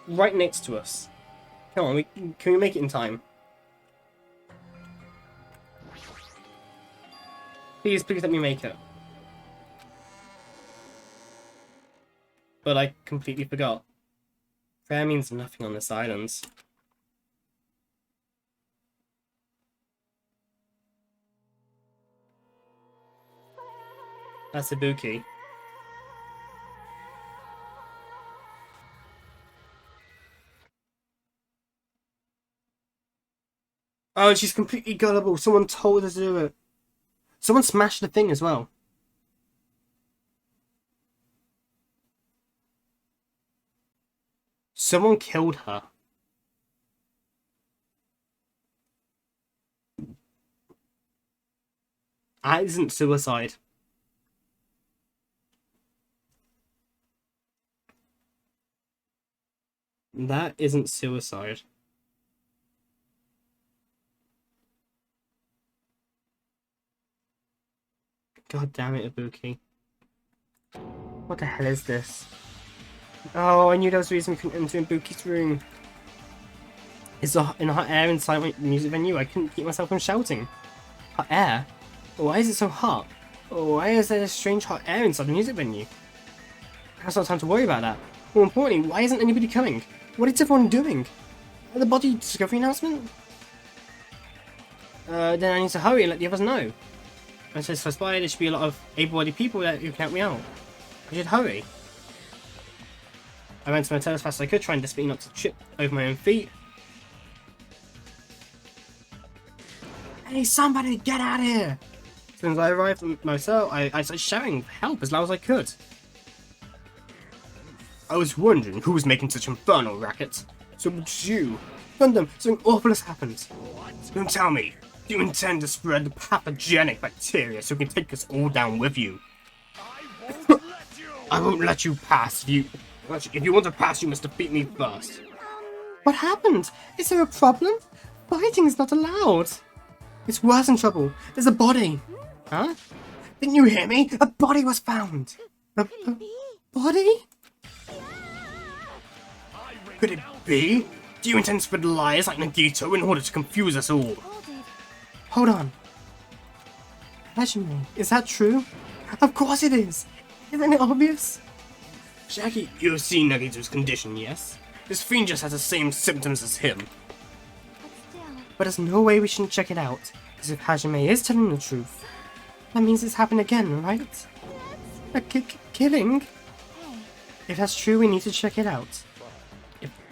Right next to us. Come on, can we make it in time? Please let me make it. But I completely forgot. Prayer means nothing on this island. That's Ibuki. Oh, she's completely gullible. Someone told her to do it. Someone smashed the thing as well. Someone killed her. That isn't suicide. That isn't suicide. God damn it, Ibuki. What the hell is this? Oh, I knew there was a reason we couldn't enter Ibuki's room. It's in hot air inside my music venue. I couldn't keep myself from shouting. Hot air? Why is it so hot? Why is there a strange hot air inside the music venue? There's not time to worry about that. More importantly, why isn't anybody coming? What is everyone doing? The body discovery announcement? Then I need to hurry and let the others know. I said close by, there should be a lot of able-bodied people who can help me out. I should hurry. I ran to my tail as fast as I could, trying desperately not to trip over my own feet. Hey, somebody get out of here! As soon as I arrived at my cell, I started shouting for help as loud as I could. I was wondering who was making such infernal racket. So it's you. Gundam, something awful has happened. Don't tell me. Do you intend to spread the pathogenic bacteria so you can take us all down with you? I won't let you pass. If you want to pass, you must defeat me first. What happened? Is there a problem? Fighting is not allowed. It's worse than trouble. There's a body. Huh? Didn't you hear me? A body was found. A body? Could it be? Do you intend to spread lies like Nagito in order to confuse us all? Hold on. Hajime, is that true? Of course it is. Isn't it obvious? Shaggy, you've seen Nagito's condition, yes? This fiend just has the same symptoms as him. But there's no way we shouldn't check it out. Because if Hajime is telling the truth, that means it's happened again, right? A killing? If that's true, we need to check it out.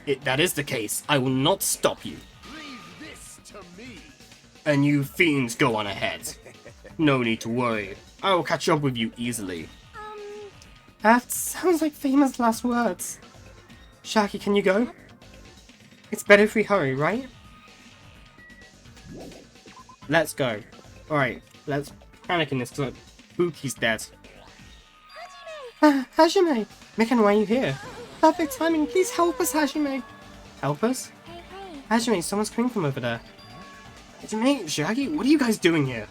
If that is the case, I will not stop you. Leave this to me. And you fiends go on ahead. No need to worry. I will catch up with you easily. That sounds like famous last words. Shaki, can you go? It's better if we hurry, right? Let's go. Alright, let's panic in this because Buki's dead. Hajime! Mikan, why are you here? Perfect timing, please help us, Hajime! Help us? Hajime, someone's coming from over there. Hajime, Shaggy, what are you guys doing here?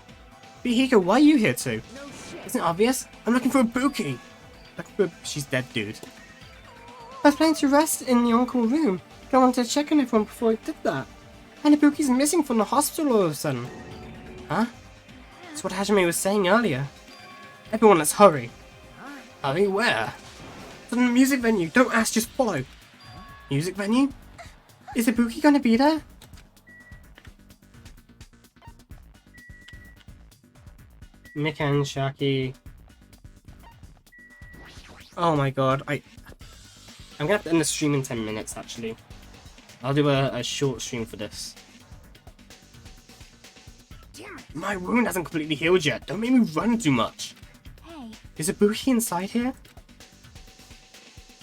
Bihiko, why are you here too? Isn't it obvious? I'm looking for a Buki! She's dead, dude. I was planning to rest in the on-call room, but I wanted to check on everyone before I did that. And Ibuki's missing from the hospital all of a sudden. Huh? That's what Hajime was saying earlier. Everyone, let's hurry. Hurry where? To the music venue. Don't ask, just follow. Music venue? Is Ibuki gonna be there? Mikan, Shaki. Oh my god, I'm gonna have to end the stream in 10 minutes actually. I'll do a short stream for this. My wound hasn't completely healed yet. Don't make me run too much. Hey. Is Ibuki inside here?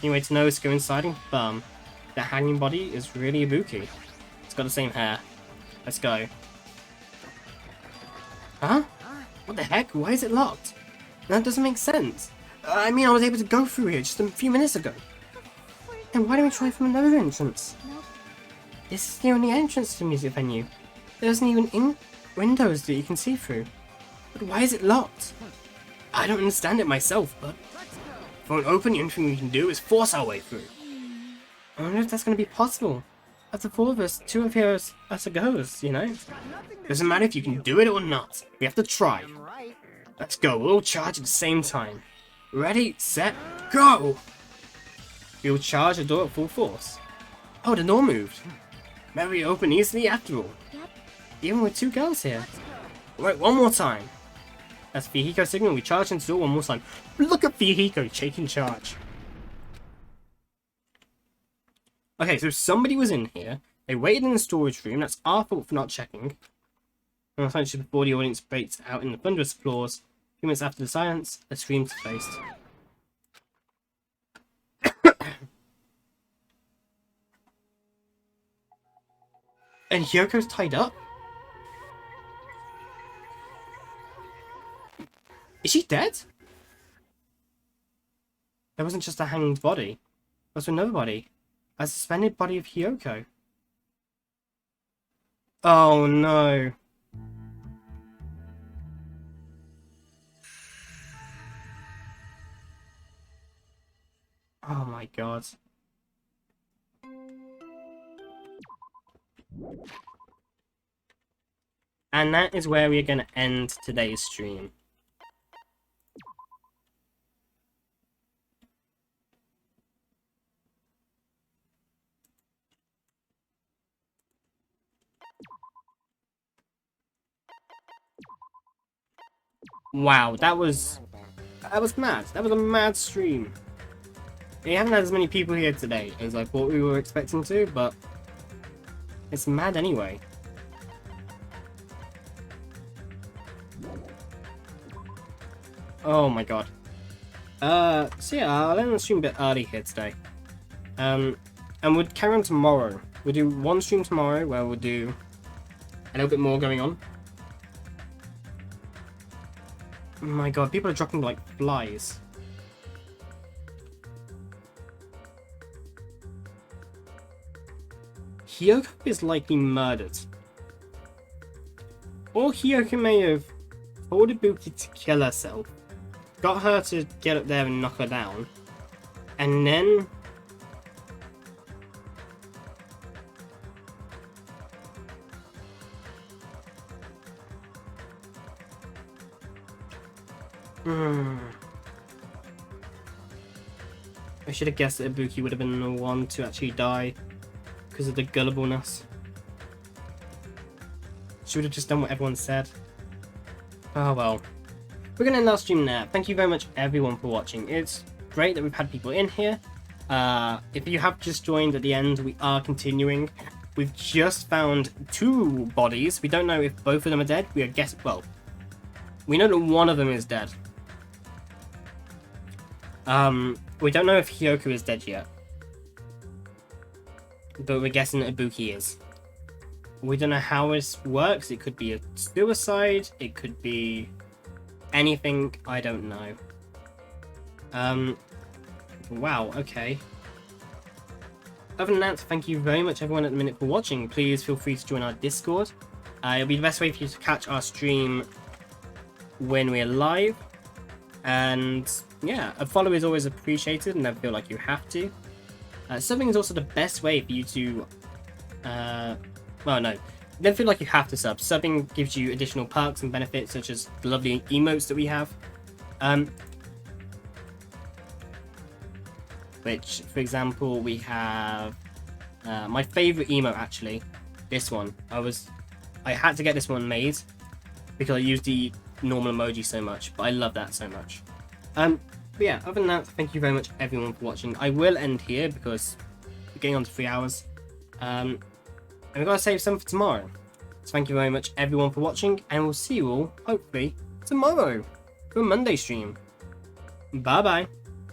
Anyway, to know is to go inside and confirm that hanging body is really Ibuki. It's got the same hair. Let's go. Huh? What the heck? Why is it locked? That doesn't make sense. I mean, I was able to go through here just a few minutes ago. Then why don't we try from another entrance? Nope. This is the only entrance to the music venue. There isn't even windows that you can see through. But why is it locked? I don't understand it myself, but if it won't open, the only thing we can do is force our way through. I wonder if that's going to be possible. Of the four of us, two of us are goes, you know? Doesn't matter if you can do it or not. We have to try. Let's go. We'll all charge at the same time. Ready, set, go! We'll charge the door at full force. Oh, the door moved. Maybe we open easily after all. Yep. Even with two girls here. Right, one more time. That's Fihiko's signal. We charge into the door one more time. Look at Fihiko taking charge. Okay, so somebody was in here. They waited in the storage room. That's our fault for not checking. And essentially before the audience breaks out in the thunderous applause. A few minutes after the silence, a scream is faced. And Hyoko's tied up? Is she dead? There wasn't just a hanged body. There was another body. A suspended body of Hyoko. Oh no. Oh my god. And that is where we are going to end today's stream. Wow, that was mad. That was a mad stream. We haven't had as many people here today as I thought we were expecting to, but it's mad anyway. Oh my god. So yeah, I'll end the stream a bit early here today. And we'll carry on tomorrow. We'll do one stream tomorrow where we'll do a little bit more going on. Oh my god, people are dropping like flies. Hyoko is likely murdered. Or Hyoko may have told Ibuki to kill herself, got her to get up there and knock her down, and then... I should have guessed that Ibuki would have been the one to actually die because of the gullibleness. She would have just done what everyone said. Oh well. We're going to end our stream there. Thank you very much everyone for watching. It's great that we've had people in here. If you have just joined at the end, we are continuing. We've just found 2 bodies. We don't know if both of them are dead. We are guessing, well, we know that one of them is dead. We don't know if Hyoko is dead yet. But we're guessing that Ibuki is. We don't know how this works. It could be a suicide. It could be anything. I don't know. Wow, okay. Other than that, thank you very much everyone at the minute for watching. Please feel free to join our Discord. It'll be the best way for you to catch our stream when we're live. And yeah, a follow is always appreciated and never feel like you have to. Subbing is also the best way for you to well, no, never feel like you have to sub. Subbing gives you additional perks and benefits such as the lovely emotes that we have. Which, for example, we have my favorite emote actually, this one. I had to get this one made because I use the normal emoji so much, but I love that so much. But yeah, other than that, thank you very much everyone for watching. I will end here because we're getting on to 3 hours. And we've got to save some for tomorrow. So thank you very much everyone for watching, and we'll see you all, hopefully, tomorrow for a Monday stream. Bye bye.